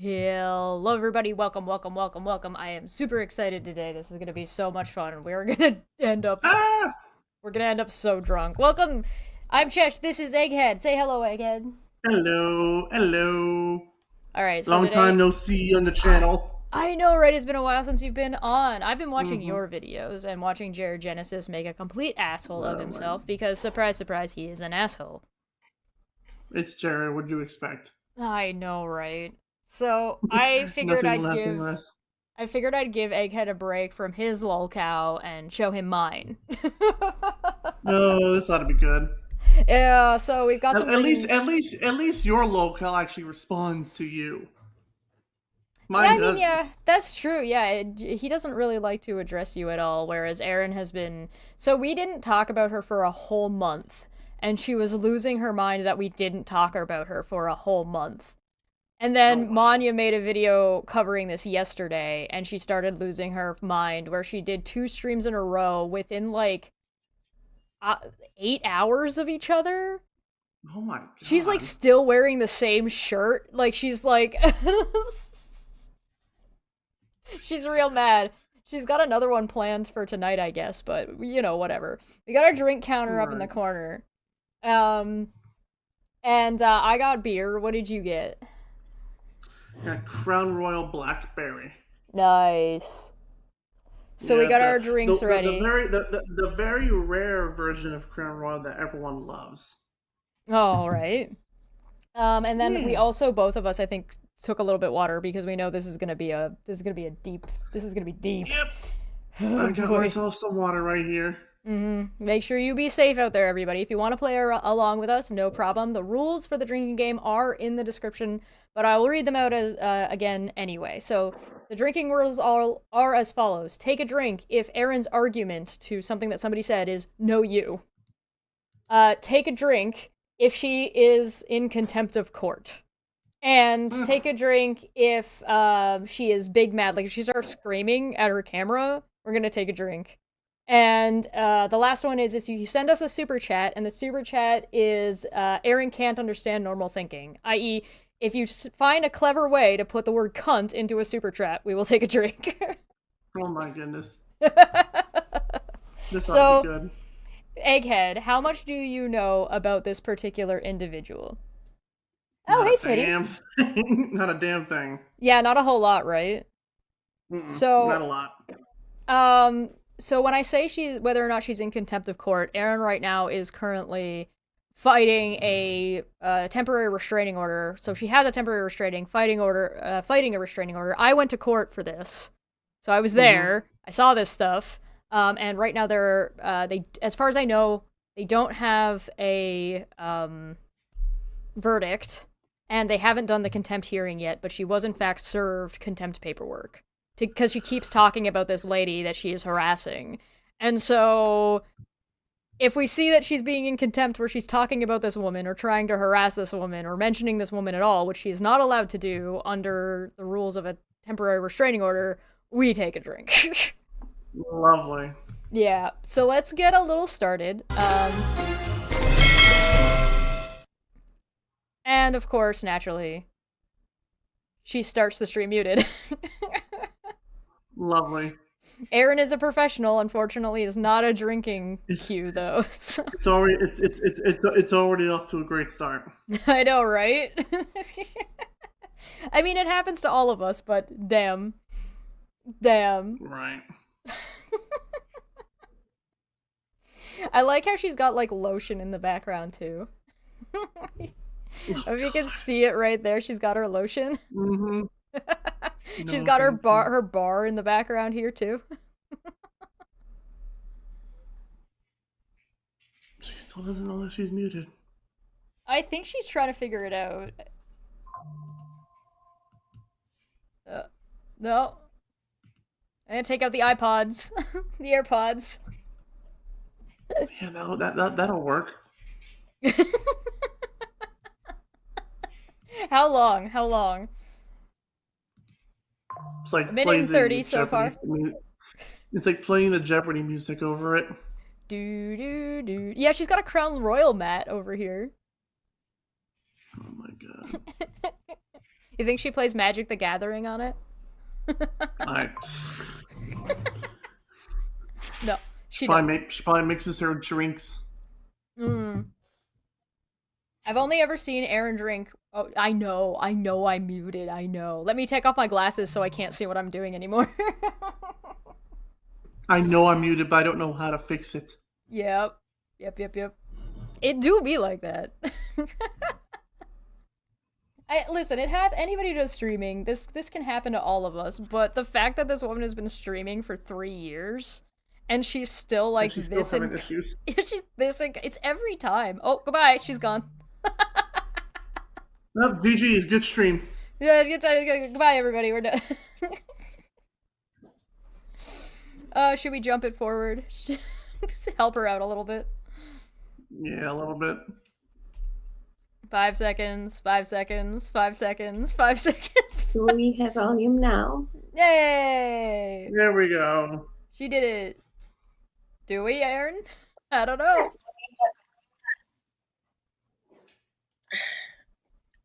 Hello everybody, welcome, welcome, welcome, welcome. I am super excited today. This is gonna be so much fun. We're gonna end up Ah! we're gonna end up so drunk. Welcome. I'm Chesh, this is Egghead. Say hello, Egghead. Hello, hello. Alright, so Long time today no see on the channel. I know, right? It's been a while since you've been on. I've been watching Mm-hmm. your videos and watching Jared Genesis make a complete asshole of Oh my. himself because surprise, surprise, he is an asshole. It's Jared. What'd you expect? I know, right? So I figured Nothing, I'd nothing give less. I figured I'd give Egghead a break from his LulCow and show him mine. No, this ought to be good. Yeah, so we've got some At least, drinking. at least your local actually responds to you. Yeah, Mine I mean, yeah, doesn't. that's true. Yeah, he doesn't really like to address you at all, whereas Erin has been. So we didn't talk about her for a whole month, and she was losing her mind that we didn't talk about her for a whole month. And Oh then wow. Manya made a video covering this yesterday, and she started losing her mind, where she did 2 streams in a row within like uh, 8 hours of each other. Oh my She's like god. still wearing the same shirt. Like she's like she's real mad. She's got another one planned for tonight, I guess, but whatever. We got our drink counter up in the Right. corner. Um and I got beer. What did you get? Got Crown Royal Blackberry. Nice. So we Yeah, got our drinks ready. the very rare version of Crown Royal that everyone loves. All right. And then we Yeah. also both of us, I think, took a little bit water because we know this is gonna be deep. Yep. Oh I got boy. myself some water right here. Make sure you be safe out there, everybody. If you want to play along with us, no problem. The rules for the drinking game are in the description, but I will read them out again anyway. So the drinking rules are as follows: take a drink if Erin's argument to something that somebody said is "no you." Take a drink if she is in contempt of court. And take a drink if she is big mad. Like if she starts screaming at her camera, we're gonna take a drink. And the last one is you send us a super chat, and the super chat is Erin can't understand normal thinking, i.e., if you find a clever way to put the word cunt into a super chat, we will take a drink. Oh my goodness. This ought to be So, good. Egghead, how much do you know about this particular individual? Oh, Not hey, a Smitty. damn thing. Not a damn thing. Yeah, not a whole lot, right? Not So, a lot. so when I say whether or not she's in contempt of court, Erin right now is currently fighting a temporary restraining order. So she has a temporary fighting a restraining order. I went to court for this, so I was Mm-hmm. there. I saw this stuff, and right now they, as far as I know, they don't have a verdict, and they haven't done the contempt hearing yet. But she was in fact served contempt paperwork because she keeps talking about this lady that she is harassing. And so if we see that she's being in contempt where she's talking about this woman or trying to harass this woman or mentioning this woman at all, which she's not allowed to do under the rules of a temporary restraining order, we take a drink. Lovely. Yeah, so let's get a little started. And of course, naturally, she starts the stream muted. Lovely. Erin is a professional, unfortunately, is not a drinking It's cue though. it's already off to a great start. I know, right? I mean, it happens to all of us, but damn. Damn. Right. I like how she's got like lotion in the background too. If you can see it right there, she's got her lotion. Mm-hmm. She's No, got thank you. her bar in the background here too. She still doesn't know that she's muted. I think she's trying to figure it out. No. I'm gonna take out the iPods. The AirPods. Yeah, that'll work. How long? How long? It's A like minute plays and the 30 so Jeopardy. far. It's like playing the Jeopardy music over it. Do do do. Yeah, she's got a Crown Royal mat over here. Oh my god. You think she plays Magic the Gathering on it? I, No, she doesn't. she probably mixes her drinks. Mm. I've only ever seen Erin drink. Oh, I know, I'm muted. I know. Let me take off my glasses so I can't see what I'm doing anymore. I know I'm muted, but I don't know how to fix it. Yep. It do be like that. Listen, anybody who does streaming, this can happen to all of us, but the fact that this woman has been streaming for 3 years and she's still like she's this still having issues. she's this it's every time. Oh, goodbye, she's gone. Well, GG's, good stream. Yeah, goodbye everybody, we're done. Should we jump it forward? Just help her out a little bit. Yeah, a little bit. 5 seconds, 5 seconds, 5 seconds, 5 seconds. Do we have volume now? Yay! There we go. She did it. Do we, Erin? I don't know.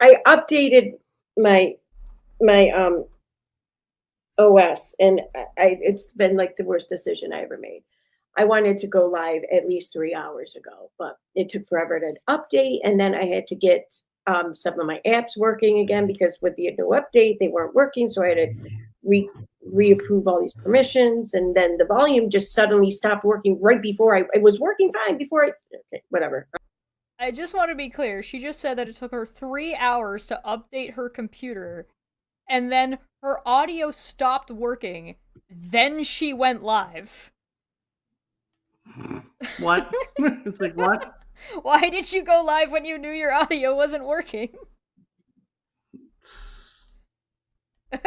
I updated my OS, and it's been like the worst decision I ever made. I wanted to go live at least 3 hours ago, but it took forever to update, and then I had to get some of my apps working again because with the new update they weren't working, so I had to reapprove all these permissions, and then the volume just suddenly stopped working right before it was working fine before okay, whatever. I just want to be clear. She just said that it took her 3 hours to update her computer, and then her audio stopped working. Then she went live. What? It's like, what? Why did you go live when you knew your audio wasn't working? All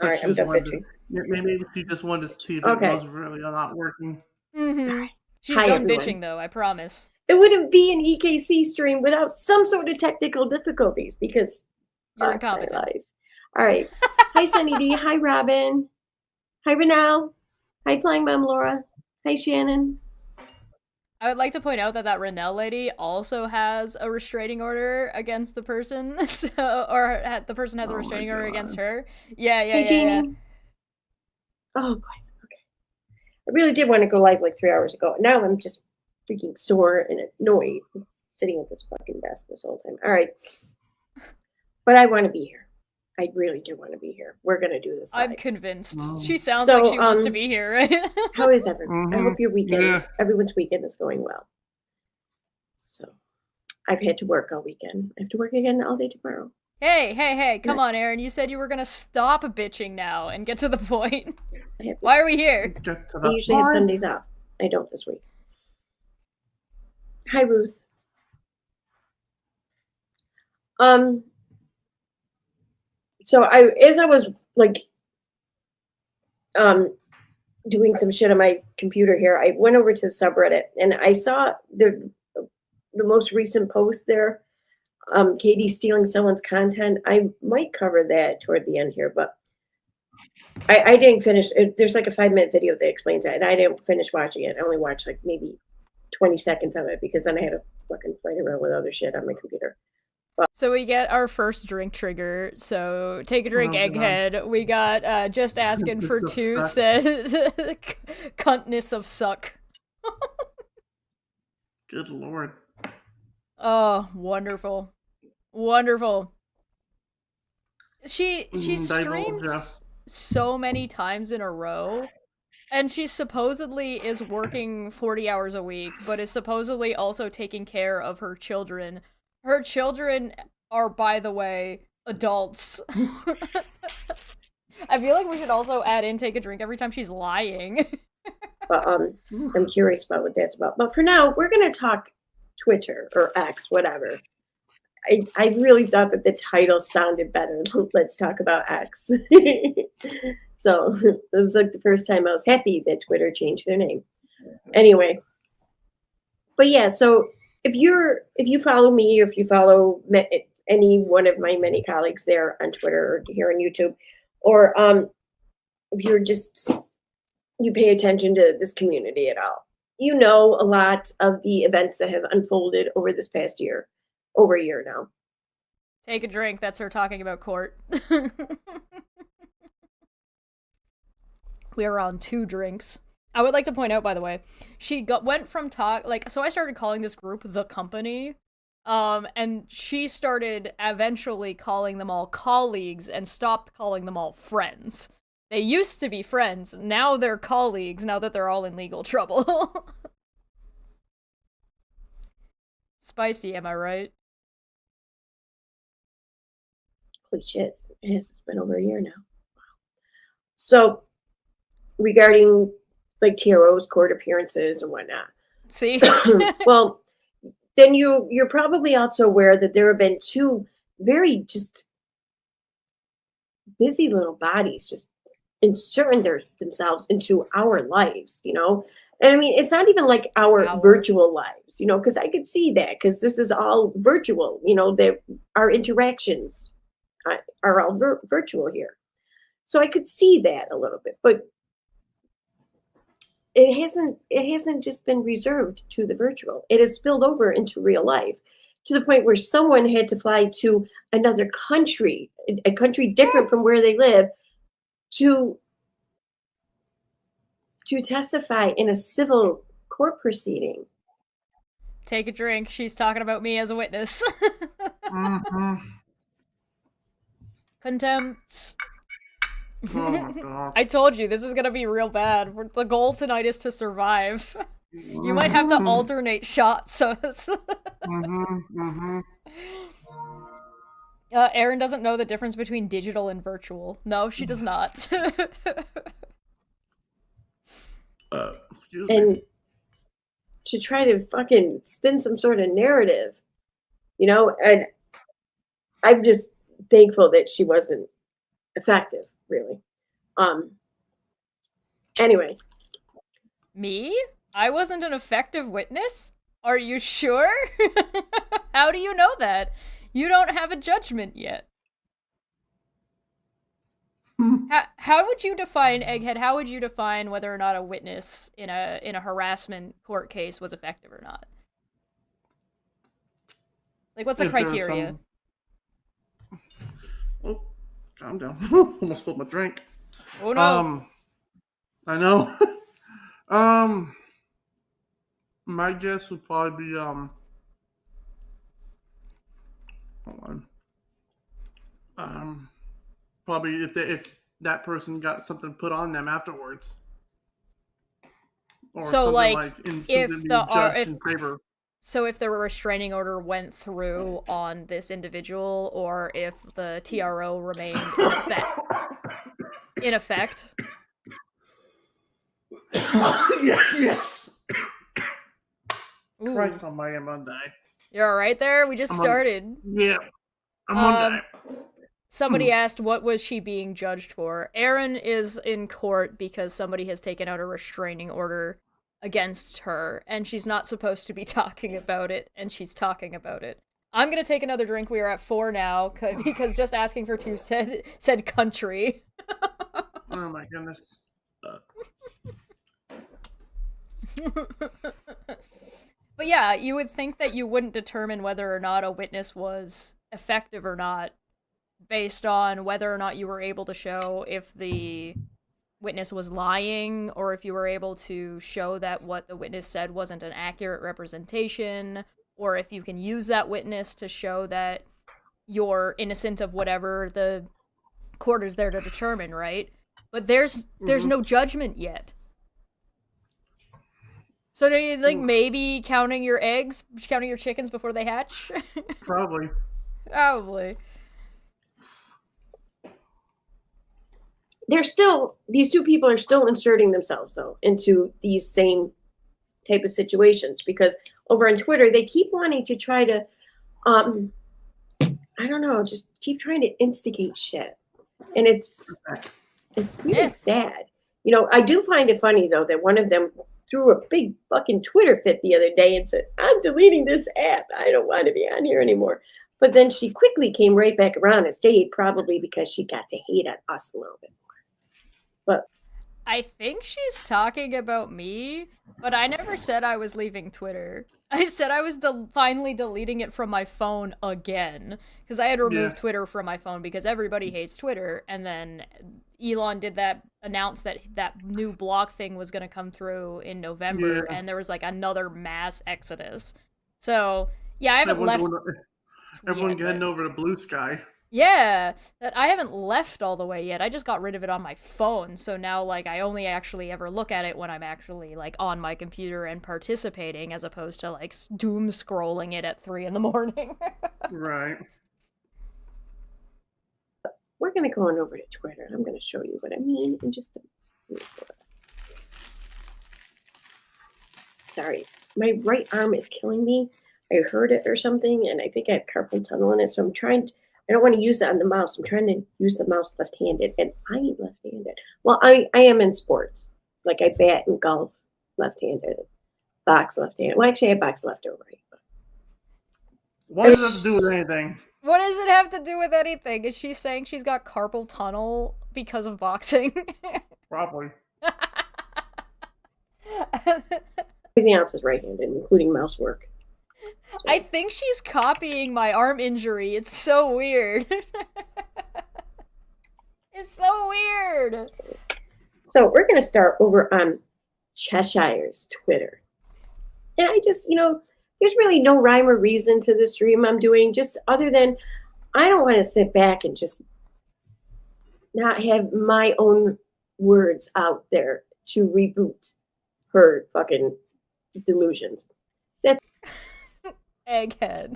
right, I'm done bitching. Maybe she just wanted to see if Okay. it was really not working. Mm-hmm. She's Hi, done everyone. bitching, though, I promise. It wouldn't be an EKC stream without some sort of technical difficulties because You're my incompetent. life. All right. Hi, Sunny D. Hi, Robin. Hi, Renelle. Hi, Flying Mom Laura. Hi, Shannon. I would like to point out that Renelle lady also has a restraining order against the person, the person has a restraining order against her. Yeah. Hey, Jeannie. Oh, boy. Okay. I really did want to go live like 3 hours ago. Now I'm just freaking sore and annoyed sitting at this fucking desk this whole time. All right. But I want to be here. I really do want to be here. We're going to do this live. I'm convinced. She sounds like she wants to be here, right? How is everyone? Mm-hmm. I hope your weekend, everyone's weekend is going well. So I've had to work all weekend. I have to work again all day tomorrow. Hey, come on, Erin. You said you were going to stop bitching now and get to the point. Why are we here? I usually have Sundays off. I don't this week. Hi, Ruth. So as I was like doing some shit on my computer here, I went over to the subreddit and I saw the most recent post there. Katie stealing someone's content. I might cover that toward the end here, but I didn't finish. There's like a 5-minute video that explains that, and I didn't finish watching it. I only watched like maybe 20 seconds of it because then I had to fucking play around with other shit on my computer. So we get our first drink trigger. So take a drink, egghead. We got just asking for two said cuntness of suck. Good lord. Oh, wonderful. She streams so many times in a row, and she supposedly is working 40 hours a week, but is supposedly also taking care of her children. Her children are, by the way, adults. I feel like we should also add in take a drink every time she's lying. But I'm curious about what that's about. But for now, we're going to talk Twitter or X, whatever. I really thought that the title sounded better. Let's talk about X. So it was like the first time I was happy that Twitter changed their name. Anyway. But yeah, so if you follow me, or if you follow any one of my many colleagues there on Twitter or here on YouTube, or if you pay attention to this community at all, you know a lot of the events that have unfolded over this past year, over a year now. Take a drink. That's her talking about court. We are on 2 drinks. I would like to point out, by the way, she went from so I started calling this group The Company, and she started eventually calling them all colleagues and stopped calling them all friends. They used to be friends, now they're colleagues, now that they're all in legal trouble. Spicy, am I right? Holy shit. It's been over a year now. So, regarding like TROs, court appearances, and whatnot. See? Well, then you're probably also aware that there have been 2 very just busy little bodies just inserting themselves into our lives, you know? And I mean, it's not even like our virtual lives, you know, because I could see that because this is all virtual, you know, our interactions are all virtual here. So I could see that a little bit, but it hasn't just been reserved to the virtual. It has spilled over into real life to the point where someone had to fly to another country, a country different from where they live, to testify in a civil court proceeding. Take a drink. She's talking about me as a witness. Contempt. Oh my god. I told you, this is gonna be real bad. The goal tonight is to survive. You might have to alternate shots, so it's... Erin doesn't know the difference between digital and virtual. No, she does not. Excuse me. And to try to fucking spin some sort of narrative, you know, and I'm just thankful that she wasn't effective, really. Anyway. Me? I wasn't an effective witness? Are you sure? How do you know that? You don't have a judgment yet. How would you define, Egghead, how would you define whether or not a witness in a harassment court case was effective or not? Like, what's the criteria? Oh, calm down. Almost spilled my drink. Oh no. I know. My guess would probably be hold on. Probably if that person got something put on them afterwards. Or so like if the restraining order went through on this individual, or if the TRO remained in effect. Yes. Ooh. Christ almighty, I'm gonna die. You're all right there? We just started. Yeah. I'm gonna die. Somebody asked what was she being judged for. Erin is in court because somebody has taken out a restraining order against her, and she's not supposed to be talking about it, and she's talking about it. I'm gonna take another drink. We are at 4 now, because just asking for 2 said country. Oh my goodness. But yeah, you would think that you wouldn't determine whether or not a witness was effective or not based on whether or not you were able to show if the witness was lying, or if you were able to show that what the witness said wasn't an accurate representation, or if you can use that witness to show that you're innocent of whatever the court is there to determine, right? But there's no judgment yet. So do you think maybe counting your eggs, counting your chickens before they hatch? Probably. Probably. These 2 people are still inserting themselves, though, into these same type of situations, because over on Twitter, they keep wanting to try to, I don't know, just keep trying to instigate shit. And it's really sad. You know, I do find it funny, though, that one of them threw a big fucking Twitter fit the other day and said, I'm deleting this app. I don't want to be on here anymore. But then she quickly came right back around and stayed, probably because she got to hate on us a little bit more. But I think she's talking about me, but I never said I was leaving Twitter. I said I was finally deleting it from my phone again, because I had removed Twitter from my phone because everybody hates Twitter, and then Elon did announce that that new block thing was going to come through in November, and there was like another mass exodus. So, yeah, I haven't left. Everyone heading over to Blue Sky. Yeah, that I haven't left all the way yet. I just got rid of it on my phone, so now like I only actually ever look at it when I'm actually like on my computer and participating, as opposed to like doom scrolling it at 3 in the morning. Right. We're gonna go on over to Twitter. I'm gonna show you what I mean in just a minute. Sorry, my right arm is killing me. I heard it or something, and I think I have carpal tunnel in it, so I'm trying. I don't want to use that on the mouse. I'm trying to use the mouse left-handed, and I ain't left-handed. Well, I am in sports. Like I bat and golf left-handed, box left-handed. Well, actually, I box left or right. What does that have to do with anything? What does it have to do with anything? Is she saying she's got carpal tunnel because of boxing? Probably. Everything else is right-handed, including mouse work. I think she's copying my arm injury. It's so weird. It's so weird. So we're going to start over on Cheshire's Twitter. And I just, there's really no rhyme or reason to the stream I'm doing, just other than I don't want to sit back and just not have my own words out there to reboot her fucking delusions. Egghead.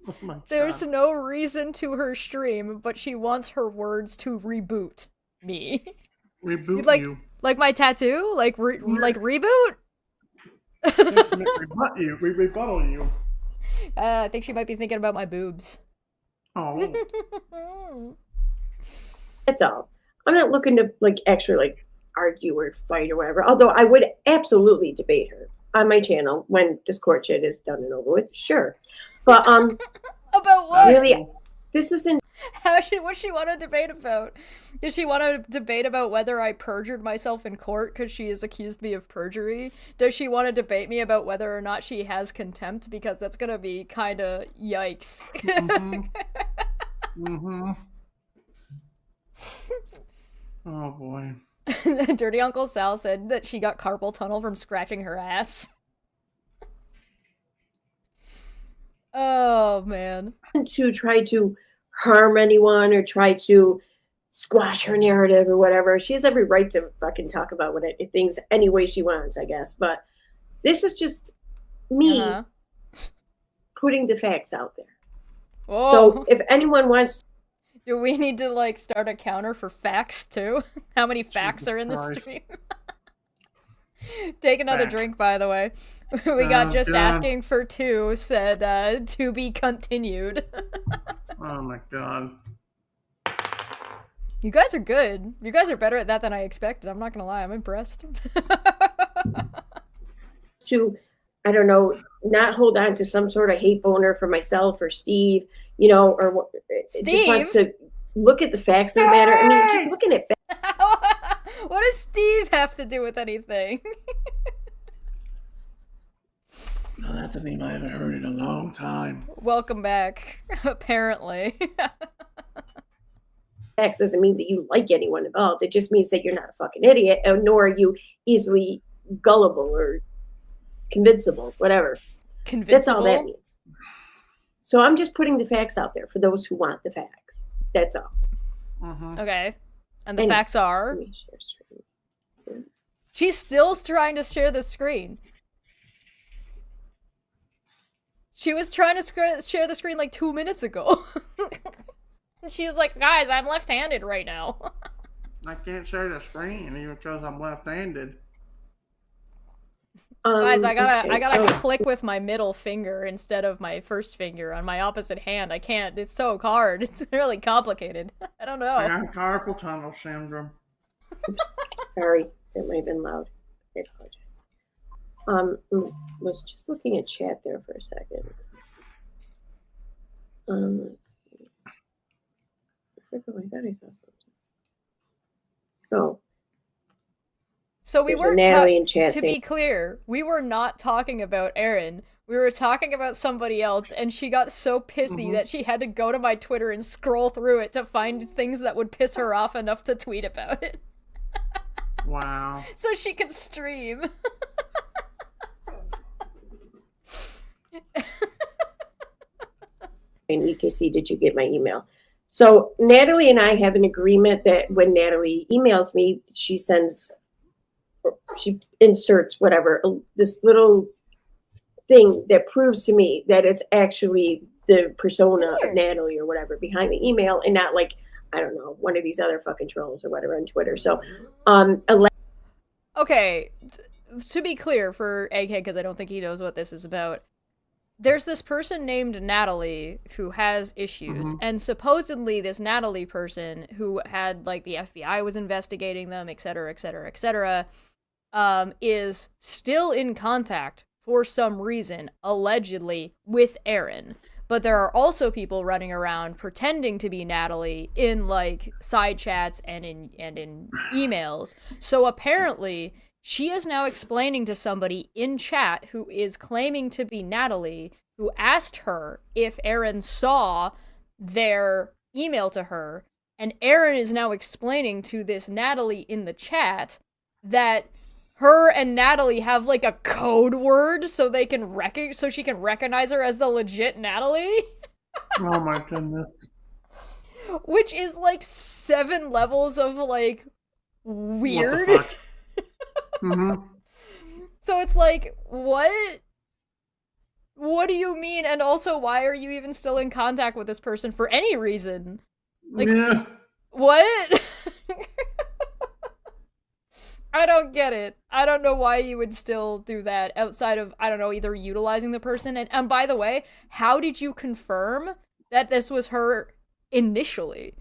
Oh There's no reason to her stream, but she wants her words to reboot me. Reboot you. Like my tattoo? Like reboot? Rebuttal you. I think she might be thinking about my boobs. Oh. That's all. I'm not looking to actually argue or fight or whatever. Although I would absolutely debate her on my channel when Discord shit is done and over with. Sure. But about what? Really, this isn't. What she want to debate about? Does she want to debate about whether I perjured myself in court because she has accused me of perjury? Does she want to debate me about whether or not she has contempt? Because that's gonna be kind of yikes. Oh boy. Dirty Uncle Sal said that she got carpal tunnel from scratching her ass. Oh man. To try to harm anyone or try to squash her narrative or whatever. She has every right to fucking talk about things any way she wants, I guess. But this is just me putting the facts out there. Whoa. So if anyone wants to, do we need to start a counter for facts too? How many facts are in the stream? Take another drink, by the way. We got just asking for 2, said to be continued. Oh my god. You guys are good. You guys are better at that than I expected. I'm not gonna lie, I'm impressed. to, I don't know, not hold on to some sort of hate boner for myself or Steve, or Steve? Just wants to look at the facts of the matter. I mean, just looking at facts. What does Steve have to do with anything? No, that's a name I haven't heard in a long time. Welcome back, apparently. Facts doesn't mean that you like anyone involved. It just means that you're not a fucking idiot, nor are you easily gullible or convincible, whatever. That's all that means. So I'm just putting the facts out there for those who want the facts. That's all. Okay. And the facts are? Let me share screen. Yeah. She's still trying to share the screen. She was trying to share the screen 2 minutes ago. And she was like, guys, I'm left-handed right now. I can't share the screen even because I'm left-handed. Guys, I gotta click with my middle finger instead of my first finger on my opposite hand. I can't. It's so hard. It's really complicated. I don't know. I got carpal tunnel syndrome. Oops. Sorry, that might have been loud. I apologize. Was just looking at chat there for a second. Let's see. I thought I saw something. Oh. So we There's a weren't Natalie in chat to saying, be clear, we were not talking about Erin. We were talking about somebody else, and she got so pissy that she had to go to my Twitter and scroll through it to find things that would piss her off enough to tweet about it. Wow. So she could stream. and EKC, did you get my email? So Natalie and I have an agreement that when Natalie emails me, she inserts whatever, this little thing that proves to me that it's actually the persona of Natalie or whatever behind the email, and not like, I don't know, one of these other fucking trolls or whatever on Twitter. So, okay, to be clear for Egghead, because I don't think he knows what this is about, there's this person named Natalie who has issues, and supposedly this Natalie person who had, like, the FBI was investigating them, etc., etc., etc., is still in contact for some reason, allegedly, with Erin. But there are also people running around pretending to be Natalie in, like, side chats and in emails. So apparently, she is now explaining to somebody in chat who is claiming to be Natalie, who asked her if Erin saw their email to her, and Erin is now explaining to this Natalie in the chat that her and Natalie have, like, a code word so they can so she can recognize her as the legit Natalie. Oh my goodness. Which is, like, 7 levels of, like, weird. What the fuck? So it's like, what? What do you mean? And also, why are you even still in contact with this person for any reason? Like, yeah. What? I don't get it. I don't know why you would still do that outside of, I don't know, either utilizing the person. And by the way, how did you confirm that this was her initially?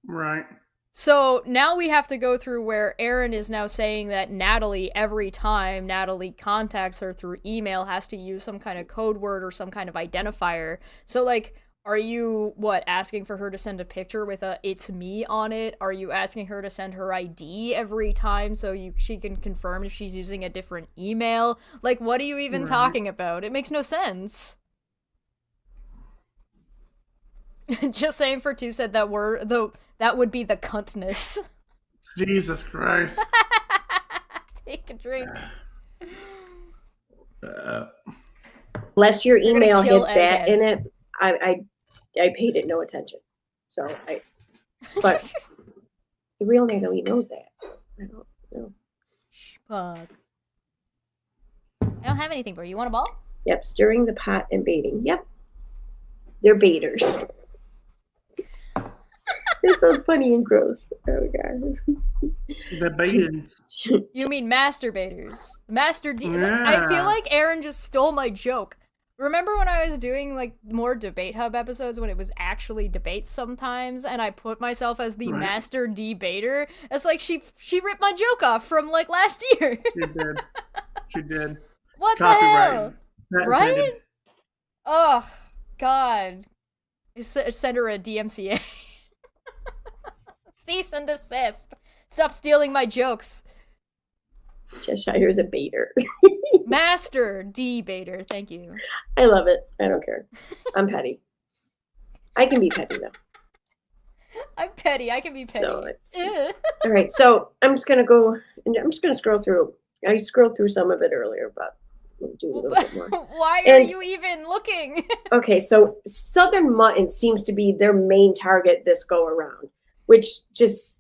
Right. So now we have to go through where Erin is now saying that Natalie, every time Natalie contacts her through email, has to use some kind of code word or some kind of identifier. So, like, are you, asking for her to send a picture with a "it's me" on it? Are you asking her to send her ID every time so she can confirm if she's using a different email? Like, what are you even talking about? It makes no sense. Just saying, for two said that that would be the cuntness. Jesus Christ. Take a drink. Unless your email had Egghead that in it, I paid it no attention. So but the real Natalie knows that. I don't know. Fuck. I don't have anything for you. You want a ball? Yep, stirring the pot and baiting. Yep. They're baiters. This sounds funny and gross. Oh god. The baitings. You mean masturbators. Yeah. I feel like Erin just stole my joke. Remember when I was doing, like, more Debate Hub episodes when it was actually debates sometimes, and I put myself as the master debater? It's like she ripped my joke off from, like, last year. She did. What the hell? Right? Oh, God. Send her a DMCA. Cease and desist. Stop stealing my jokes. Cheshire's a baiter. Master debater, thank you. I love it. I don't care. I'm petty. I can be petty though. I'm petty. I can be petty. So all right. So I'm just gonna scroll through. I scrolled through some of it earlier, but we'll do a little bit more. Why are you even looking? Okay, so Southern mutton seems to be their main target this go around, which just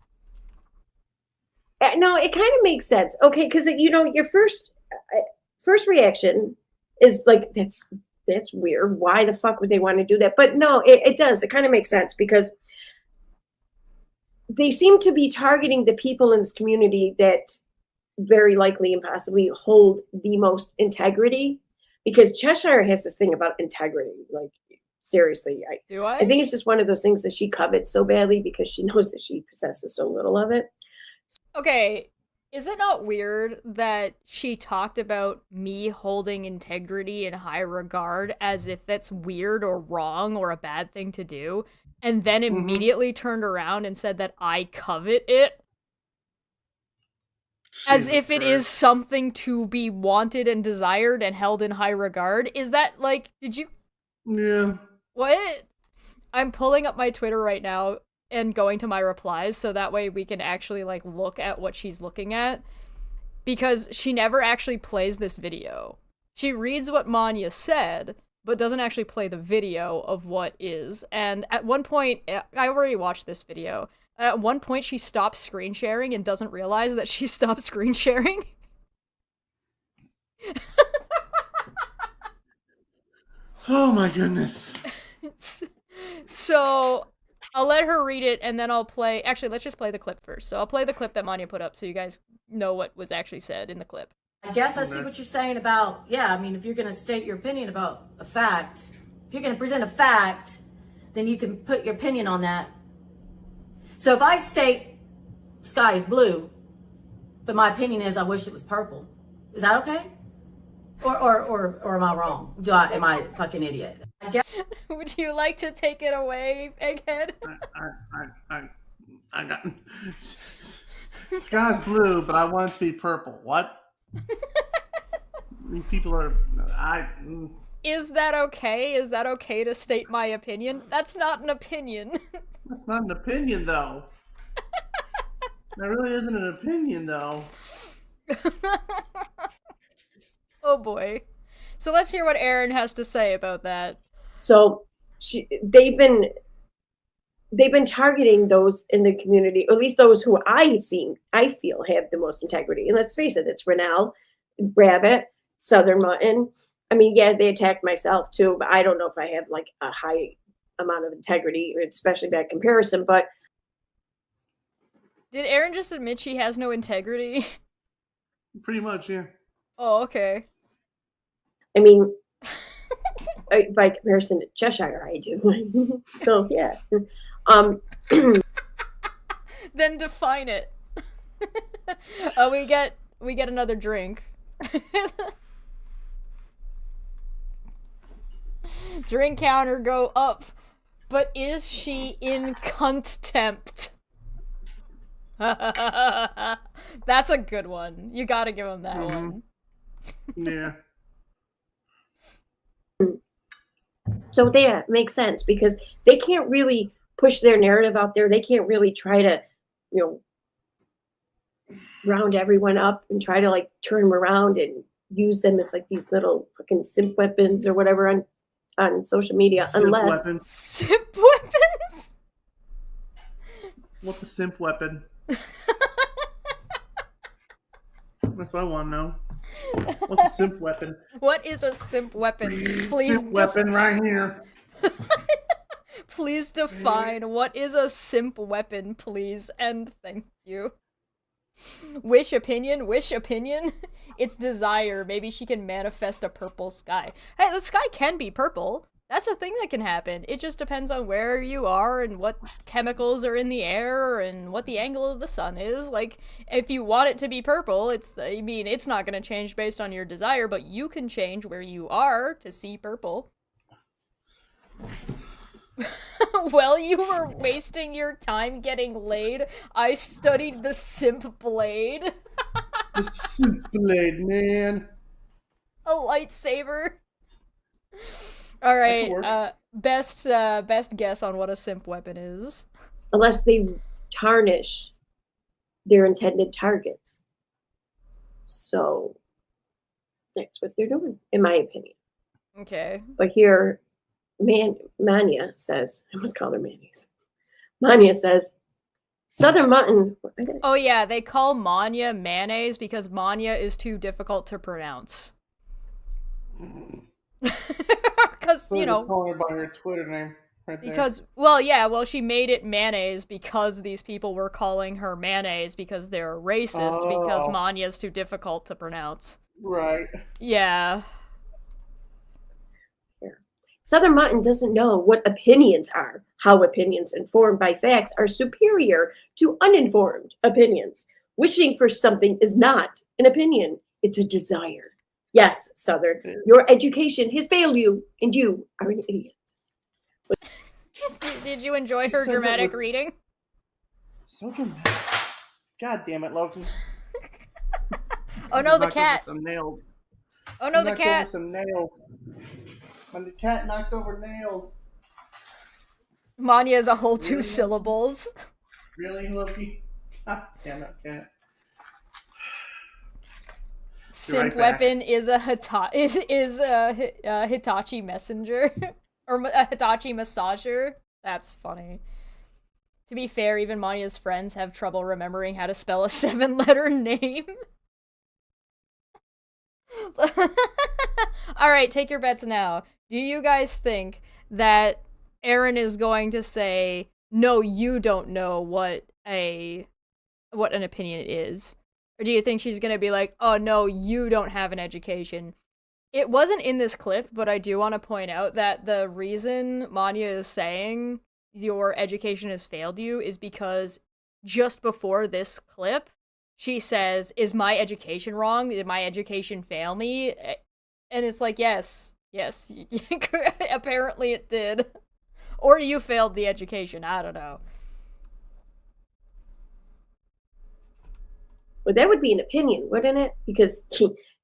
no, it kind of makes sense. Okay, because your first reaction is like, that's weird. Why the fuck would they want to do that? But no, it does. It kind of makes sense because they seem to be targeting the people in this community that very likely and possibly hold the most integrity, because Cheshire has this thing about integrity. Like, seriously, I think it's just one of those things that she covets so badly because she knows that she possesses so little of it. Okay, is it not weird that she talked about me holding integrity in high regard as if that's weird or wrong or a bad thing to do, and then immediately turned around and said that I covet it? As Jesus if it Christ. is something to be wanted and desired and held in high regard. Is that, like, did you... Yeah. What? I'm pulling up my Twitter right now and going to my replies so that way we can actually, like, look at what she's looking at. Because she never actually plays this video. She reads what Manya said, but doesn't actually play the video of what is. And at one point, I already watched this video. At one point, she stops screen sharing and doesn't realize that she stopped screen sharing. Oh my goodness. So, I'll let her read it and then I'll play... Actually, let's just play the clip first. So I'll play the clip that Manya put up so you guys know what was actually said in the clip. I guess I see what you're saying about, yeah, I mean, if you're going to state your opinion about a fact, if you're going to present a fact, then you can put your opinion on that. So if I state sky is blue, but my opinion is I wish it was purple, is that okay? Or am I wrong? Am I a fucking idiot? I guess. Would you like to take it away, Egghead? I got... Sky's blue, but I want it to be purple. What? These people are... Is that okay? Is that okay to state my opinion? That's not an opinion. That's not an opinion, though. That really isn't an opinion, though. Oh boy. So let's hear what Erin has to say about that. So they've been targeting those in the community, or at least those who I feel have the most integrity. And let's face it, it's Rennell, Rabbit, Southern Mutton. I mean, yeah, they attacked myself too, but I don't know if I have like a high amount of integrity, especially by comparison. But did Erin just admit she has no integrity? Pretty much, yeah. Oh, okay. I mean, by comparison to Cheshire, I do. So yeah. Then define it. We get another drink. Drink counter go up. But is she in contempt? That's a good one. You gotta give him that one. Yeah. So that makes sense because they can't really push their narrative out there. They can't really try to, round everyone up and try to like turn them around and use them as like these little fucking simp weapons or whatever on social media. Simp weapons. Simp weapons? What's a simp weapon? That's what I want to know. What's a simp weapon? What is a simp weapon? Please Simp weapon right here. Please define what is a simp weapon, please, and thank you. Wish opinion? It's desire. Maybe she can manifest a purple sky. Hey, the sky can be purple. That's a thing that can happen. It just depends on where you are and what chemicals are in the air and what the angle of the sun is. Like, if you want it to be purple, it's not going to change based on your desire, but you can change where you are to see purple. While you were wasting your time getting laid, I studied the simp blade. The simp blade, man. A lightsaber. All right, best guess on what a simp weapon is. Unless they tarnish their intended targets. So that's what they're doing, in my opinion. Okay. But here, Manya says, I almost call her mayonnaise. Manya says, Southern Mutton. Oh yeah, they call Manya mayonnaise because Manya is too difficult to pronounce. Because, So call her by her Twitter name right there. Because, she made it mayonnaise because these people were calling her mayonnaise because they're racist because Manya's too difficult to pronounce. Right. Yeah. Southern Mutton doesn't know what opinions are, how opinions informed by facts are superior to uninformed opinions. Wishing for something is not an opinion, it's a desire. Yes, Southern, your education has failed you, and you are an idiot. Did you enjoy her dramatic reading? So dramatic. God damn it, Loki. Oh no, the Knocked over cat. some nails. Oh no, the Knocked over cat. some nails. And the cat knocked over nails. Manya is a whole 2 Really? syllables. Really, Loki? God damn it, cat. Simp right back. weapon is a Hitachi messenger or a Hitachi massager. That's funny. To be fair, even Manya's friends have trouble remembering how to spell a 7-letter name. Alright, take your bets now. Do you guys think that Erin is going to say, no, you don't know what an opinion is? Or do you think she's gonna be like, oh no, you don't have an education? It wasn't in this clip, but I do want to point out that the reason Manya is saying your education has failed you is because just before this clip, she says, is my education wrong? Did my education fail me? And it's like, yes, apparently it did. Or you failed the education, I don't know. Well, that would be an opinion, wouldn't it? Because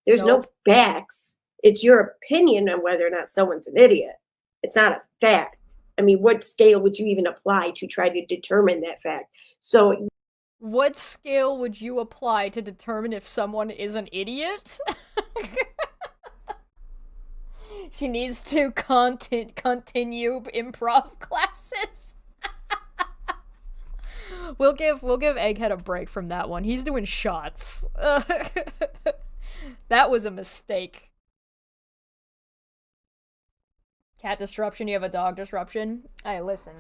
there's Nope. no facts. It's your opinion on whether or not someone's an idiot. It's not a fact. I mean, what scale would you even apply to try to determine that fact? So, what scale would you apply to determine if someone is an idiot? She needs to continue improv classes. We'll give Egghead a break from that one. He's doing shots. That was a mistake. Cat disruption, you have a dog disruption. Hey, listen.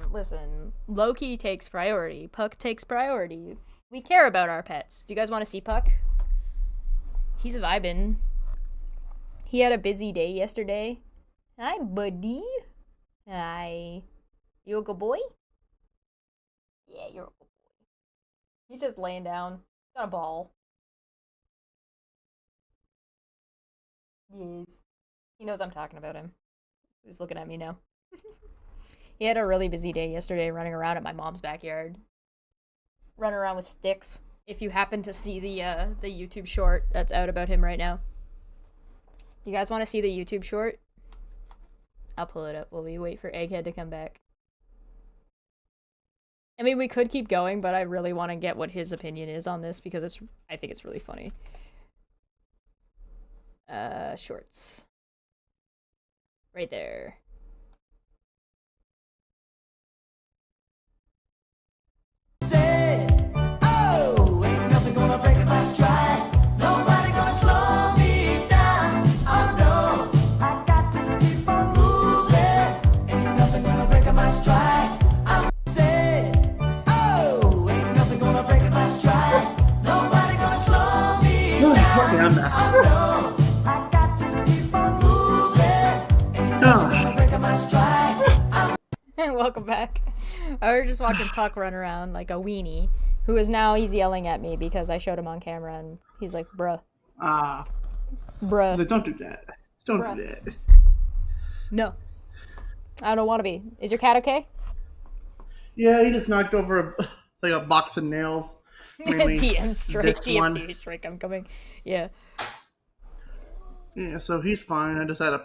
Loki takes priority. Puck takes priority. We care about our pets. Do you guys want to see Puck? He's vibing. He had a busy day yesterday. Hi, buddy. Hi. You a good boy? Yeah, you're a good boy. He's just laying down. Got a ball. Yes. He knows I'm talking about him. He's looking at me now. He had a really busy day yesterday running around at my mom's backyard. Running around with sticks. If you happen to see the YouTube short that's out about him right now. You guys want to see the YouTube short? I'll pull it up while we wait for Egghead to come back. I mean, we could keep going, but I really want to get what his opinion is on this because I think it's really funny. Shorts. Right there. Say, oh, ain't nothing gonna break my stride. Nobody gonna slow me down. Oh no, I got to keep on moving. Ain't nothing gonna break my stride. I'm say, oh, ain't nothing gonna break my stride. Nobody gonna slow me down. I'm back. Oh no, I got to keep on moving. Ain't nothing gonna break my stride. Welcome back. I was just watching Puck run around like a weenie, who is now, he's yelling at me because I showed him on camera and he's like, bruh. Bruh. Like, don't do that. Don't Bruh. do that. No. I don't want to be. Is your cat okay? Yeah, he just knocked over a box of nails. Mainly TM strike, this one. TMC strike, I'm coming. Yeah. Yeah, so he's fine. I just had to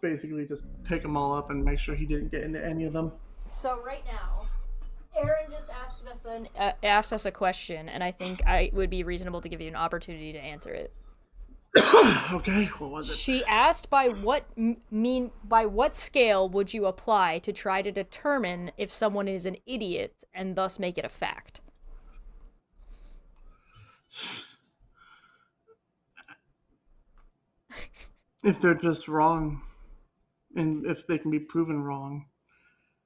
basically just pick them all up and make sure he didn't get into any of them. So right now, Erin just asked us a question, and I think it would be reasonable to give you an opportunity to answer it. Okay, what was it? She asked by what scale would you apply to try to determine if someone is an idiot and thus make it a fact? If they're just wrong, and if they can be proven wrong.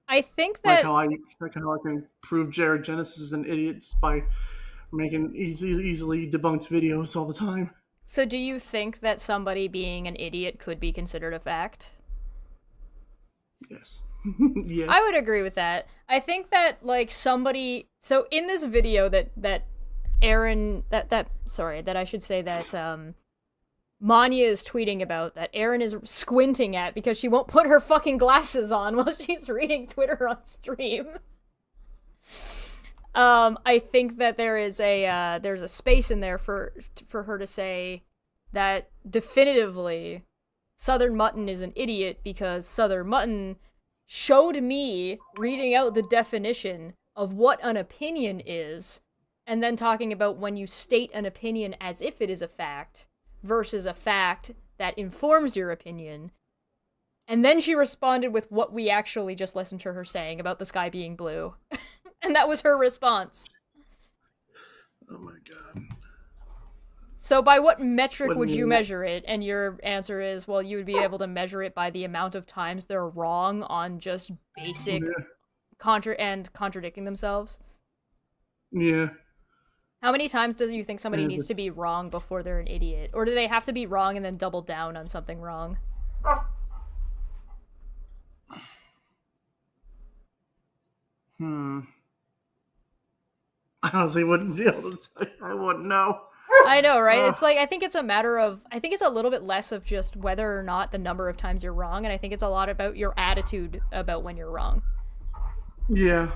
I think that Like how I can prove Jared Genesis is an idiot just by making easily debunked videos all the time. So do you think that somebody being an idiot could be considered a fact? Yes. Yes. I would agree with that. I think that like somebody, so in this video that Erin that I should say that Manya is tweeting about, that Erin is squinting at because she won't put her fucking glasses on while she's reading Twitter on stream. I think that there's a space in there for her to say that definitively Southern Mutton is an idiot because Southern Mutton showed me reading out the definition of what an opinion is, and then talking about when you state an opinion as if it is a fact versus a fact that informs your opinion. And then she responded with what we actually just listened to her saying about the sky being blue. And that was her response. Oh my god. So by what metric What would you mean- measure it? And your answer is, well, you would be able to measure it by the amount of times they're wrong on just basic contradicting themselves. Yeah. How many times do you think somebody Yeah, needs to be wrong before they're an idiot? Or do they have to be wrong and then double down on something wrong? I honestly wouldn't be able to tell you. I wouldn't know. I know, right? It's like, I think it's a little bit less of just whether or not the number of times you're wrong, and I think it's a lot about your attitude about when you're wrong. Yeah.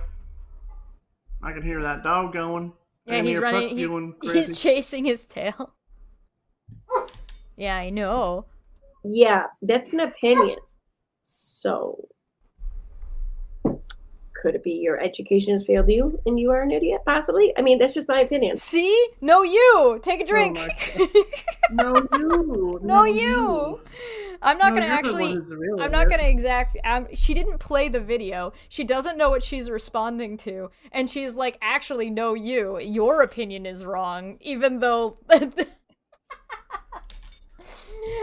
I can hear that dog going. I Yeah, can he's hear running, Puck going crazy. he's chasing his tail. Yeah, I know. Yeah, that's an opinion. So, could it be your education has failed you and you are an idiot? Possibly. I mean, that's just my opinion. See? No, you! Take a drink! No, you. No, you! I'm not No, gonna you're the actually. one who's the real I'm not idiot. gonna she didn't play the video. She doesn't know what she's responding to. And she's like, actually, no, you. Your opinion is wrong. Even though.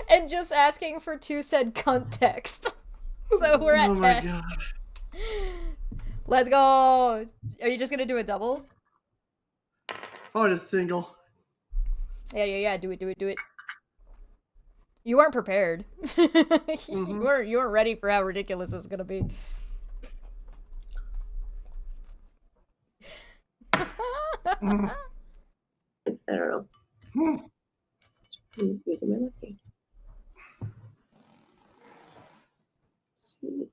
And just asking for two said context. So we're at Oh my 10. god. Let's go. Are you just gonna do a double? Probably just single. Yeah. Do it. You weren't prepared. You weren't ready for how ridiculous it's gonna be. I don't know. Using my left hand. See.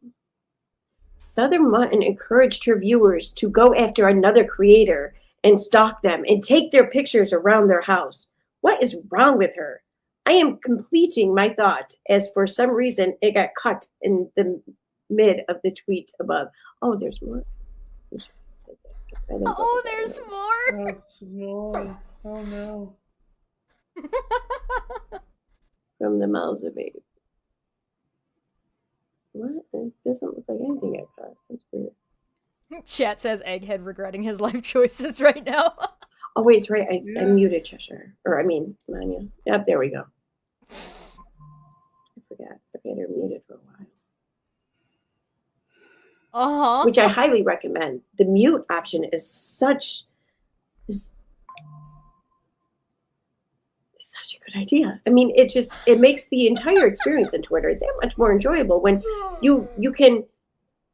Southern Mutton encouraged her viewers to go after another creator and stalk them and take their pictures around their house. What is wrong with her? I am completing my thought as for some reason it got cut in the mid of the tweet above. Oh, there's more. Oh, there's more. That's no. Oh no. From the mouths of babes. What? It doesn't look like anything I got. That's weird. Chat says Egghead regretting his life choices right now. Oh, wait, it's right. I Yeah. muted Cheshire. Or, I mean, Manya. Yep, there we go. I forgot. I had her muted for a while. Uh-huh. Which I highly recommend. The mute option is such a good idea. I mean, it makes the entire experience in Twitter that much more enjoyable when you can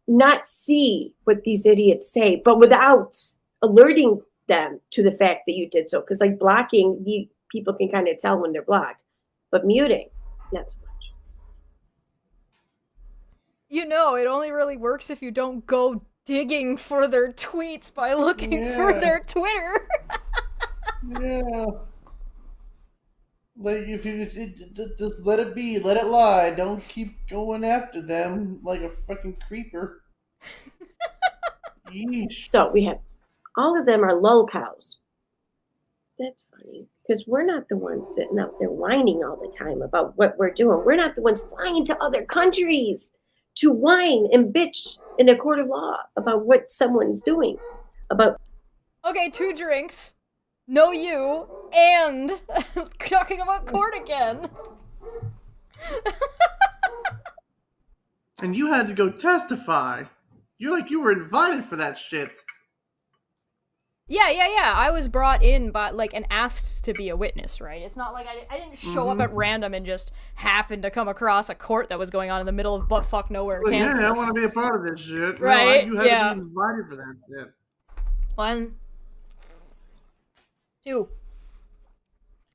not see what these idiots say, but without alerting them to the fact that you did so. Because like blocking, the people can kind of tell when they're blocked, but muting, not so much. You know, it only really works if you don't go digging for their tweets by looking for Yeah. their Twitter. Yeah. Like if you just let it be, let it lie. Don't keep going after them like a fucking creeper. Yeesh. So we have all of them are LulCows. That's funny because we're not the ones sitting out there whining all the time about what we're doing. We're not the ones flying to other countries to whine and bitch in a court of law about what someone's doing. About Okay, 2 drinks. No you. And talking about court again. And you had to go testify. You're like you were invited for that shit. Yeah. I was brought in by, like, and asked to be a witness, right? It's not like I didn't show up at random and just happened to come across a court that was going on in the middle of buttfuck nowhere, Like, Kansas. yeah, I want to be a part of this shit. Right, No, you had yeah. to be invited for that shit. 1, 2.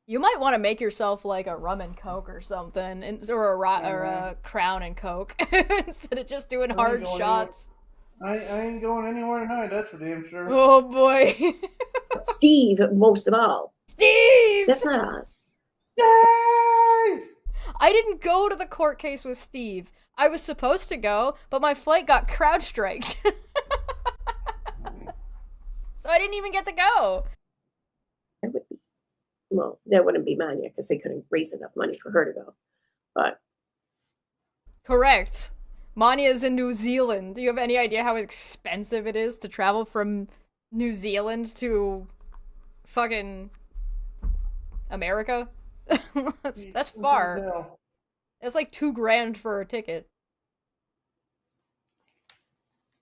You might want to make yourself like a rum and coke or something, or a Crown and Coke, instead of just doing hard going shots. I ain't going anywhere tonight, that's for damn sure. Oh boy. Steve, most of all. Steve! That's not us. Yay! I didn't go to the court case with Steve. I was supposed to go, but my flight got crowd-striked. So I didn't even get to go. That would be, well, that wouldn't be Manya because they couldn't raise enough money for her to go. But Correct. Manya's in New Zealand. Do you have any idea how expensive it is to travel from New Zealand to fucking America? That's far. It's like $2,000 for a ticket.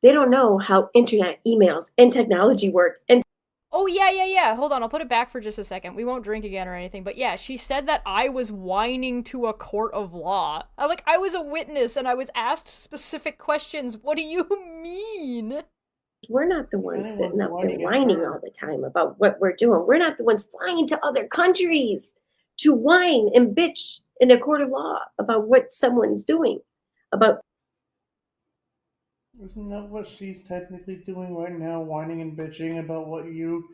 they don't know how internet, emails, and technology work. And Oh, yeah. Hold on, I'll put it back for just a second. We won't drink again or anything. But yeah, she said that I was whining to a court of law. I was a witness and I was asked specific questions. What do you mean? we're not the ones Yeah, sitting up there whining at whining her. all the time about what we're doing. We're not the ones flying to other countries to whine and bitch in a court of law about what someone's doing. About Isn't that what she's technically doing right now, whining and bitching about what you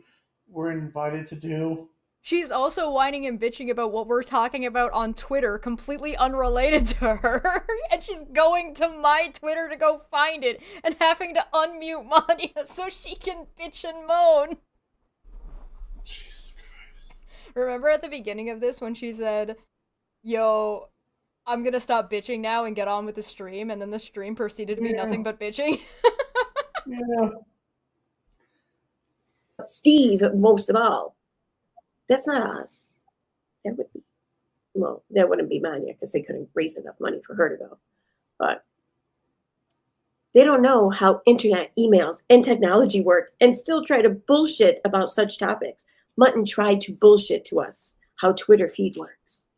were invited to do? She's also whining and bitching about what we're talking about on Twitter, completely unrelated to her. And she's going to my Twitter to go find it and having to unmute Manya so she can bitch and moan. Jesus Christ. Remember at the beginning of this when she said, yo, I'm gonna stop bitching now and get on with the stream, and then the stream proceeded to be Yeah. nothing but bitching? Yeah. Steve, most of all. That's not us. That would be, well, that wouldn't be Manya because they couldn't raise enough money for her to go. But they don't know how internet, emails, and technology work and still try to bullshit about such topics. Mutton tried to bullshit to us how Twitter feed works.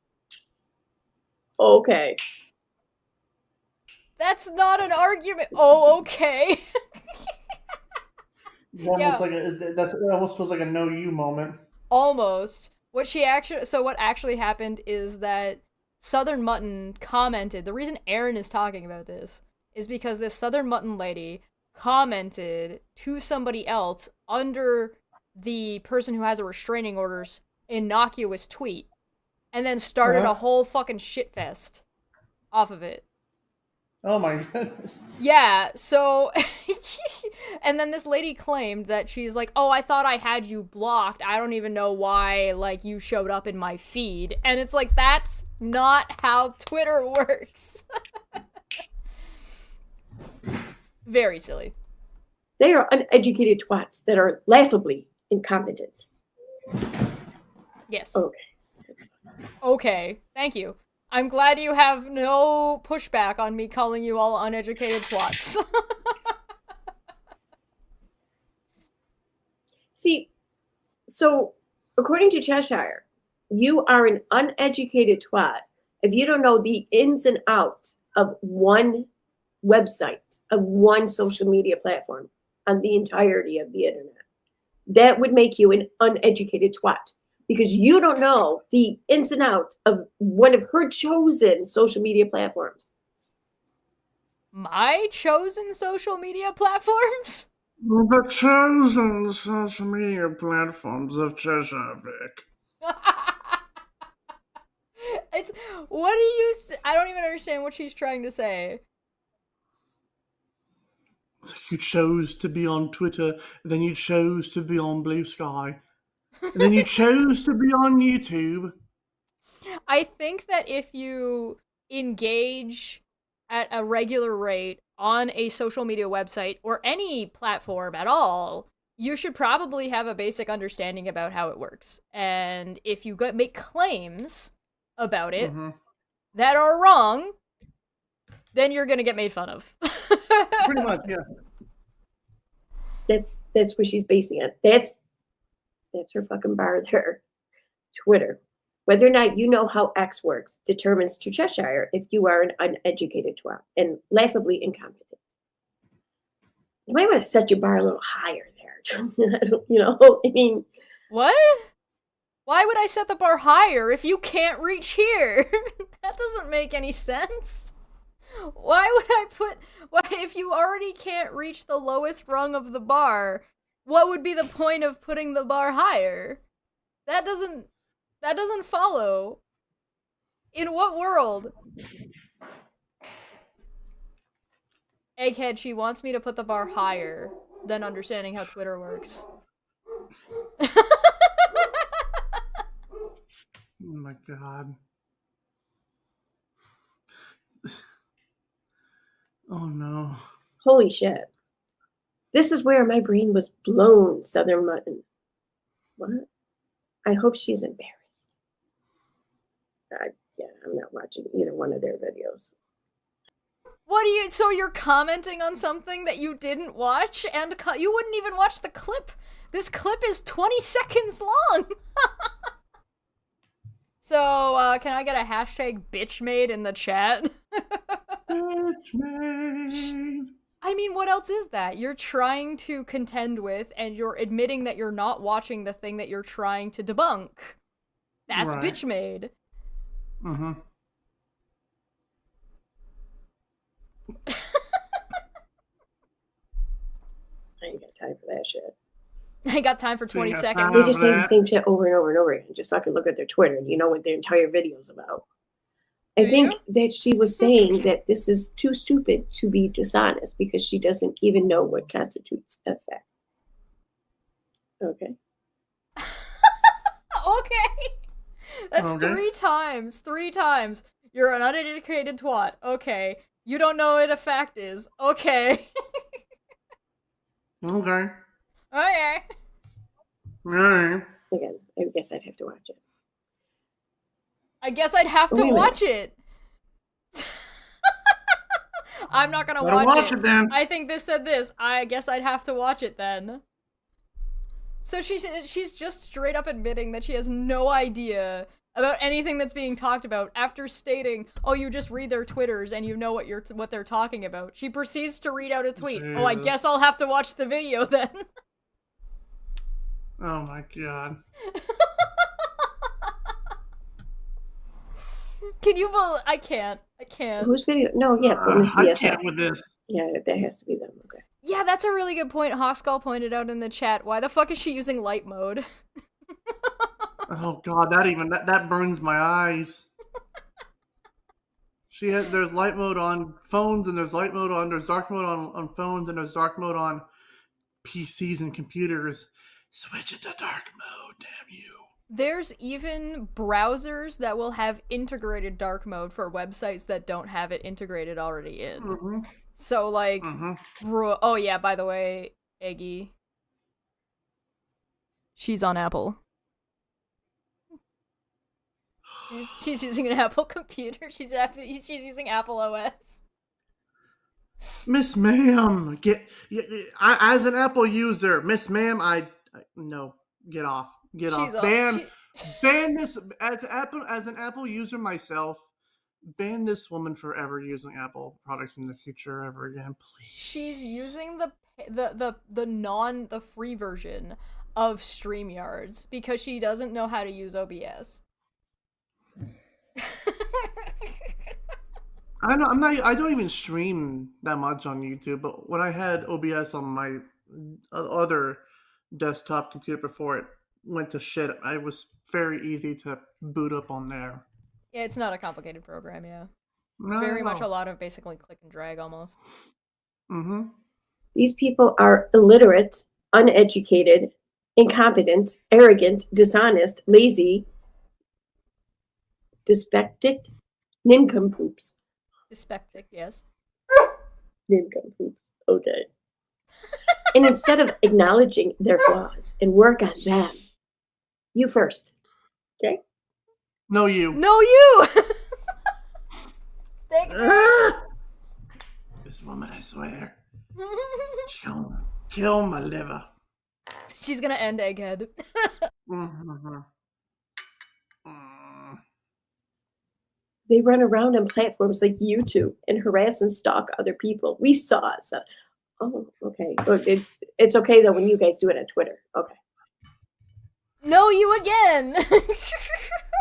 Okay. That's not an argument. Oh, okay. It's almost Yeah. like it almost feels like a no you moment. Almost. What actually happened is that Southern Mutton commented. The reason Erin is talking about this is because this Southern Mutton lady commented to somebody else under the person who has a restraining order's innocuous tweet, and then started a whole fucking shitfest off of it. Oh my goodness. Yeah, so and then this lady claimed that she's like, "Oh, I thought I had you blocked. I don't even know why like you showed up in my feed." And it's like that's not how Twitter works. Very silly. They are uneducated twats that are laughably incompetent. Yes. Okay. Okay. Thank you. I'm glad you have no pushback on me calling you all uneducated twats. See, so according to Cheshire, you are an uneducated twat if you don't know the ins and outs of one website, of one social media platform on the entirety of the internet. That would make you an uneducated twat because you don't know the ins and outs of one of her chosen social media platforms. My chosen social media platforms? The chosen social media platforms of Cheshire Vic. It's what do you I don't even understand what she's trying to say. You chose to be on Twitter, then you chose to be on Blue Sky, and then you chose to be on YouTube. I think that if you engage at a regular rate on a social media website or any platform at all, you should probably have a basic understanding about how it works. And if you make claims about it that are wrong, then you're gonna get made fun of. Pretty much, yeah. That's what she's basing it. That's her fucking bar there. Twitter. Whether or not you know how X works determines to Cheshire if you are an uneducated twat and laughably incompetent. You might want to set your bar a little higher there. I mean, What? Why would I set the bar higher if you can't reach here? That doesn't make any sense. Why would I put? Why, if you already can't reach the lowest rung of the bar, what would be the point of putting the bar higher? That doesn't follow. In what world? Egghead, she wants me to put the bar higher than understanding how Twitter works. Oh my god. Oh no. Holy shit. This is where my brain was blown, Southern Mutton. What? I hope she's embarrassed. Yeah, I'm not watching either one of their videos. What do you? So you're commenting on something that you didn't watch, and you wouldn't even watch the clip. This clip is 20 seconds long. So, can I get a hashtag bitchmade in the chat? Bitchmade. I mean, what else is that? You're trying to contend with, and you're admitting that you're not watching the thing that you're trying to debunk. That's Right. bitchmade. Mm-hmm. I ain't got time for that shit. I got time for 20 got seconds. time They just say the that. same shit over and over and over again. Just fucking look at their Twitter and you know what their entire video's about. I Do think you? that she was saying that this is too stupid to be dishonest because she doesn't even know what constitutes a fact. Okay. Okay. That's Okay. 3 times. 3 times. You're an uneducated twat. Okay. You don't know what a fact is. Okay. Okay. Okay. Alright. Again, I guess I'd have to watch it. I guess I'd have to Wait a minute. watch it. I'm not gonna Gotta watch watch it then. I think this said this. I guess I'd have to watch it then. So she's just straight up admitting that she has no idea about anything that's being talked about after stating, "Oh, you just read their Twitters and you know what they're talking about." She proceeds to read out a tweet. "Oh, I Jesus. guess I'll have to watch the video then." Oh my god. Can you believe? I can't. Whose video? No, yeah, but Miss I DFF. can't with this. Yeah, that has to be them. Okay. Yeah, that's a really good point. Hawkskull pointed out in the chat. Why the fuck is she using light mode? Oh god, that burns my eyes. There's light mode on phones, and there's dark mode on phones, and there's dark mode on PCs and computers. Switch it to dark mode, damn you. There's even browsers that will have integrated dark mode for websites that don't have it integrated already in. Mm-hmm. So, like, Mm-hmm. bro. Oh, yeah, by the way, Eggy. She's on Apple. She's using an Apple computer. She's using Apple OS. Miss Ma'am, as an Apple user, Miss Ma'am, no, get off. Get She's off. on- Ban this as an Apple user myself. Ban this woman forever using Apple products in the future ever again, please. She's using the free version of StreamYards because she doesn't know how to use OBS. I don't even stream that much on YouTube, but when I had OBS on my other desktop computer before it went to shit, it was very easy to boot up on there. Yeah, it's not a complicated program, yeah. No, Very much a lot of basically click and drag almost. Mm-hmm. These people are illiterate, uneducated, incompetent, arrogant, dishonest, lazy, dyspeptic, nincompoops. Dyspeptic, yes. Nincompoops. Okay. And instead of acknowledging their flaws and work on them, you first. Okay? No, you. No, you! Thank you. This woman, I swear, she's gonna kill my liver. She's gonna end Egghead. Mm-hmm. They run around on platforms like YouTube and harass and stalk other people. We saw. So, oh, okay. But it's okay though when you guys do it on Twitter. Okay. No, you again!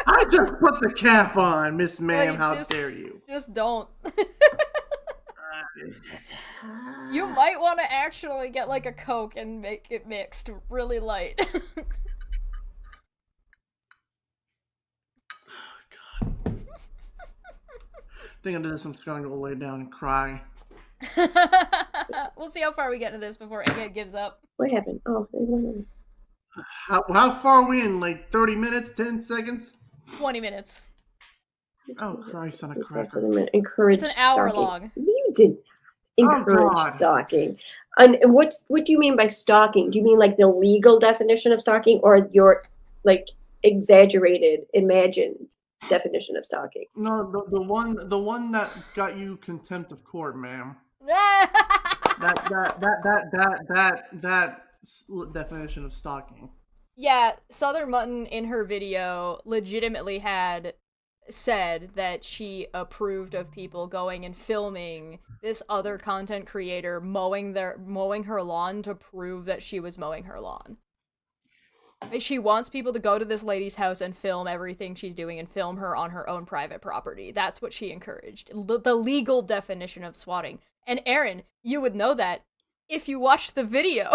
I just put the cap on, Miss Ma'am. you How just- dare you? Just don't. You might want to actually get like a Coke and make it mixed really light. I think after this, I'm just gonna go lay down and cry. We'll see how far we get into this before Egghead gives up. What happened? Oh, they went away. How far are we in? Like 30 minutes? 10 seconds? 20 minutes. Oh, Christ on a It's also cracker. encourage It's an hour stalking. long. You did not encourage God. stalking. And what do you mean by stalking? Do you mean like the legal definition of stalking, or your like exaggerated, imagined definition of stalking? No, the one that got you contempt of court, ma'am. That definition of stalking. Yeah, Southern Mutton in her video legitimately had said that she approved of people going and filming this other content creator mowing her lawn to prove that she was mowing her lawn. Like, she wants people to go to this lady's house and film everything she's doing and film her on her own private property. That's what she encouraged. The legal definition of swatting. And Erin, you would know that if you watched the video.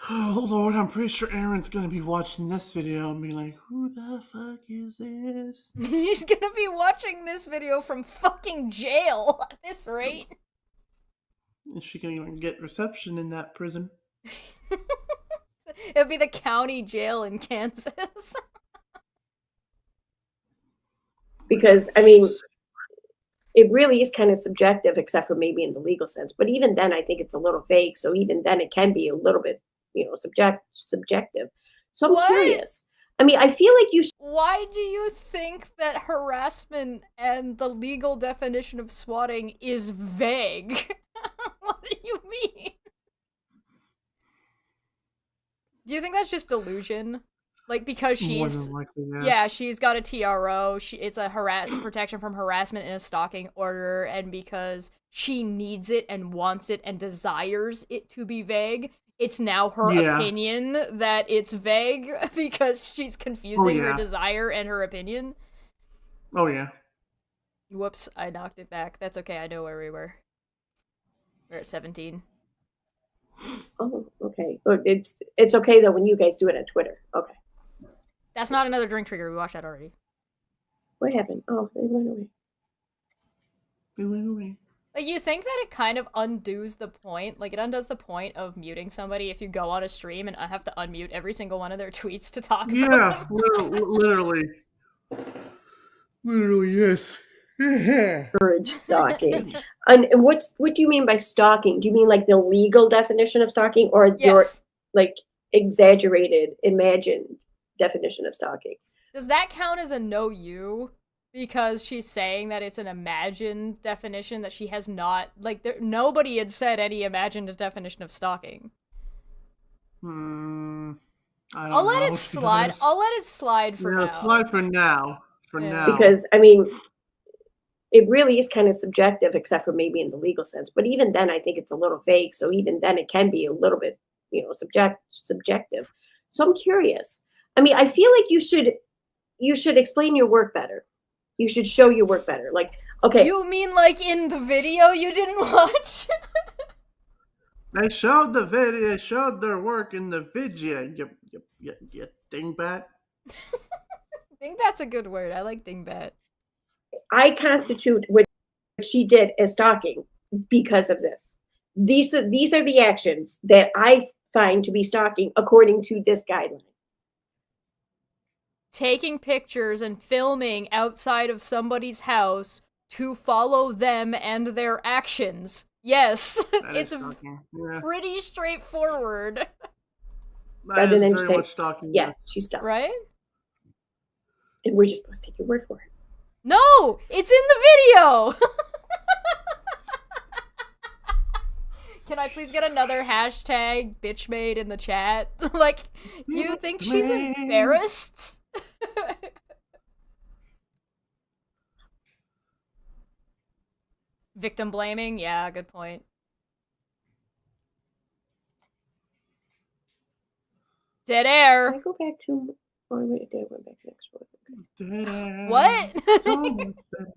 Oh Lord, I'm pretty sure Erin's gonna be watching this video and be like, "Who the fuck is this?" He's gonna be watching this video from fucking jail at this rate. Is she gonna even get reception in that prison? It'll be the county jail in Kansas. Because I mean, it really is kind of subjective, except for maybe in the legal sense. But even then, I think it's a little vague. So even then, it can be a little bit, subjective. So I'm What? curious. I mean, I feel like you should. Why do you think that harassment and the legal definition of swatting is vague? What do you mean? Do you think that's just delusion? Like, because More she's... than likely, yes. Yeah, she's got a TRO. It's a protection from harassment and a stalking order, and because she needs it and wants it and desires it to be vague, it's now her opinion that it's vague because she's confusing her desire and her opinion. Oh yeah. Whoops, I knocked it back. That's okay, I know where we were. We're at 17. Oh, okay. But it's okay though when you guys do it on Twitter. Okay. That's not another drink trigger. We watched that already. What happened? Oh, they went away. They went away. Like, you think that it kind of undoes the point? Like, it undoes the point of muting somebody if you go on a stream and I have to unmute every single one of their tweets to talk about them? Literally. Literally, yes. Encourage stalking. And what do you mean by stalking? Do you mean like the legal definition of stalking, or your Yes. like exaggerated, imagined definition of stalking? Does that count as a no you? Because she's saying that it's an imagined definition that she has not... Like, nobody had said any imagined definition of stalking. I don't I'll let know, it slide. because- I'll let it slide for now. slide for now. For Yeah. now. Because I mean, it really is kind of subjective, except for maybe in the legal sense. But even then, I think it's a little vague. So even then, it can be a little bit, subjective. So I'm curious. I mean, I feel like you should explain your work better. You should show your work better. Like, okay, You mean like in the video you didn't watch? They showed the video, showed their work in the video. You dingbat. Dingbat's a good word. I like dingbat. I constitute what she did as stalking because of this. These are the actions that I find to be stalking according to this guideline. Taking pictures and filming outside of somebody's house to follow them and their actions. Yes, That it's is stalking. Yeah. pretty straightforward, That Rather is than very just say, much stalking. Yeah, she stalks. right? And we're just supposed to take your word for it. No, it's in the video! Can I please get another hashtag bitchmade in the chat? Like, do you think she's embarrassed? Victim blaming? Yeah, good point. Dead Can air. I go back to Oh, wait, Dad went back next one. Okay. What? So much better.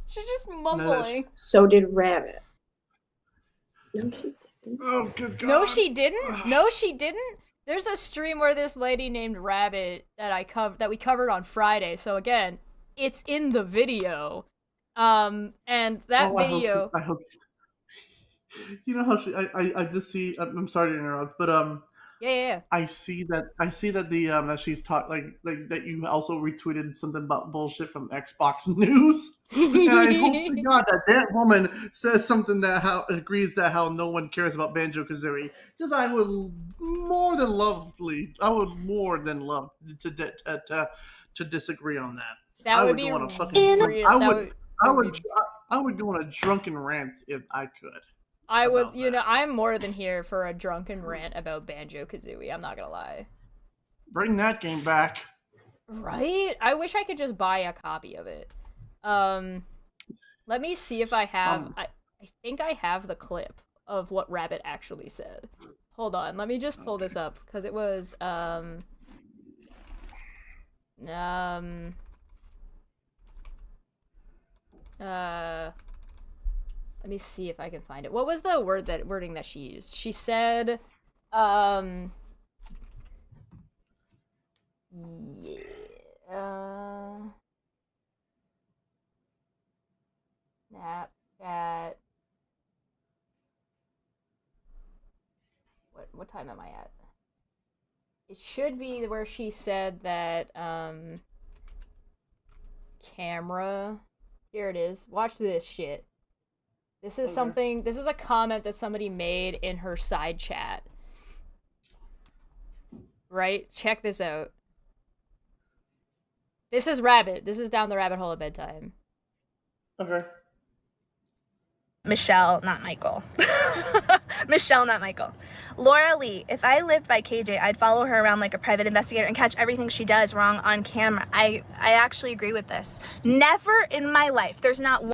She's just that's- mumbling. So did Rabbit. No, she didn't. Oh, good God. No, she didn't. No, she didn't. There's a stream where this lady named Rabbit that we covered on Friday. So again, it's in the video. And that video. I hope. You know how I just see. I'm sorry to interrupt, but Yeah. I see that the that she's taught like that you also retweeted something about bullshit from Xbox News, and I hope to God that woman says something that agrees that how no one cares about Banjo-Kazooie, because I would more than love to disagree on that. That I would go be on a fucking real. I would go on a drunken rant if I could. I would, about you know, that. I'm more than here for a drunken rant about Banjo-Kazooie, I'm not gonna lie. Bring that game back. Right? I wish I could just buy a copy of it. Let me see if I have, I think I have the clip of what Rabbit actually said. Hold on, let me just pull this up, because it was, let me see if I can find it. What was the wording that she used? She said, Snapchat. What time am I at? It should be where she said that, camera. Here it is. Watch this shit. This is something, this is a comment that somebody made in her side chat. Right? Check this out. This is Rabbit. This is Down the Rabbit Hole at Bedtime. Okay. Michelle, not Michael. Michelle, not Michael. Laura Lee, if I lived by KJ, I'd follow her around like a private investigator and catch everything she does wrong on camera. I actually agree with this. Never in my life, there's not one.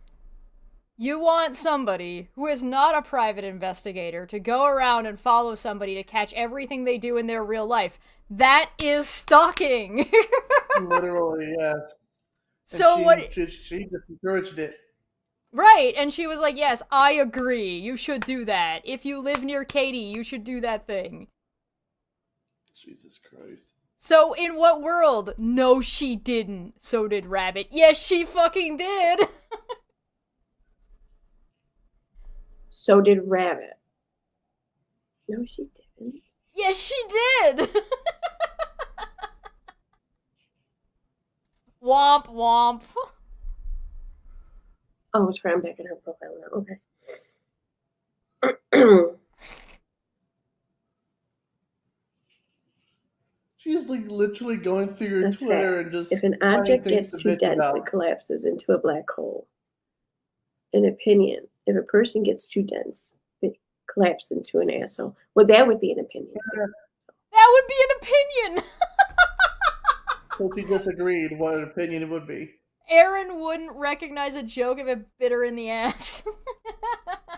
You want somebody who is not a private investigator to go around and follow somebody to catch everything they do in their real life. That is stalking! Literally, yes. And So she just encouraged it. Right, and she was like, yes, I agree, you should do that. If you live near Katie, you should do that thing. Jesus Christ. So, in what world? No, she didn't. So did Rabbit. Yes, she fucking did! So did Rabbit. No, she didn't. Yes, she did! Womp womp. Oh, it's right. I'm back in her profile now. Okay. She's like literally going through your That's Twitter fact. and just. If an finding object things gets to too bitch dense, about. it collapses into a black hole. An opinion. If a person gets too dense, it collapses into an asshole. Well, that would be an opinion. That would be an opinion! So she disagreed what an opinion it would be. Erin wouldn't recognize a joke if it bit her in the ass.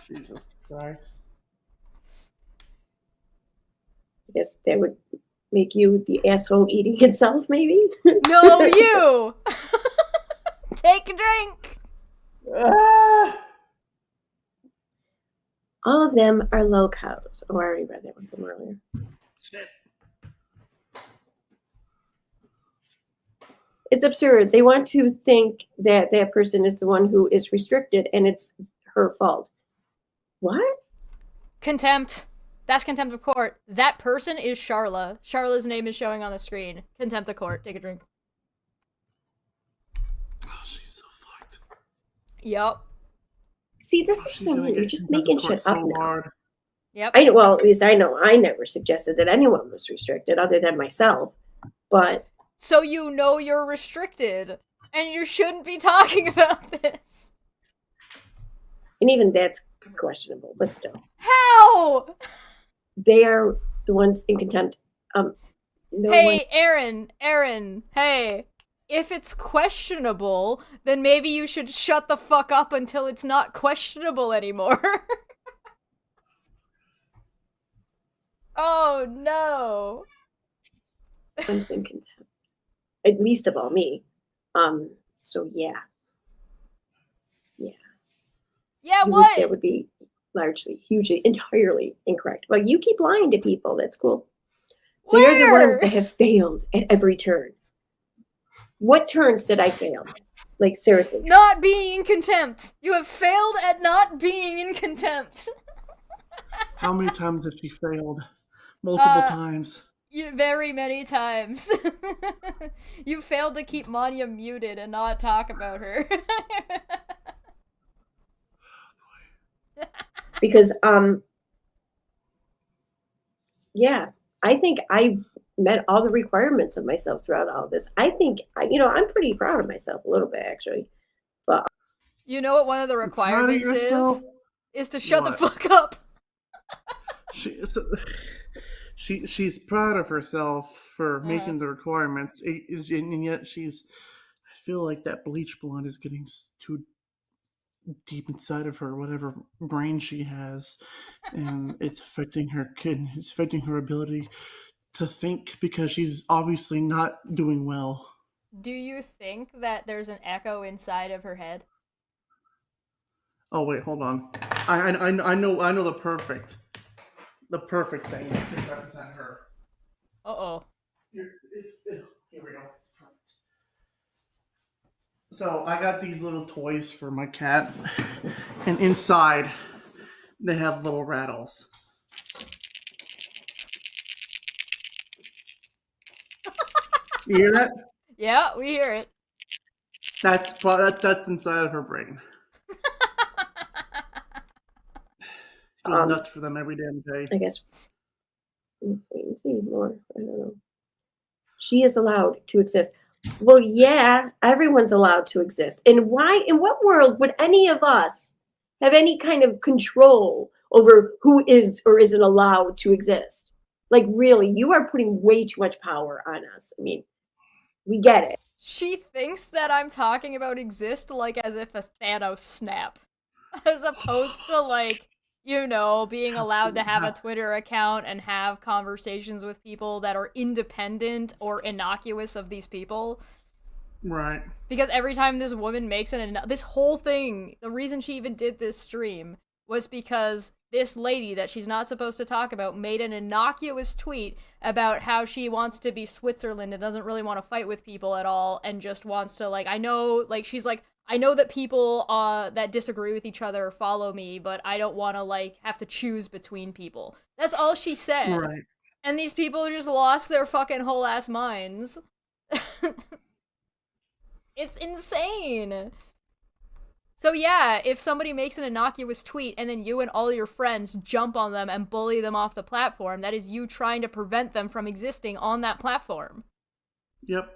Jesus Christ. I guess that would make you the asshole eating itself, maybe? No, you! Take a drink! Ah! All of them are LulCows. Oh, I already read that one from earlier. Shit. It's absurd. They want to think that that person is the one who is restricted and it's her fault. What? Contempt. That's contempt of court. That person is Charla. Charla's name is showing on the screen. Contempt of court. Take a drink. Oh, she's so fucked. Yup. See, this is She's what I gonna mean. You're get just contempt making of court shit up so now. hard. Yep. Well, at least I know I never suggested that anyone was restricted other than myself. But So you know you're restricted, and you shouldn't be talking about this. and even that's questionable, but still. How? They are the ones in contempt. No Hey, Erin, hey. If it's questionable, then maybe you should shut the fuck up until it's not questionable anymore. Oh, no. everyone's in contempt, at least of all me. So yeah, Yeah, that what? would be largely, hugely, entirely incorrect. But you keep lying to people. That's cool. They're the ones that have failed at every turn. What turns did I fail? Like, seriously. Not being in contempt. You have failed at not being in contempt. How many times has she failed? Multiple times. Very many times. You failed to keep Manya muted and not talk about her. Because, yeah, I think I met all the requirements of myself throughout all this. I think, I'm pretty proud of myself a little bit, actually. But you know what one of the requirements yourself? is to shut the What? fuck up. She's proud of herself for making the requirements, and yet I feel like that bleach blonde is getting too deep inside of her, whatever brain she has, and it's affecting her kid. It's affecting her ability to think because she's obviously not doing well. Do you think that there's an echo inside of her head? Oh wait, hold on. I know the perfect thing to represent her. Uh-oh. Here we go. It's perfect. So I got these little toys for my cat, and inside they have little rattles. You hear that? Yeah, we hear it. That's inside of her brain. Goes nuts for them every damn day. I guess, wait and see more. I don't know. She is allowed to exist. Well, yeah, everyone's allowed to exist. And why, in what world would any of us have any kind of control over who is or isn't allowed to exist? Like, really, you are putting way too much power on us. I mean, we get it. She thinks that I'm talking about exist like as if a Thanos snap. As opposed to like, being allowed to have a Twitter account and have conversations with people that are independent or innocuous of these people. Right. Because every time this woman makes this whole thing, the reason she even did this stream was because this lady that she's not supposed to talk about made an innocuous tweet about how she wants to be Switzerland and doesn't really want to fight with people at all and just wants to, like, she's like, I know that people that disagree with each other follow me, but I don't want to, like, have to choose between people. That's all she said. Right. And these people just lost their fucking whole ass minds. It's insane. So yeah, if somebody makes an innocuous tweet and then you and all your friends jump on them and bully them off the platform, that is you trying to prevent them from existing on that platform. Yep.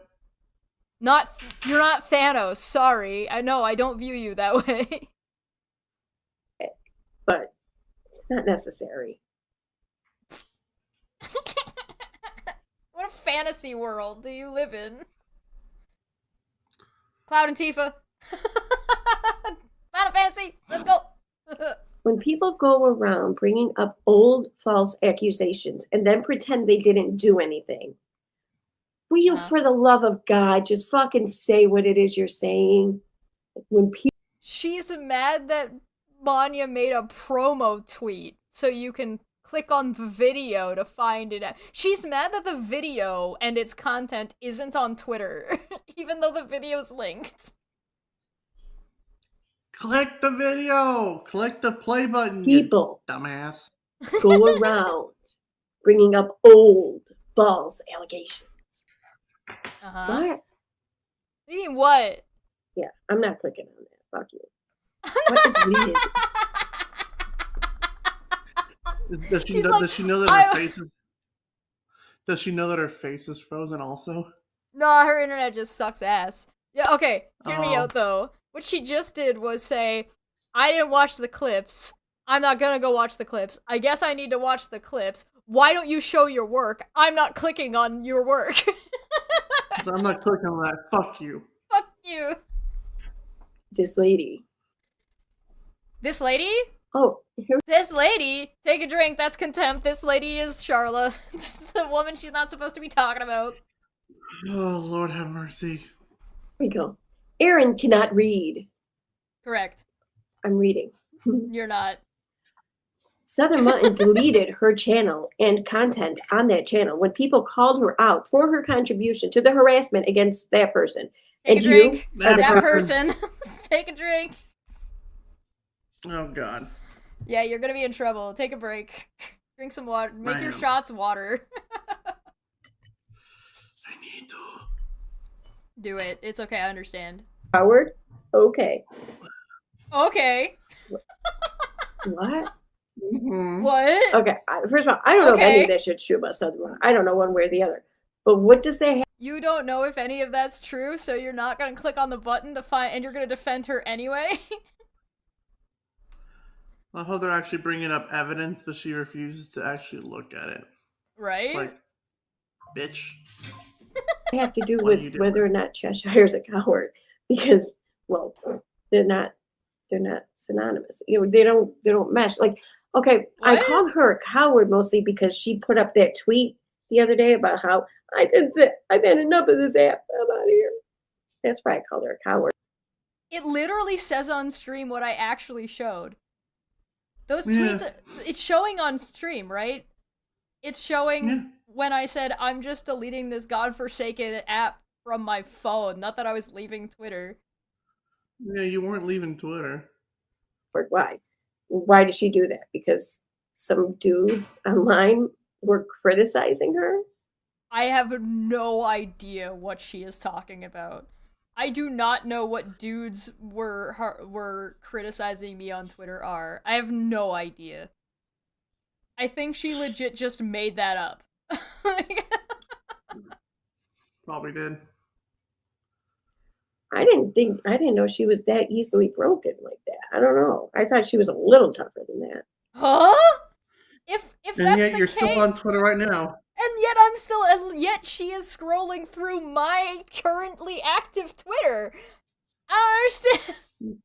You're not Thanos, sorry. I know, I don't view you that way. But it's not necessary. What a fantasy world do you live in? Cloud and Tifa. Final Fantasy, let's go. When people go around bringing up old false accusations and then pretend they didn't do anything, will you, for the love of God, just fucking say what it is you're saying? When people, she's mad that Manya made a promo tweet so you can click on the video to find it. She's mad that the video and its content isn't on Twitter, even though the video's linked. Click the video. Click the play button. people You dumbass. go around bringing up old false allegations. Uh-huh. What? What do you mean, what? Yeah, I'm not clicking on that. Fuck you. What is weird? Does she know that her face is? Does she know that her face is frozen also? No, her internet just sucks ass. Yeah, okay, hear me out though. What she just did was say, I didn't watch the clips. I'm not gonna go watch the clips. I guess I need to watch the clips. Why don't you show your work? I'm not clicking on your work. So I'm not clicking on that. Fuck you. Fuck you. This lady. This lady? Oh, here. This lady? Take a drink, that's contempt. This lady is Charla. It's the woman she's not supposed to be talking about. Oh, Lord have mercy. Here we go. Erin cannot read. Correct. I'm reading. You're not. Southern Mutton deleted her channel and content on that channel when people called her out for her contribution to the harassment against that person. Take and a drink. you are the That person. person. Take a drink. Oh, God. Yeah, you're gonna be in trouble. Take a break. Drink some water. Make I your am. shots water. I need to. Do it. It's okay. I understand. Howard? Okay. Okay. What? Mhm. What? Okay. First of all, I don't know if any Okay. of that shit's true about Southern Mutton. I don't know one way or the other. But what does that have? You don't know if any of that's true, so you're not gonna click on the button to find, and you're gonna defend her anyway. I hope they're actually bringing up evidence, but she refuses to actually look at it. Right? It's like, bitch. have to do What are with you doing? whether or not Cheshire's a coward? Because, well, they're not synonymous. You know, they don't mesh. Like, okay, I What? called her a coward mostly because she put up that tweet the other day about how I've had enough of this app. I'm out of here. That's why I called her a coward. It literally says on stream what I actually showed. Those Yeah. tweets, it's showing on stream, right? It's showing Yeah. when I said, I'm just deleting this godforsaken app from my phone. Not that I was leaving Twitter. Yeah, you weren't leaving Twitter. Why? Why did she do that? Because some dudes online were criticizing her? I have no idea what she is talking about. I do not know what dudes were criticizing me on Twitter are. I have no idea. I think she legit just made that up. Probably did. I didn't know she was that easily broken like that. I don't know. I thought she was a little tougher than that. Huh? If And that's yet the you're case, still on Twitter right now. and yet she is scrolling through my currently active Twitter. I don't understand.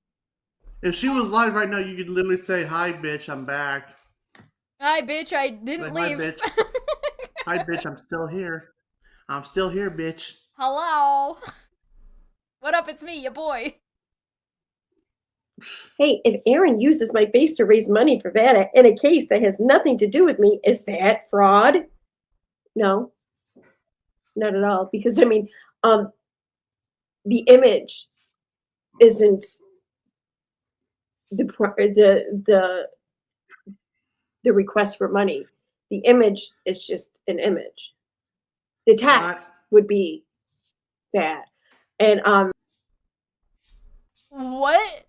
If she was live right now, you could literally say, "Hi, bitch, I'm back." Hi, bitch, I didn't Like, leave. Hi, bitch. Hi, bitch, I'm still here. I'm still here, bitch. Hello. What up? It's me, your boy. Hey, if Erin uses my base to raise money for that in a case that has nothing to do with me, is that fraud? No, not at all. Because I mean, the image isn't the request for money. The image is just an image. The text would be that, and What?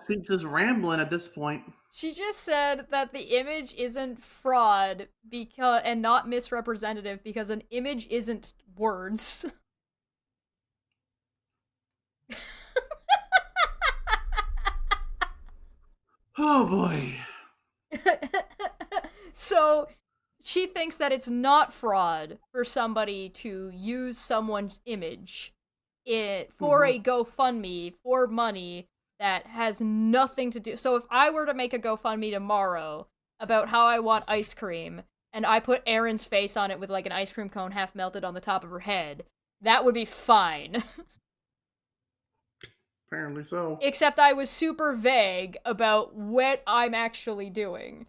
She's just rambling at this point. She just said that the image isn't fraud because and not misrepresentative because an image isn't words. Oh boy. So she thinks that it's not fraud for somebody to use someone's image for a GoFundMe for money that has nothing to do. So if I were to make a GoFundMe tomorrow about how I want ice cream and I put Erin's face on it with like an ice cream cone half melted on the top of her head, that would be fine. Apparently so. Except I was super vague about what I'm actually doing.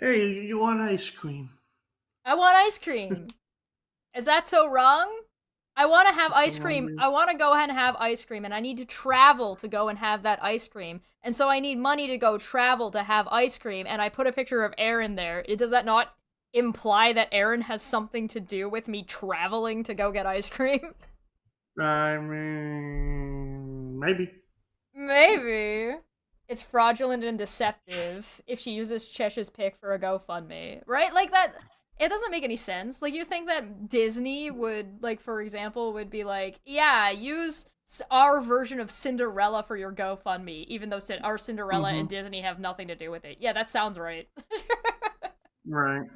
Hey, you want ice cream? I want ice cream. Is that so wrong? I want to have ice cream. wrong. I want to go ahead and have ice cream, and I need to travel to go and have that ice cream. And so I need money to go travel to have ice cream, and I put a picture of Erin there. Does that not imply that Erin has something to do with me traveling to go get ice cream? I mean, maybe. Maybe. It's fraudulent and deceptive if she uses Chesh's pick for a GoFundMe, right? Like that, it doesn't make any sense. Like, you think that Disney would, like, for example, would be like, yeah, use our version of Cinderella for your GoFundMe, even though our Cinderella and Disney have nothing to do with it. Yeah, that sounds right. Right.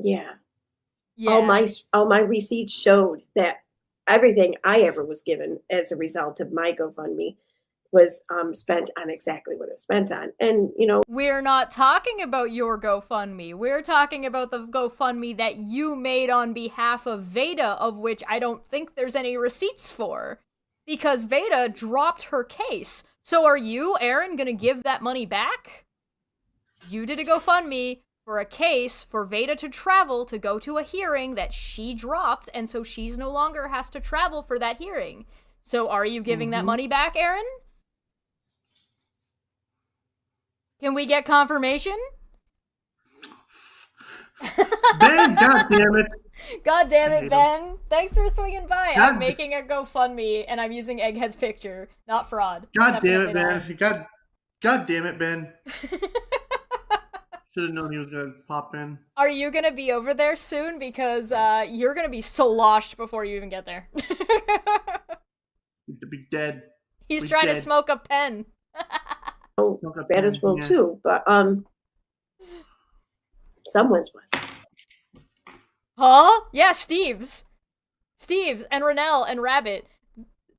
yeah. Yeah. All my receipts showed that everything I ever was given as a result of my GoFundMe was spent on exactly what it was spent on. And, you know, We're not talking about your GoFundMe. We're talking about the GoFundMe that you made on behalf of Veda, of which I don't think there's any receipts for. Because Veda dropped her case. So are you, Erin, gonna give that money back? You did a GoFundMe for a case for Veda to travel to go to a hearing that she dropped, and so she's no longer has to travel for that hearing. So are you giving that money back, Erin? Can we get confirmation? Ben, God damn it. God damn I it, hate Ben. Thanks for swinging by. God I'm making a GoFundMe, and I'm using Egghead's picture. Not fraud. God damn it, Definitely Ben. God damn it, Ben. Should have known he was gonna pop in. Are you gonna be over there soon? Because you're gonna be sloshed before you even get there. To be dead. He's Be trying to dead. smoke a pen. bad as well Yeah. too. But someone's was. Huh? Yeah, Steve's and Renell and Rabbit.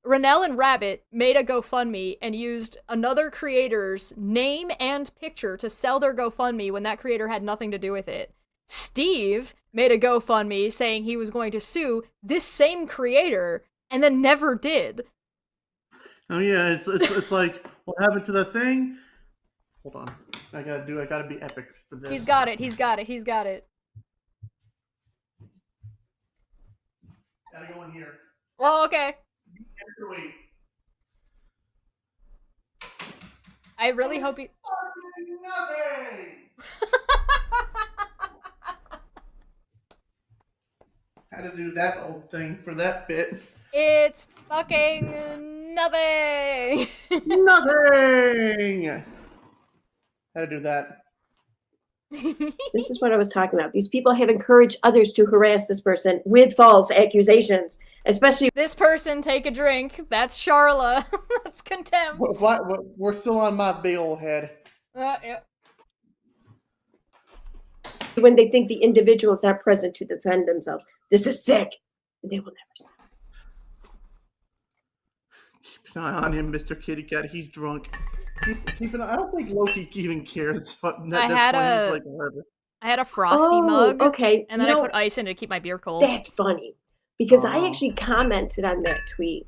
Renell and Rabbit made a GoFundMe and used another creator's name and picture to sell their GoFundMe when that creator had nothing to do with it. Steve made a GoFundMe saying he was going to sue this same creator and then never did. Oh yeah, it's like what happened to the thing? Hold on. I gotta be epic for this. He's got it. Gotta go in here. Oh, okay. Wait. I really hope he... Nothing! Had to do that old thing for that bit. It's fucking nothing! Nothing! Had to do that. This is what I was talking about. These people have encouraged others to harass this person with false accusations, especially. This person, take a drink. That's Charla. That's contempt. We're still on my big old head. Yeah. When they think the individual is not present to defend themselves. This is sick. They will never stop. Keep an eye on him, Mr. Kitty Cat. He's drunk. Keep an eye. I don't think Loki even cares. But I had a frosty mug. Okay. And then I put ice in it to keep my beer cold. That's funny. Because I actually commented on that tweet.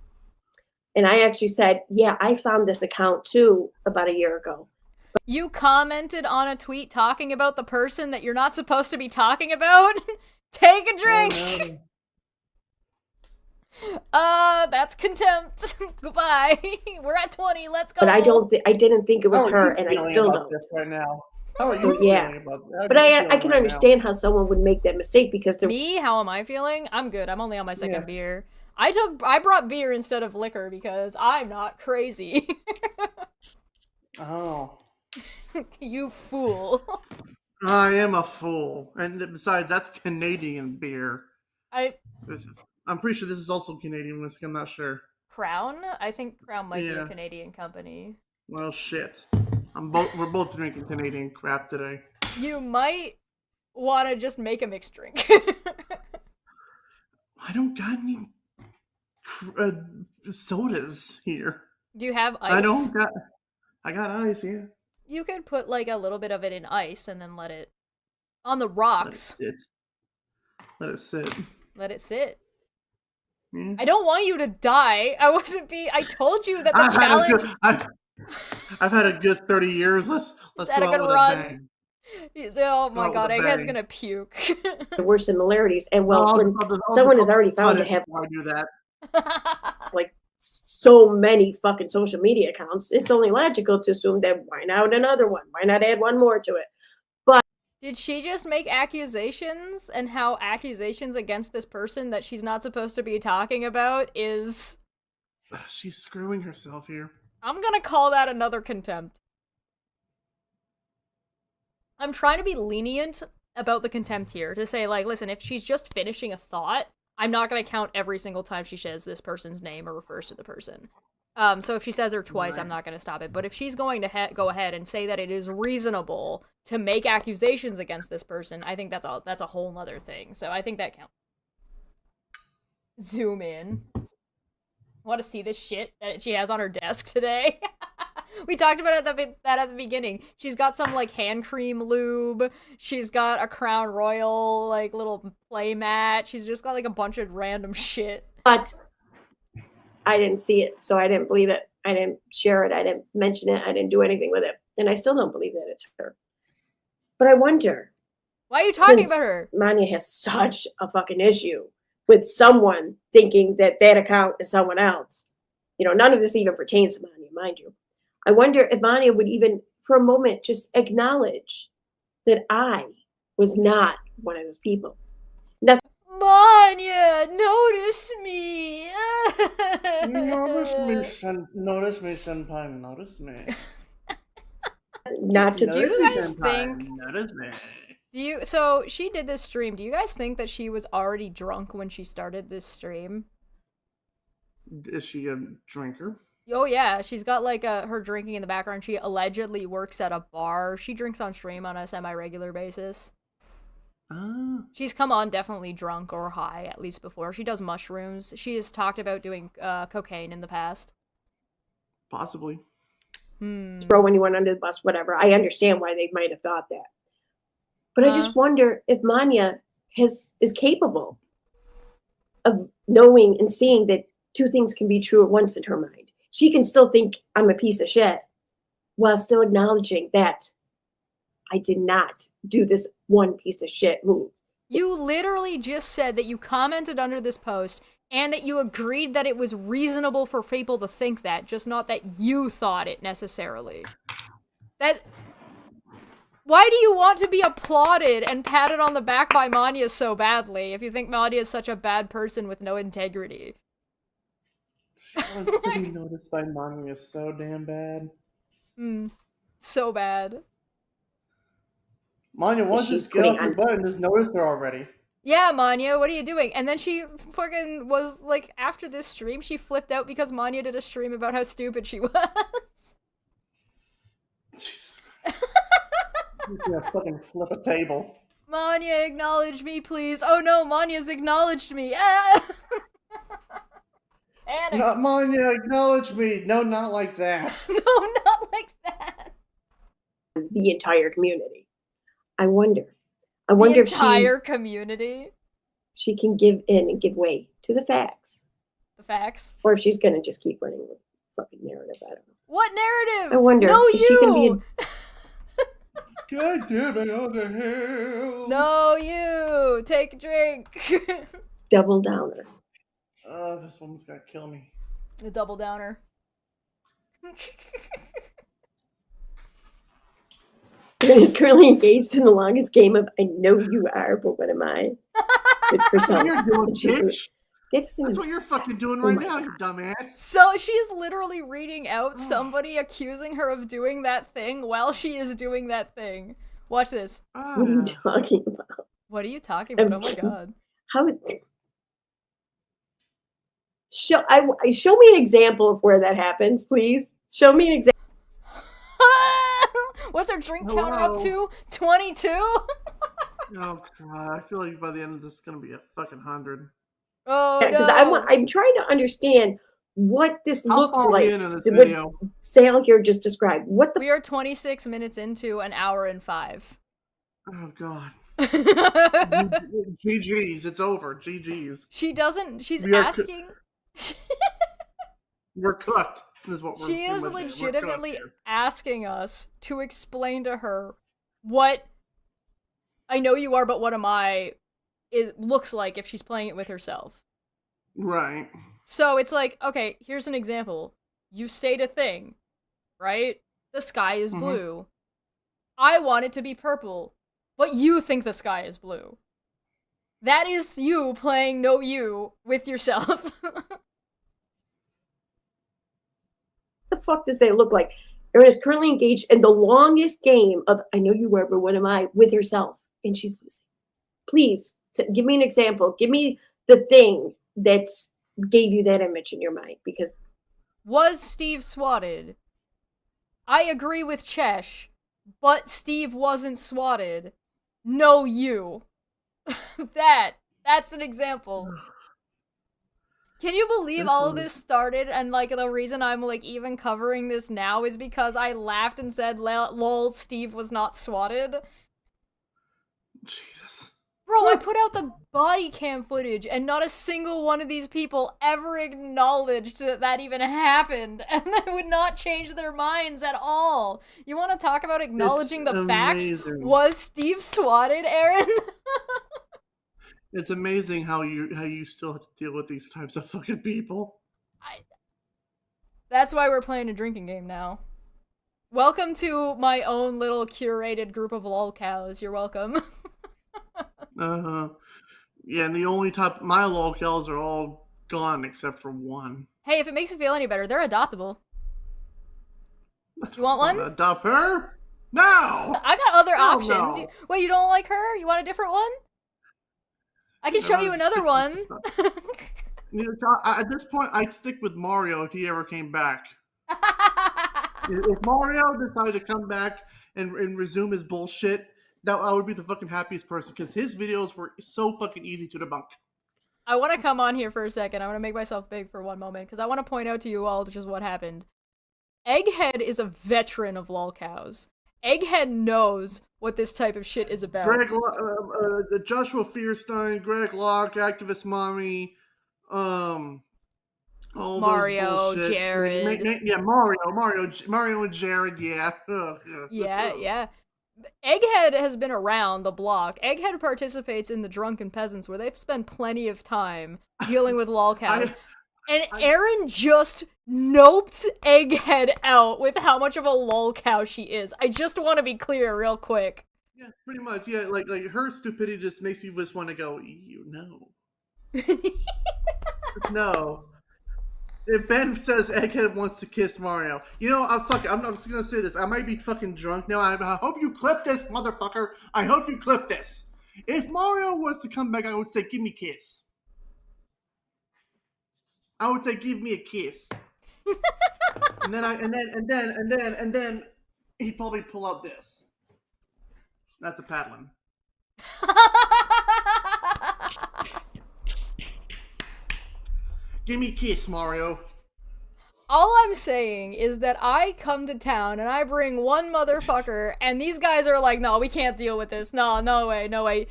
And I actually said, yeah, I found this account too about a year ago. You commented on a tweet talking about the person that you're not supposed to be talking about? Take a drink! That's contempt. Goodbye. We're at 20. Let's go. But I didn't think it was her, and I still don't. This right now? How are So, you yeah. feeling about that? But I can understand how someone would make that mistake because they're Me? How am I feeling? I'm good. I'm only on my second beer. I brought beer instead of liquor because I'm not crazy. Oh. You fool. I am a fool. And besides, that's Canadian beer. I'm pretty sure this is also Canadian whiskey. I'm not sure. Crown? I think Crown might be a Canadian company. Well, shit. We're both drinking Canadian crap today. You might want to just make a mixed drink. I don't got any sodas here. Do you have ice? I got ice, yeah. You could put like a little bit of it in ice and then let it on the rocks. Let it sit. Let it sit. Yeah. I don't want you to die. I told you that the challenge. I've had a good 30 years. Let's go had a out good with run. a bang. Oh my god, Egghead's gonna puke. there were similarities. And when someone is already found to have why do that? like so many fucking social media accounts, it's only logical to assume that why not another one? Why not add one more to it? Did she just make accusations and how accusations against this person that she's not supposed to be talking about is... She's screwing herself here. I'm gonna call that another contempt. I'm trying to be lenient about the contempt here, to say, like, listen, if she's just finishing a thought, I'm not gonna count every single time she says this person's name or refers to the person. So if she says her twice, I'm not going to stop it. But if she's going to go ahead and say that it is reasonable to make accusations against this person, I think that's a whole nother thing. So I think that counts. Zoom in. Want to see this shit that she has on her desk today? We talked about that at the beginning. She's got some like hand cream lube. She's got a Crown Royal like little play mat. She's just got like a bunch of random shit. But I didn't see it, so I didn't believe it. I didn't share it. I didn't mention it. I didn't do anything with it. And I still don't believe that it's her. But I wonder. Why are you talking since about her? Manya has such a fucking issue with someone thinking that that account is someone else. You know, none of this even pertains to Manya, mind you. I wonder if Manya would even, for a moment, just acknowledge that I was not one of those people. Manya, notice me. Notice me, senpai. Notice me. Not to Do you Notice me, guys senpai. think- Notice me. So she did this stream. Do you guys think that she was already drunk when she started this stream? Is she a drinker? Oh yeah, she's got like her drinking in the background. She allegedly works at a bar. She drinks on stream on a semi-regular basis. She's come on definitely drunk or high, at least before. She does mushrooms. She has talked about doing cocaine in the past. Possibly. throw anyone under the bus, whatever. I understand why they might have thought that. But I just wonder if Manya is capable of knowing and seeing that two things can be true at once in her mind. She can still think I'm a piece of shit while still acknowledging that I did not do this one piece of shit move. You literally just said that you commented under this post and that you agreed that it was reasonable for people to think that, just not that you thought it necessarily. Why do you want to be applauded and patted on the back by Manya so badly if you think Manya is such a bad person with no integrity? She wants to be noticed by Manya so damn bad. So bad. Manya wants to She's get off putting her on- butt and just noticed her already. Yeah, Manya, what are you doing? And then she fucking was like, after this stream, she flipped out because Manya did a stream about how stupid she was. Jesus Christ. She's gonna fucking flip a table. Manya, acknowledge me, please. Oh no, Manya's acknowledged me. Ah! Panic. Not Manya, acknowledge me. No, not like that. No, not like that. The entire community. I wonder The if entire community. she can give in and give way to the facts, The facts. or if she's gonna just keep running with fucking narrative. I don't know. What narrative? I wonder No, if she can be you. God damn it, what the hell? No, you. Take a drink. double downer. This woman's gonna kill me. The double downer. Erin is currently engaged in the longest game of I know you are, but what am I? Good for That's what some. you're doing, And she's- bitch. That's That's what you're fucking doing Oh right my now, you God. dumbass. So she's literally reading out somebody accusing her of doing that thing while she is doing that thing. Watch this. What are you talking about? What are you talking about? I'm Oh my kidding. god. How? Show me an example of where that happens, please. Show me an example. What's her drink counter up Hello? to? 22? Oh god, I feel like by the end of this, it's gonna be a fucking 100. Oh Because no. I'm trying to understand what this How looks far are like. we into this What video? Sale here just described. What the We are 26 minutes into an hour and 5. Oh god. GG's, it's over. GG's. She's We are asking. We're cooked. Is what we're She is we're cooked legitimately here. asking us to explain to her what I know you are, but what am I? It looks like if she's playing it with herself. Right. So it's like, okay, here's an example. You state a thing, right? The sky is Mhm. blue. I want it to be purple, but you think the sky is blue. That is you playing No You with yourself. the fuck does that look like? Erin is currently engaged in the longest game of I know you were, but what am I? With herself, and she's losing. Please give me an example. Give me the thing that gave you that image in your mind, because Was Steve swatted? I agree with Chesh, but Steve wasn't swatted. No, you. That's an example. Can you believe This all of one- this started, and like the reason I'm like even covering this now is because I laughed and said, "Lol, Steve was not swatted." Jesus. Bro, I put out the body cam footage, and not a single one of these people ever acknowledged that that even happened, and they would not change their minds at all. You want to talk about acknowledging the facts? amazing. Was Steve swatted, Erin? It's amazing how you still have to deal with these types of fucking people. That's why we're playing a drinking game now. Welcome to my own little curated group of LulCows. You're welcome. Yeah, and the only top my LulCows are all gone except for one. Hey, if it makes you feel any better, they're adoptable. You want one? Adopt her? No. I got other Hell options. no. Wait, you don't like her? You want a different one? I can show you another one. At this point, I'd stick with Mario if he ever came back. If Mario decided to come back and resume his bullshit, I would be the fucking happiest person because his videos were so fucking easy to debunk. I want to come on here for a second. I want to make myself big for one moment because I want to point out to you all just what happened. Egghead is a veteran of LulCows. Egghead knows what this type of shit is about. Joshua Fierstein, Greg Locke, Activist Mommy, all Mario, those bullshit. Jared. Yeah, Mario and Jared, yeah. Yeah. Egghead has been around the block. Egghead participates in the Drunken Peasants where they've spent plenty of time dealing with LulCows. And Erin just noped Egghead out with how much of a LulCow she is. I just want to be clear real quick. Yeah, pretty much. Yeah, like her stupidity just makes me just want to go, you know. No. If Ben says Egghead wants to kiss Mario, you know, I'm just gonna say this. I might be fucking drunk now. I hope you clip this, motherfucker. I hope you clip this. If Mario was to come back, I would say, give me a kiss. I would say, give me a kiss. and then he'd probably pull out this. That's a paddling. Give me a kiss, Mario. All I'm saying is that I come to town and I bring one motherfucker, and these guys are like, no, we can't deal with this. No way.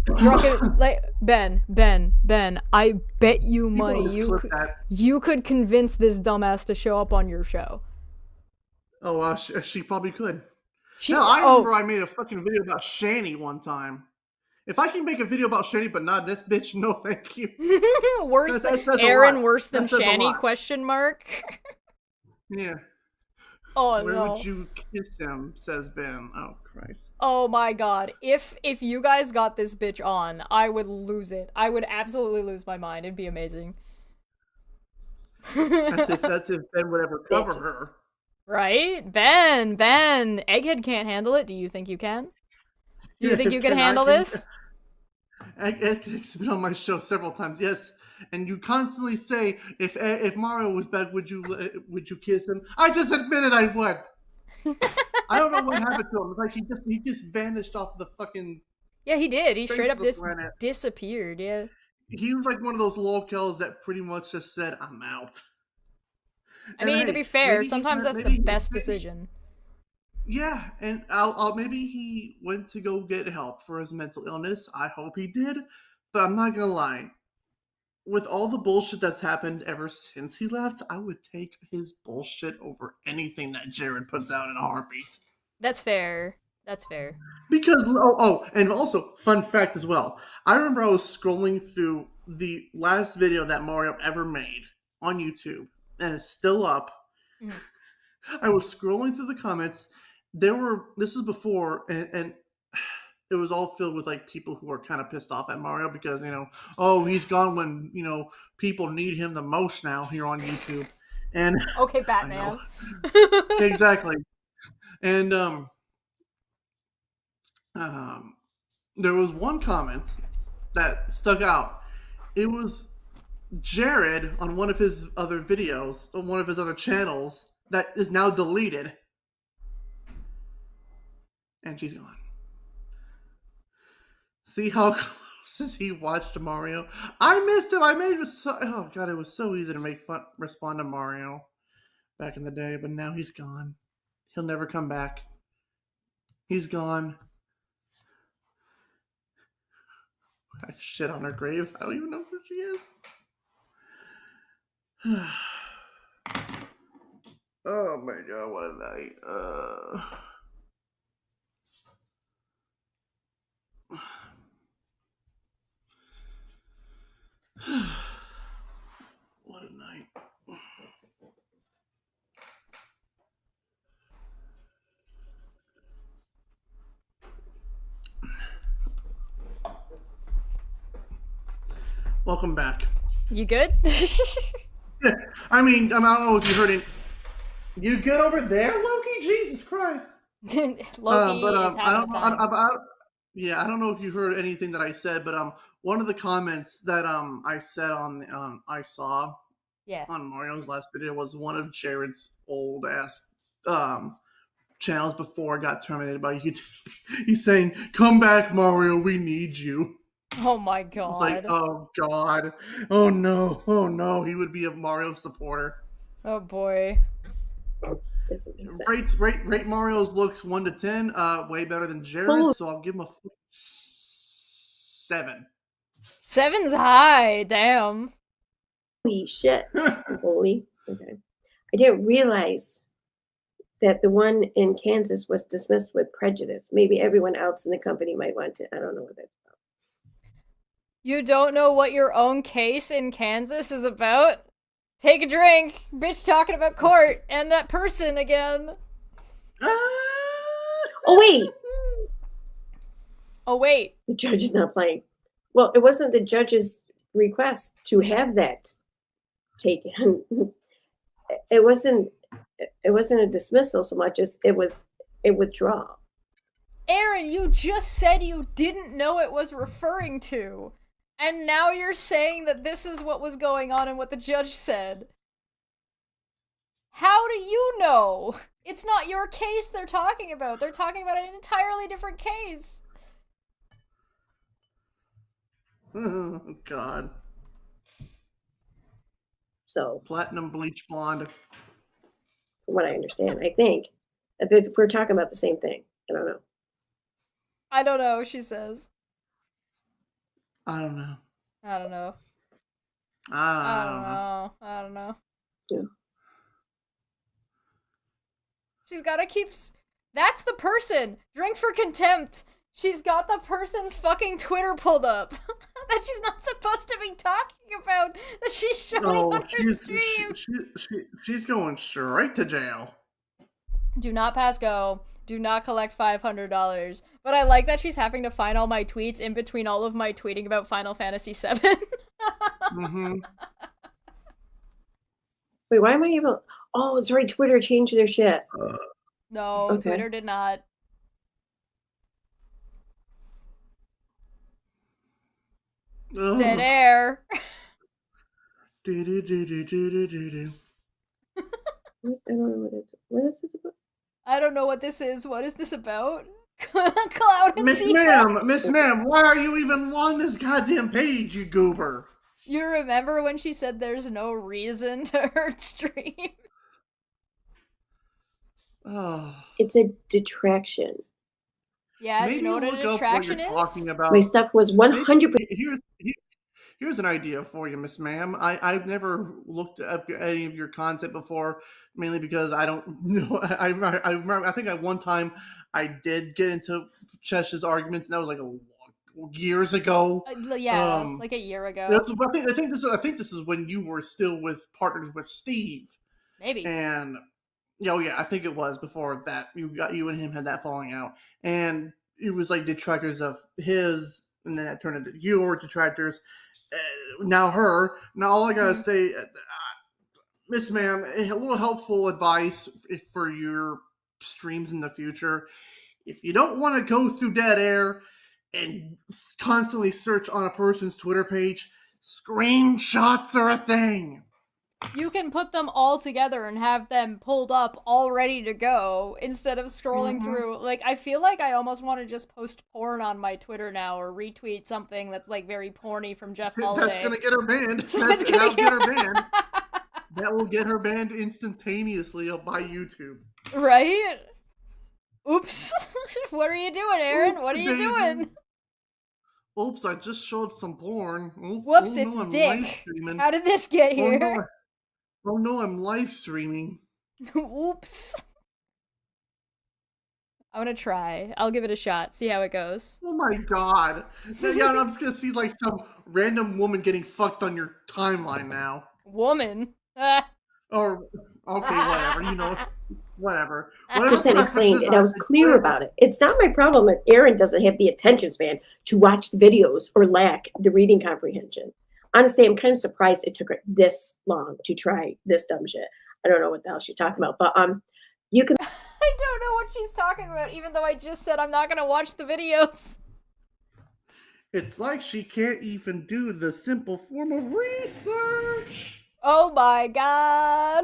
Drunken, like, Ben, I bet you money you could convince this dumbass to show up on your show. Oh, she probably could. I remember I made a fucking video about Shani one time. If I can make a video about Shani, but not this bitch, no thank you. Worse than Erin, worse than Shani, question mark. Yeah. Oh, Where no. would you kiss him, says Ben. Oh, Christ. Oh my god. If you guys got this bitch on, I would lose it. I would absolutely lose my mind. It'd be amazing. That's if Ben would ever cover her. Right? Ben, Egghead can't handle it. Do you think you can? Do you think you can handle this? Egghead's been on my show several times, yes. And you constantly say, if Mario was bad, would you kiss him? I just admitted I would. I don't know what happened to him. It's like he just vanished off the fucking. Yeah, he did. He straight up planet. disappeared. Yeah. He was like one of those LulCows that pretty much just said, "I'm out." I mean, to be fair, sometimes that's the best decision. Yeah, and maybe he went to go get help for his mental illness. I hope he did, but I'm not gonna lie. With all the bullshit that's happened ever since he left, I would take his bullshit over anything that Jared puts out in a heartbeat. That's fair. Because, and also, fun fact as well. I remember I was scrolling through the last video that Mario ever made on YouTube, and it's still up. Mm. I was scrolling through the comments. This is before, and it was all filled with like people who were kind of pissed off at Mario because, he's gone when, people need him the most now here on YouTube. And okay, Batman. Exactly. And there was one comment that stuck out. It was Jared on one of his other videos, on one of his other channels that is now deleted. And she's gone. See how Since he watched Mario, I missed him. I made it so. Oh god, it was so easy to respond to Mario back in the day, but now he's gone. He'll never come back. He's gone. I shit on her grave. I don't even know who she is. Oh my god, what a night. What a night. Welcome back. You good? I mean, I don't know if you heard it. You good over there, Loki? Jesus Christ. Loki is I having a time. Yeah, I don't know if you heard anything that I said, but one of the comments that I said I saw Yeah. on Mario's last video was one of Jared's old ass channels before it got terminated by YouTube. He's saying, "Come back, Mario, we need you." Oh my god. It's like, oh god, oh no, he would be a Mario supporter. Oh boy. Doesn't make sense. Rate Mario's looks 1 to 10, way better than Jared's, so I'll give him a 7. 7's high, damn. Holy shit. Holy. Okay. I didn't realize that the one in Kansas was dismissed with prejudice. Maybe everyone else in the company might want to. I don't know what that's about. You don't know what your own case in Kansas is about? Take a drink. Bitch talking about court and that person again. Oh, wait. Oh, wait. The judge is not playing. Well, it wasn't the judge's request to have that taken. It wasn't a dismissal so much as it was a withdrawal. Erin, you just said you didn't know it was referring to. And now you're saying that this is what was going on and what the judge said. How do you know? It's not your case they're talking about. They're talking about an entirely different case. Oh, God. So, Platinum bleach blonde. from what I understand, I think that we're talking about the same thing. I don't know. I don't know, she says. I don't know. I don't know. I don't know. I don't know. Yeah. She's gotta keep... That's the person! Drink for contempt! She's got the person's fucking Twitter pulled up that she's not supposed to be talking about, that she's showing on her stream. She's going straight to jail. Do not pass go. Do not collect $500. But I like that she's having to find all my tweets in between all of my tweeting about Final Fantasy VII. Mm-hmm. Wait, why am I able? Oh, it's right. Twitter changed their shit. No, Okay. Twitter did not. Dead air. Do. What is this about? I don't know what this is. What is this about? Cloud and Miss Zero. Ma'am, why are you even on this goddamn page, you goober? You remember when she said there's no reason to hurt stream? Oh. It's a detraction. Yeah, do you know what a look up detraction you're is? talking about. My stuff was 100%. Here's an idea for you, Miss Ma'am. I've never looked up any of your content before, mainly because I don't know. I remember. I think at one time I did get into Chesh's arguments, and that was like years ago. Yeah, like a year ago. I think this is when you were still partners with Steve. Maybe. And yeah, I think it was before that. You and him had that falling out, and it was like detractors of his, and then it turned into your detractors. Now all I gotta say, Miss Ma'am, a little helpful advice for your streams in the future. If you don't want to go through dead air and constantly search on a person's Twitter page, screenshots are a thing. you can put them all together and have them pulled up all ready to go instead of scrolling through. Like, I feel like I almost want to just post porn on my Twitter now or retweet something that's like very porny from Jeff Holiday. That's gonna get her banned. So That'll it's gonna get her banned. That will get her banned instantaneously by YouTube. Right? Oops. What are you doing, Erin? What are you Baby. doing? Oops, I just showed some porn. Oops, Whoops, oh, it's no, I'm Dick. live streaming. How did this get Oh here? no, oh no, I'm live streaming. Oops. I'm gonna try. I'll give it a shot. See how it goes. Oh my god. Yeah, I'm just gonna see like some random woman getting fucked on your timeline now. Woman. Ah. Or okay, whatever. You know, whatever. Percent explained, and I was clear about it. It's not my problem that Erin doesn't have the attention span to watch the videos or lack the reading comprehension. Honestly, I'm kind of surprised it took her this long to try this dumb shit. I don't know what the hell she's talking about, but you can. I don't know what she's talking about, even though I just said I'm not gonna watch the videos. It's like she can't even do the simple form of research. Oh my god.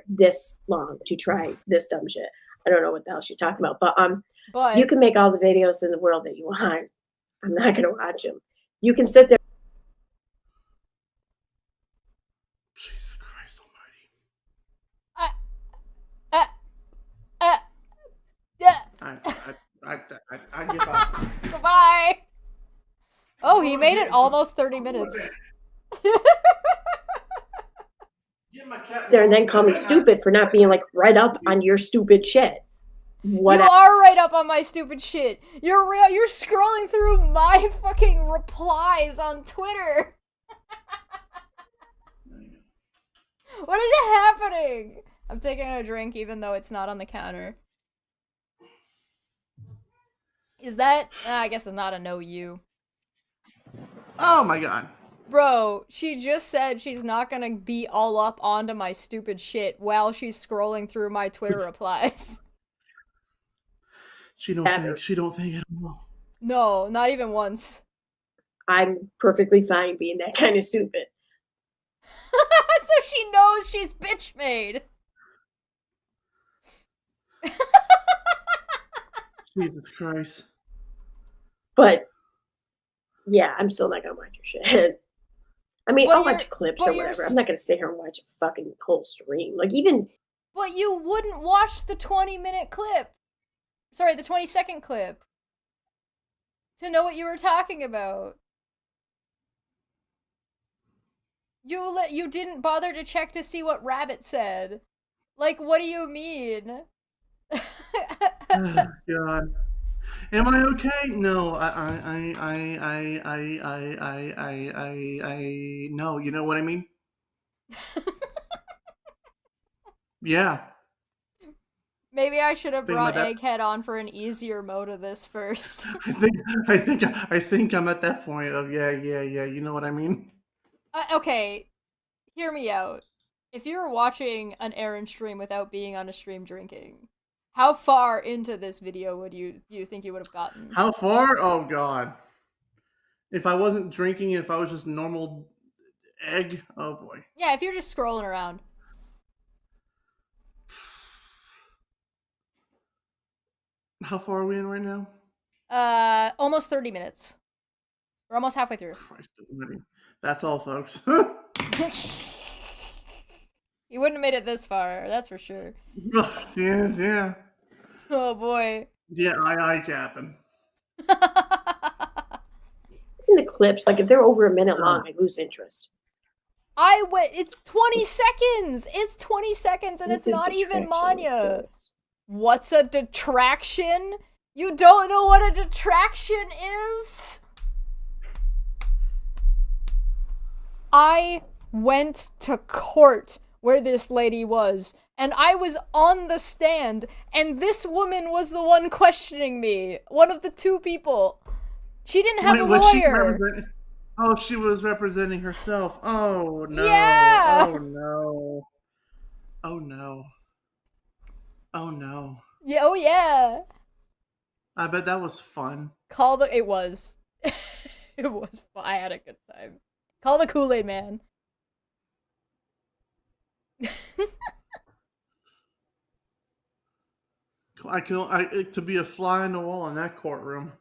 This long to try this dumb shit. I don't know what the hell she's talking about, but you But can make all the videos in the world that you want. I'm not gonna watch them. You can sit there. Jesus Christ Almighty. yeah. I give up. Goodbye. Oh, he made it almost 30 minutes. Give my cat There and then call me stupid for not being like read up on your stupid shit. What You are right up on my stupid shit. You're scrolling through my fucking replies on Twitter. What is happening? I'm taking a drink even though it's not on the counter. Is that? I guess it's not a no you. Oh my god. Bro, she just said she's not gonna be all up onto my stupid shit while she's scrolling through my Twitter replies. She don't think at all. No, not even once. I'm perfectly fine being that kind of stupid. So she knows she's bitch made. Jesus Christ. But yeah, I'm still not gonna watch your shit. I mean, But I'll you're- watch clips but or you're whatever. I'm not gonna sit here and watch a fucking whole stream. Like even But you wouldn't watch the 20-minute clip. Sorry, the 20-second clip. To know what you were talking about. You didn't bother to check to see what Rabbit said. Like, what do you mean? Oh, God. Am I okay? No, no, you know what I mean? Yeah. Maybe I should have Think brought about that. Egghead on for an easier mode of this first. I think I'm at that point of yeah, you know what I mean? Okay, hear me out. If you were watching an Erin stream without being on a stream drinking, how far into this video would do you think you would have gotten? How far? Oh god. If I wasn't drinking, if I was just normal egg, oh boy. Yeah, if you're just scrolling around. How far are we in right now? Almost 30 minutes. We're almost halfway through. Christ almighty. That's all, folks. You wouldn't have made it this far, that's for sure. Yeah. Oh boy. Yeah, I capping. in the clips, like if they're over a minute long, I lose interest. It's 20 seconds! It's 20 seconds and it's not even Manya. What's a detraction? You don't know what a detraction is? I went to court where this lady was, and I was on the stand, and this woman was the one questioning me. One of the two people. She didn't have a lawyer. She was representing herself. Oh no. Yeah. Oh no. Oh no. Oh no. Yeah, oh yeah. I bet that was fun. It was. It was fun. I had a good time. Call the Kool-Aid Man. To be a fly on the wall in that courtroom.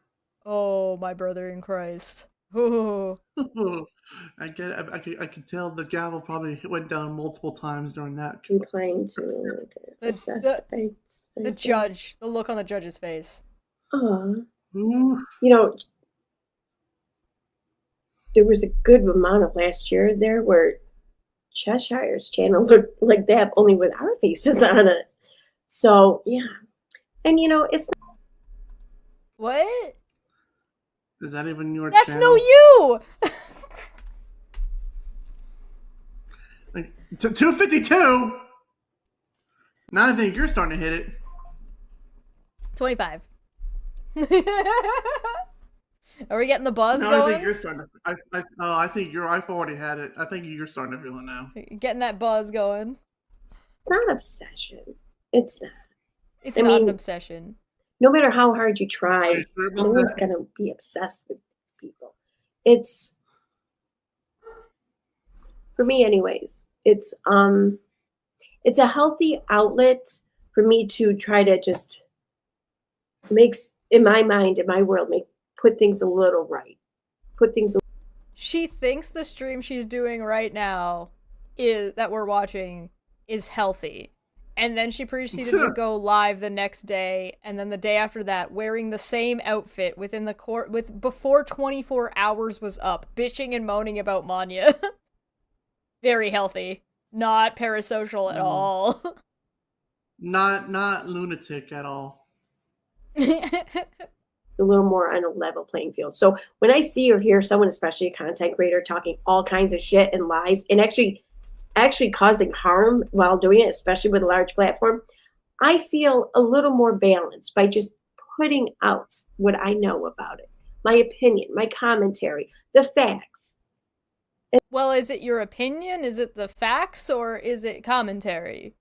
Oh, my brother in Christ. Ooh. I could tell the gavel probably went down multiple times during that. Inclined to The- obsess. the- The judge, the look on the judge's face. Ooh. Ooh. You know, there was a good amount of last year there where Cheshire's channel looked like that, only with our faces on it. So yeah, and you know, it's What? Is that even your That's channel? no you! Like, 252? Now I think you're starting to hit it. 25. Are we getting the buzz No, I going? think you're starting to. I think you're. I've already had it. I think you're starting to feel it now. Getting that buzz going. not obsession. It's not. It's I not an mean- obsession. No matter how hard you Are try, you sure no about one's that? gonna be obsessed with these people. It's for me, anyways. It's a healthy outlet for me to try to just makes in my mind, in my world, put things a little right. Put things. She thinks the stream she's doing right now that we're watching is healthy. And then she proceeded to go live the next day, and then the day after that, wearing the same outfit within the court before 24 hours was up, bitching and moaning about Manya. Very healthy. Not parasocial at all. Not lunatic at all. A little more on a level playing field. So when I see or hear someone, especially a content creator, talking all kinds of shit and lies and actually causing harm while doing it, especially with a large platform, I feel a little more balanced by just putting out what I know about it, my opinion, my commentary, the facts. Well, is it your opinion? Is it the facts? Or is it commentary?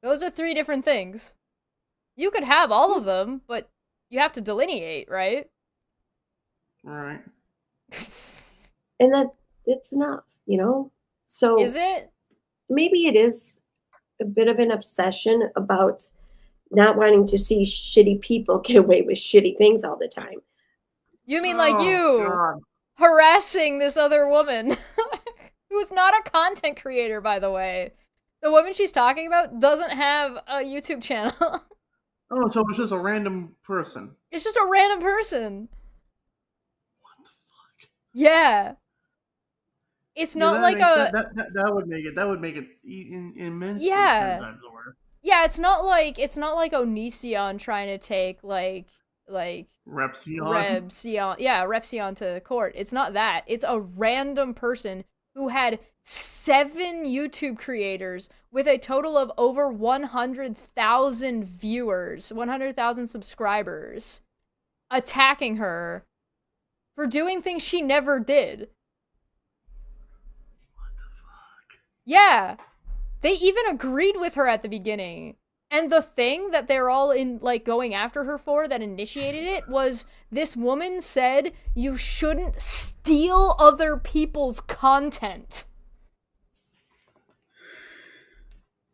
Those are three different things. You could have all of them, but you have to delineate, right? Right. And that it's enough, you know? So Is it? maybe it is a bit of an obsession about not wanting to see shitty people get away with shitty things all the time. You mean like Oh, you God. harassing this other woman who's not a content creator, by the way. The woman she's talking about doesn't have a YouTube channel. Oh, so it's just a random person. It's just a random person. What the fuck? Yeah. It's not like a that would make it immensely Yeah. 10 times worse. Yeah, it's not like Onision trying to take like Repsion. Repsion to court. It's not that. It's a random person who had 7 YouTube creators with a total of over 100,000 viewers, 100,000 subscribers, attacking her for doing things she never did. What the fuck? Yeah. They even agreed with her at the beginning. And the thing that they're all in like going after her for that initiated it was this woman said you shouldn't steal other people's content.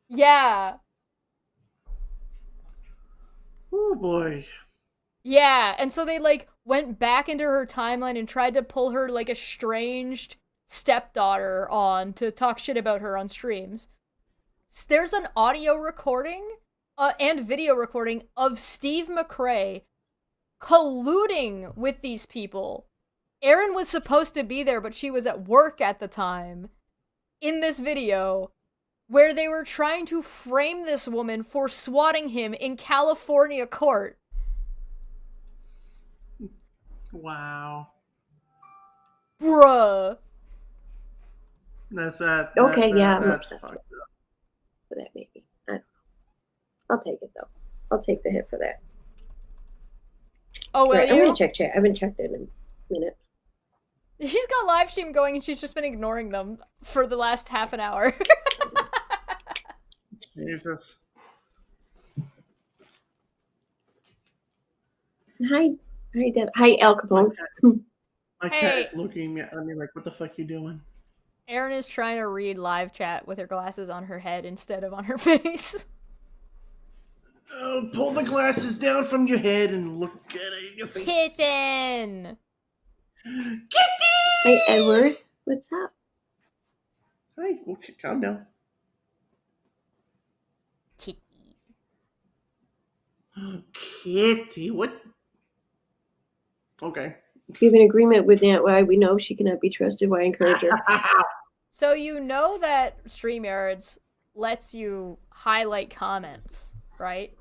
Yeah. Oh boy. Yeah, and so they like went back into her timeline and tried to pull her like estranged stepdaughter on to talk shit about her on streams. There's an audio recording and video recording of Steve McRae colluding with these people. Erin was supposed to be there, but she was at work at the time. In this video, where they were trying to frame this woman for swatting him in California court. Wow. Bruh. That's that. Okay, yeah, I'm that's obsessed fucked with up. for that maybe. I don't know. I'll take it though. I'll take the hit for that. Oh, will Right, I'm you? gonna check chat. I haven't checked it in a minute. She's got live stream going and she's just been ignoring them for the last half an hour. Jesus. Hi, Deb. Hi, Al Capone. My Hey. cat is looking at me like, what the fuck you doing? Erin is trying to read live chat with her glasses on her head instead of on her face. Pull the glasses down from your head and look at it in your face. Kitten! Hi, Edward. What's up? Hi, okay, calm down. Kitty. Kitty, what? Okay. We have an agreement with Nat. Why we know she cannot be trusted. Why I encourage her. So you know that StreamYards lets you highlight comments, right?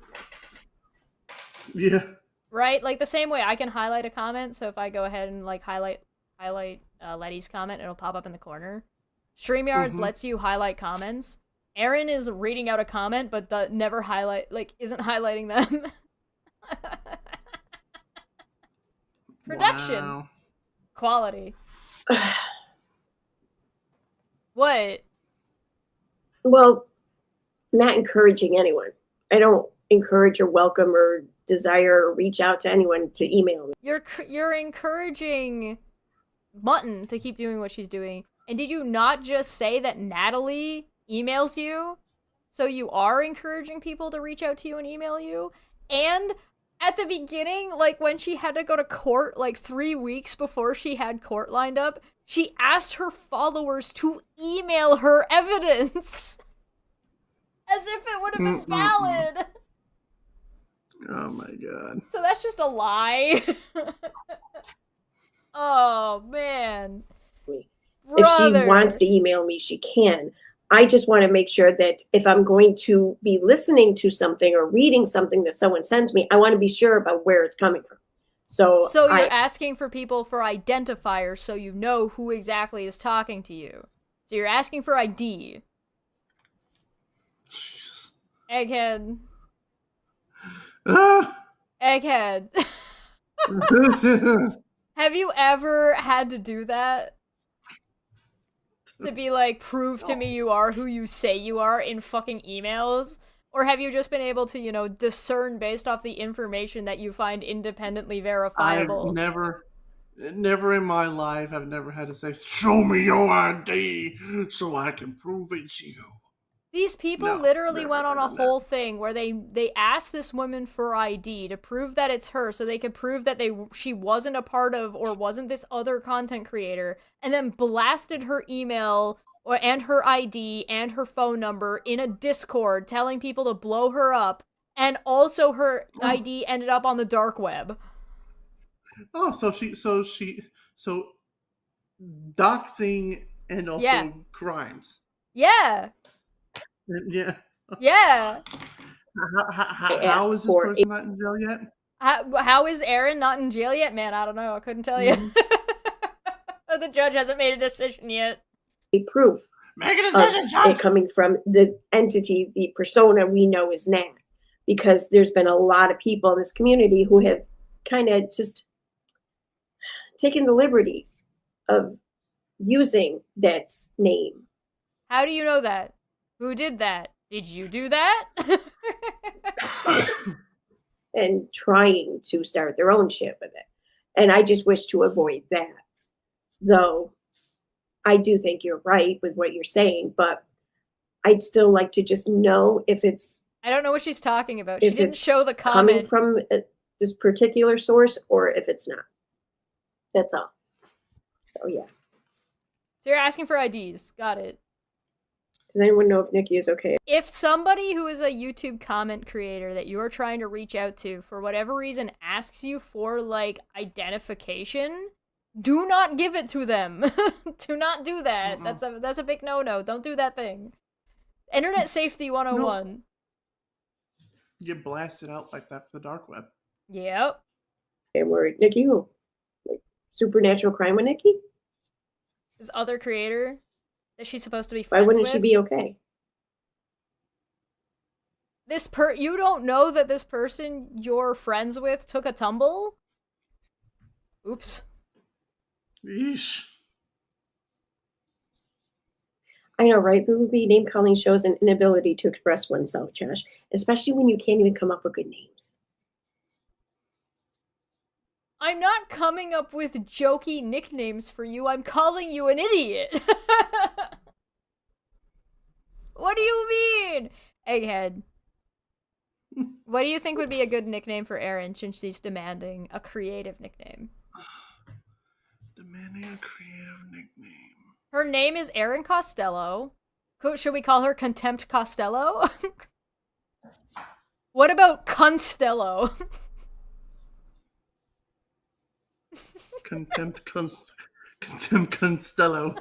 Yeah. Right? Like the same way I can highlight a comment, so if I go ahead and like highlight Letty's comment, it'll pop up in the corner. StreamYards lets you highlight comments. Erin is reading out a comment, but never isn't highlighting them. Production. Wow. Quality. What? Well, not encouraging anyone. I don't encourage or welcome or desire or reach out to anyone to email me. You're encouraging Mutton to keep doing what she's doing. And did you not just say that Natalie emails you? So you are encouraging people to reach out to you and email you? And at the beginning, like when she had to go to court like 3 weeks before she had court lined up, she asked her followers to email her evidence. As if it would have been valid. Oh my god. So that's just a lie. Oh, man. If she wants to email me, she can. I just want to make sure that if I'm going to be listening to something or reading something that someone sends me, I want to be sure about where it's coming from. So you're asking for people for identifiers so you know who exactly is talking to you. So you're asking for ID. Jesus. Egghead. Ah! Egghead. Have you ever had to do that? To be like, prove to me you are who you say you are in fucking emails? Or have you just been able to, you know, discern based off the information that you find independently verifiable? I've never in my life, I've never had to say, show me your ID so I can prove it's you. These people literally went on a whole thing where they asked this woman for ID to prove that it's her so they could prove that she wasn't a part of or wasn't this other content creator, and then blasted her email and her ID and her phone number in a Discord telling people to blow her up, and also her ID ended up on the dark web. Oh, so doxing and also crimes. Yeah. Yeah. Yeah. How is this person not in jail yet? How is Erin not in jail yet? Man, I don't know. I couldn't tell you. The judge hasn't made a decision yet. A proof. Make a decision, judge. It coming from the entity, the persona we know is Nat. Because there's been a lot of people in this community who have kind of just taken the liberties of using that name. How do you know that? Who did that? Did you do that? And trying to start their own shit with it. And I just wish to avoid that. Though I do think you're right with what you're saying, but I'd still like to just know if it's... I don't know what she's talking about. She didn't show the coming comment. from this particular source or if it's not. That's all. So, yeah. So you're asking for IDs. Got it. Does anyone know if Nikki is okay? If somebody who is a YouTube comment creator that you are trying to reach out to, for whatever reason, asks you for, like, identification, do not give it to them. Do not do that. That's a big no-no. Don't do that thing. Internet safety 101. No. You blasted out like that for the dark web. Yep. And we're Nikki who? Like, supernatural crime with Nikki? This other creator that she's supposed to be friends with? Why wouldn't with? she be okay? You don't know that this person you're friends with took a tumble? Oops. Yeesh. I know, right? Booby name calling shows an inability to express oneself, Josh. Especially when you can't even come up with good names. I'm not coming up with jokey nicknames for you. I'm calling you an idiot. What do you mean? Egghead. What do you think would be a good nickname for Erin since she's demanding a creative nickname? Demanding a creative nickname. Her name is Erin Costello. Should we call her Contempt Costello? What about Constello? Contempt Constello.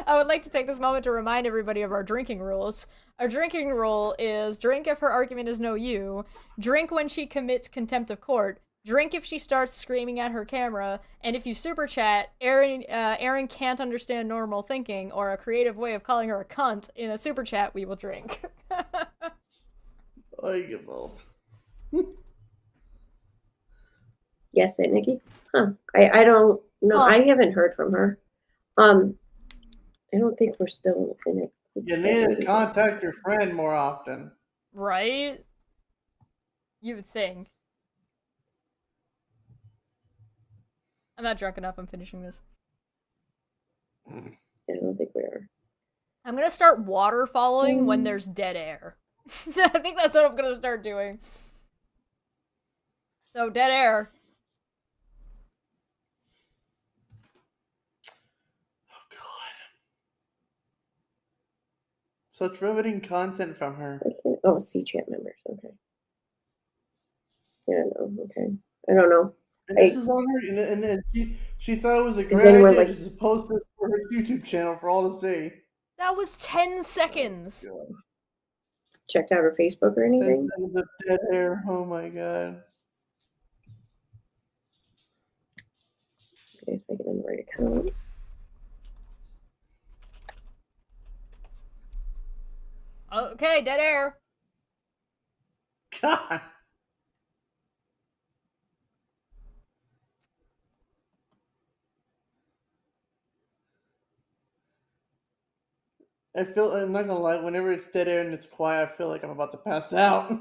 I would like to take this moment to remind everybody of our drinking rules. Our drinking rule is drink if her argument is no you, drink when she commits contempt of court, drink if she starts screaming at her camera, and if you super chat, Erin can't understand normal thinking or a creative way of calling her a cunt in a super chat, we will drink. I give up. Yes, that Nikki? Huh. I don't know. Huh. I haven't heard from her. I don't think we're still in it. You need to contact your friend more often. Right? You would think. I'm not drunk enough, I'm finishing this. I don't think we are. I'm gonna start water following when there's dead air. I think that's what I'm gonna start doing. So, dead air. Oh, God. Such riveting content from her. Oh, C chat members. Okay. Yeah, no. Okay. I don't know. And this is on her, and she thought it was a great anyone idea like- just to post this for her YouTube channel for all to see. That was 10 seconds. Checked out her Facebook or anything? And the dead air. Oh my God. You guys make it on the right account. Okay, dead air. God. I'm not gonna lie, whenever it's dead air and it's quiet, I feel like I'm about to pass out.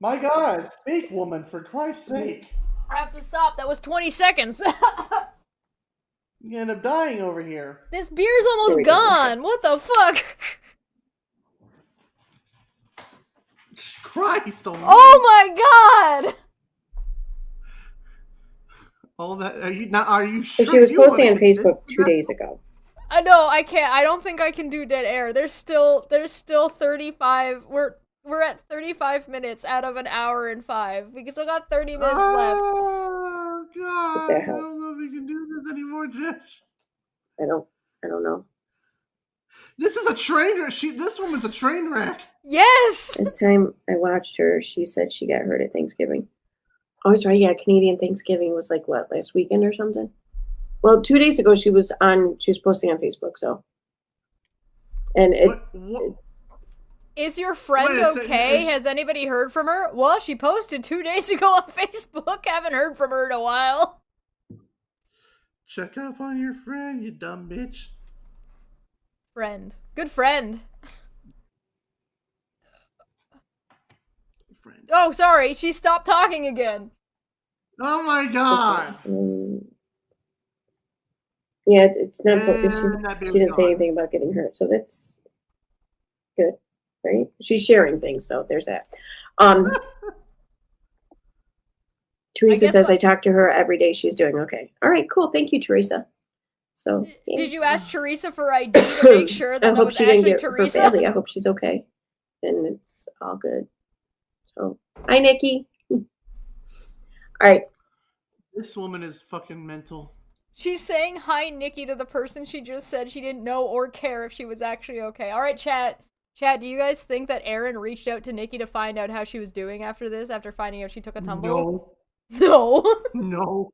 My God, speak, woman, for Christ's sake. I have to stop. That was 20 seconds. You end up dying over here. This beer's almost we go. gone. What the fuck? Christ almighty. Oh my god! All that are you sure? So she was you posting on wanna do Facebook this? 2 days ago. I know, I can't. I don't think I can do dead air. There's still 35. We're at 35 minutes out of an hour and 5. We still got 30 minutes left. Oh God! that I helps. don't know if we can do this anymore, Josh. I don't know. This is a train wreck. This woman's a train wreck. Yes! This time I watched her, she said she got hurt at Thanksgiving. Oh, that's right. Yeah, Canadian Thanksgiving was like what, last weekend or something? Well, 2 days ago she was posting on Facebook, so. And it What? Is your friend Wait a second, okay? is- Has anybody heard from her? Well, she posted 2 days ago on Facebook. Haven't heard from her in a while. Check up on your friend, you dumb bitch. Friend. Good friend. Friend. Oh, sorry. She stopped talking again. Oh my God! yeah, it's not. And that She didn't say gone. anything about getting hurt, so that's good, right? She's sharing things, so there's that. Teresa guess says what- I talk to her every day. She's doing okay. All right, cool. Thank you, Teresa. So yeah. Did you ask Teresa for ID to make sure I that hope was she didn't actually get hurt Teresa? badly. I hope she's okay, and it's all good. So, hi, Nikki. All right. This woman is fucking mental. She's saying hi, Nikki, to the person she just said she didn't know or care if she was actually okay. All right, chat. Chat, do you guys think that Erin reached out to Nikki to find out how she was doing after this, after finding out she took a tumble? No, No. no,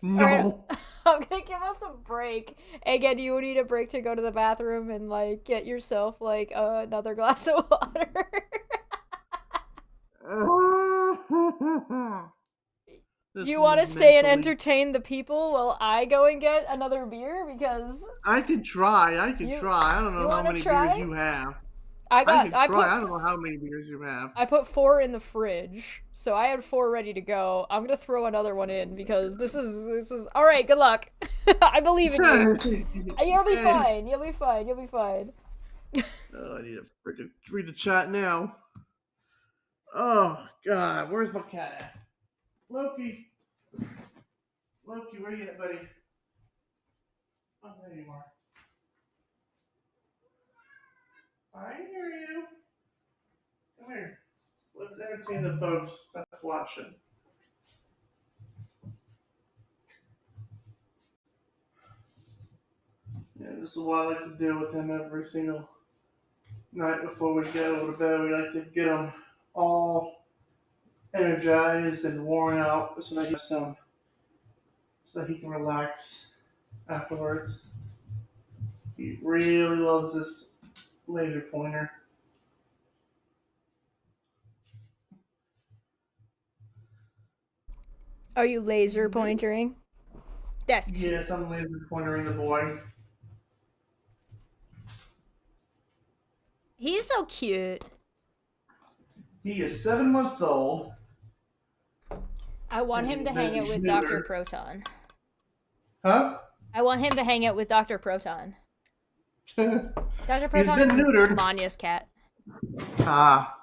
no. I'm gonna give us a break. Again, do you need a break to go to the bathroom and, like, get yourself, like, another glass of water? This Do you want to woman's stay and mentally- entertain the people while I go and get another beer? Because I could try. You- I don't know you how wanna many try? beers you have. I can got, I try. I put, don't know how many beers you have. I put 4 in the fridge, so I had 4 ready to go. I'm gonna throw another one in because this is. All right, good luck. I believe in you. You'll be fine. You'll be fine. You'll be fine. Oh, I need to freaking read the chat now. Oh God, where's my cat at? Loki, where you at, buddy? Oh, there you are. I hear you. Come here. Let's entertain the folks that's watching. Yeah, this is what I like to do with him every single night before we go to bed. We like to get him all energized and worn out so that he can relax afterwards. He really loves this laser pointer. Are you laser pointering? That's cute. Yes, I'm laser pointering the boy. He's so cute. He is 7 months old. I want him to hang out with Dr. Proton. Huh? I want him to hang out with Dr. Proton. Dr. He's Proton been is neutered. Manya's cat. Ah.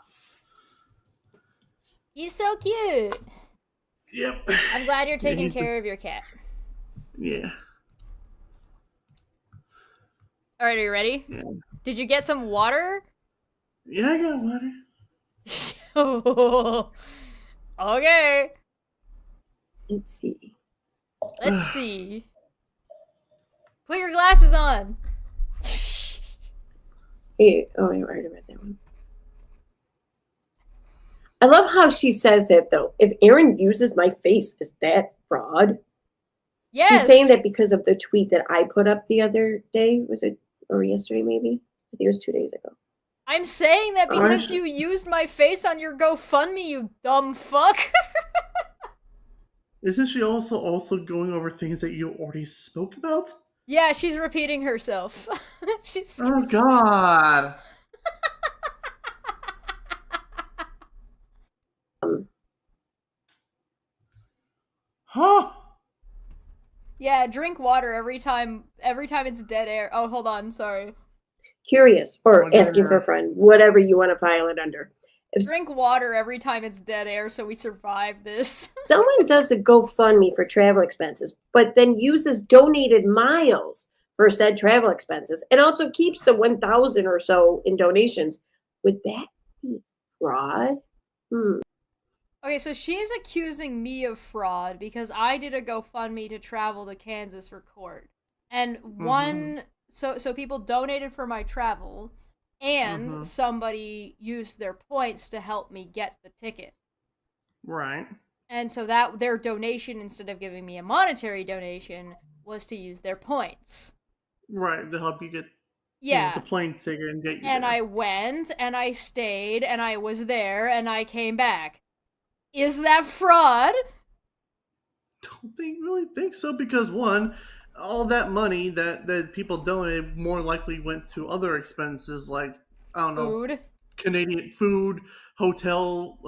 He's so cute. Yep. I'm glad you're taking he's care of your cat. Yeah. All right, are you ready? Yeah. Did you get some water? Yeah, I got water. Okay. Let's see. Let's see. Put your glasses on. Hey, oh, I already read that one. I love how she says that, though. If Erin uses my face, is that fraud? Yes. She's saying that because of the tweet that I put up the other day. Was it, or yesterday maybe? I think it was 2 days ago. I'm saying that because you used my face on your GoFundMe, you dumb fuck. Isn't she also going over things that you already spoke about? Yeah, she's repeating herself. Oh God. Huh? Yeah, drink water every time it's dead air. Oh, hold on, sorry. Curious, or Whatever. asking for a friend, whatever you want to file it under. If Drink water every time it's dead air so we survive this. someone does a GoFundMe for travel expenses, but then uses donated miles for said travel expenses, and also keeps the 1,000 or so in donations, would that be fraud? Okay, so she's accusing me of fraud because I did a GoFundMe to travel to Kansas for court. And so people donated for my travel, and somebody used their points to help me get the ticket. Right. And so that their donation, instead of giving me a monetary donation, was to use their points. Right, to help you get Yeah. the plane ticket and get you And there. I went, and I stayed, and I was there, and I came back. Is that fraud? Don't really think so, because one, all that money that people donated more likely went to other expenses like, I don't know, Food. Canadian food, hotel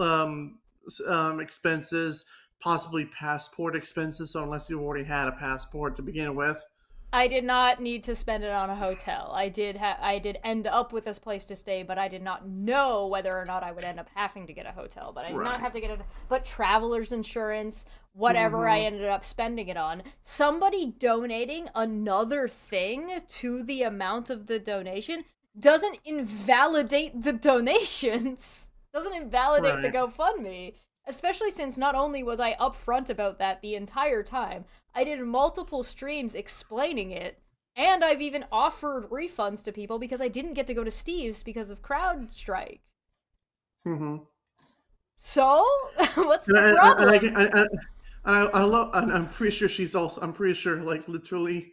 expenses, possibly passport expenses. So unless you already had a passport to begin with. I did not need to spend it on a hotel. I did end up with this place to stay, but I did not know whether or not I would end up having to get a hotel. But I did not have to get it. But traveler's insurance, whatever I ended up spending it on. Somebody donating another thing to the amount of the donation doesn't invalidate the donations. Doesn't invalidate the GoFundMe. Especially since not only was I upfront about that the entire time, I did multiple streams explaining it, and I've even offered refunds to people because I didn't get to go to Steve's because of CrowdStrike. So, what's the problem? I love. I'm pretty sure she's also. I'm pretty sure, like literally,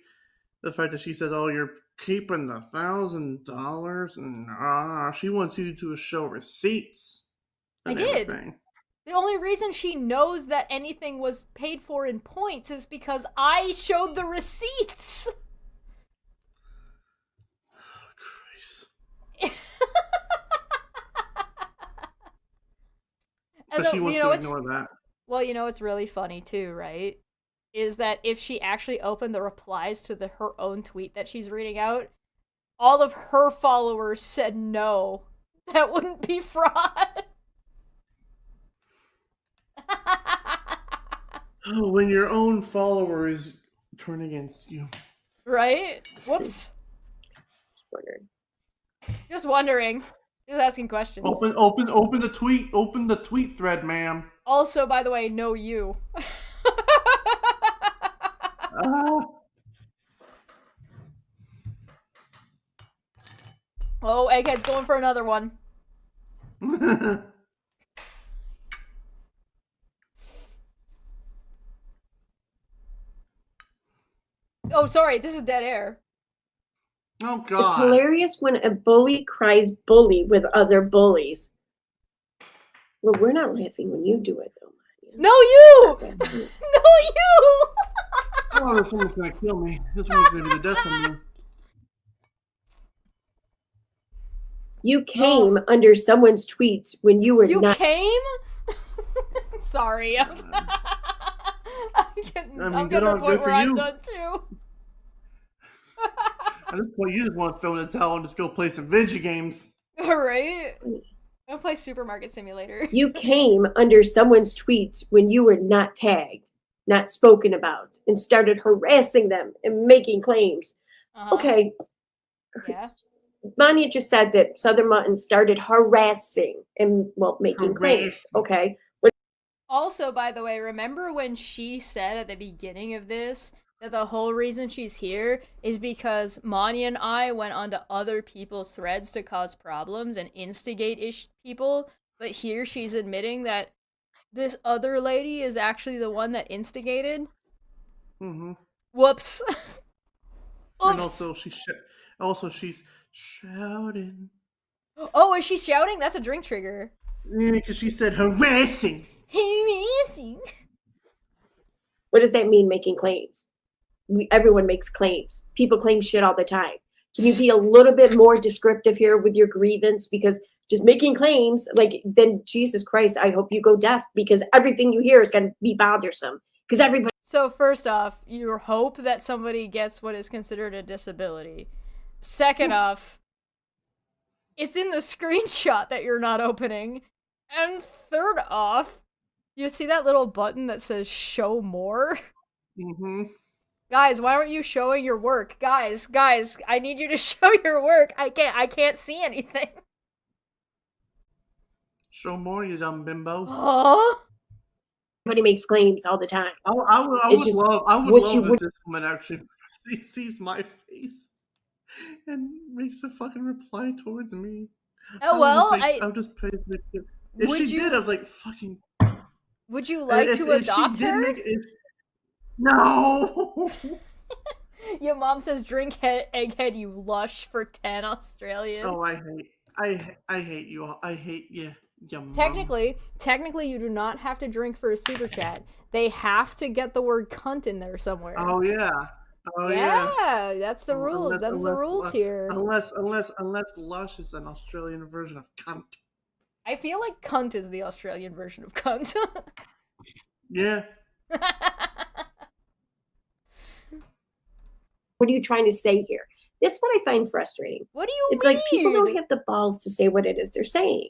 the fact that she said, "Oh, you're keeping the $1,000," and she wants you to show receipts. I did. The only reason she knows that anything was paid for in points is because I showed the receipts. Oh, Christ. but she wants to ignore that. Well, you know what's really funny too, right? Is that if she actually opened the replies to her own tweet that she's reading out, all of her followers said no. That wouldn't be fraud. Oh, when your own followers turn against you. Right? Whoops. Just wondering. Just asking questions. Open the tweet. Open the tweet thread, ma'am. Also, by the way, no you. Oh, Egghead's going for another one. Oh, sorry, this is dead air. Oh, God. It's hilarious when a bully cries bully with other bullies. Well, we're not laughing when you do it, though. No, you! No, you! Oh, this one's gonna kill me. This one's gonna be the death of me. You came under someone's tweets when you were You not. came? Sorry. I'm getting to the point where I'm done too. At this point, you just want to throw in the towel and just go play some video games. Alright. I'm gonna play Supermarket Simulator. You came under someone's tweets when you were not tagged, not spoken about, and started harassing them and making claims. Okay, Yeah. Manya just said that Southern Mutton started harassing and, well, making claims. Okay. Also, by the way, remember when she said at the beginning of this that the whole reason she's here is because Manya and I went onto other people's threads to cause problems and instigate people, but here she's admitting that this other lady is actually the one that instigated? Mm-hmm. Whoops. And also she's shouting. Oh, is she shouting? That's a drink trigger. Yeah, because she said harassing. Harassing. What does that mean, making claims? Everyone makes claims. People claim shit all the time. Can you be a little bit more descriptive here with your grievance? Because just making claims, like, then Jesus Christ, I hope you go deaf, because everything you hear is going to be bothersome. Because everybody. So first off, you hope that somebody gets what is considered a disability. Second off, it's in the screenshot that you're not opening. And third off, you see that little button that says show more? Mm-hmm. Guys, why aren't you showing your work? Guys, I need you to show your work. I can't see anything. Show more, you dumb bimbo. Oh. Everybody makes claims all the time. I would love if this woman actually sees my face and makes a fucking reply towards me. Oh, well, I'll just pay the kid. If she did, I was like, fucking. Would you like to adopt her? No! Your mom says drink egghead, you lush, for 10 Australian. Oh, I hate you all. I hate you. Technically, you do not have to drink for a super chat. They have to get the word cunt in there somewhere. Oh yeah. Oh yeah. That's the rules. Them's the rules here. Unless lush is an Australian version of cunt. I feel like cunt is the Australian version of cunt. Yeah. What are you trying to say here? That's what I find frustrating. What do you mean? It's like people don't have the balls to say what it is they're saying.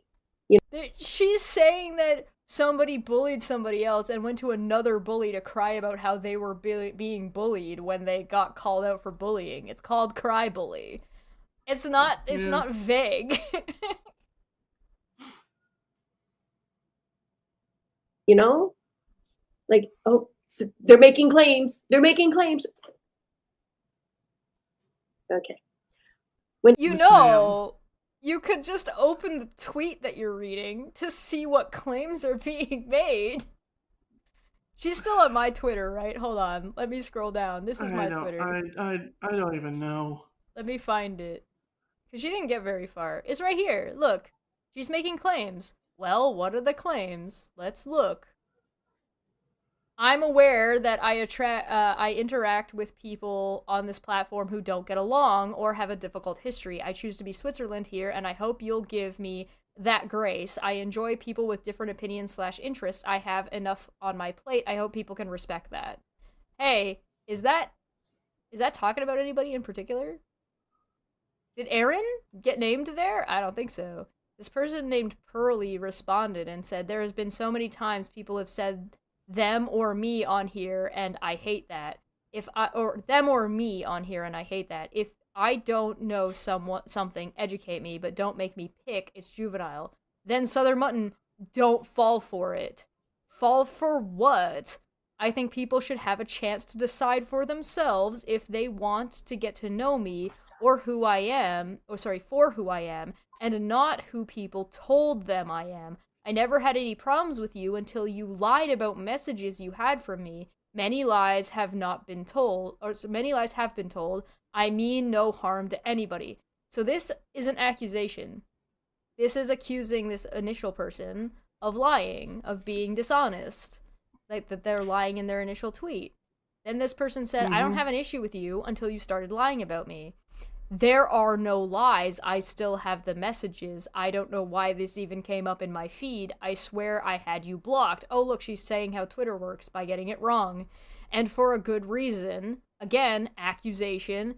You know? She's saying that somebody bullied somebody else and went to another bully to cry about how they were being bullied when they got called out for bullying. It's called cry bully. It's not vague. You know? Like, oh, so they're making claims. They're making claims. Okay. You could just open the tweet that you're reading to see what claims are being made. She's still on my Twitter, right? Hold on. Let me scroll down. This is my Twitter. I don't even know. Let me find it. Because she didn't get very far. It's right here. Look. She's making claims. Well, what are the claims? Let's look. I'm aware that I interact with people on this platform who don't get along or have a difficult history. I choose to be Switzerland here, and I hope you'll give me that grace. I enjoy people with different opinions / interests. I have enough on my plate. I hope people can respect that. Hey, is that talking about anybody in particular? Did Erin get named there? I don't think so. This person named Pearly responded and said, there has been so many times people have said them or me on here, and I hate that. Or them or me on here, and I hate that. If I don't know something, educate me, but don't make me pick. It's juvenile. Then Southern Mutton, don't fall for it. Fall for what? I think people should have a chance to decide for themselves if they want to get to know me or who I am, for who I am, and not who people told them I am. I never had any problems with you until you lied about messages you had from me. Many lies have been told. I mean no harm to anybody. So this is an accusation. This is accusing this initial person of lying, of being dishonest. Like that they're lying in their initial tweet. Then this person said, I don't have an issue with you until you started lying about me. There are no lies. I still have the messages. I don't know why this even came up in my feed. I swear I had you blocked. Oh, look, she's saying how Twitter works by getting it wrong. And for a good reason. Again, accusation.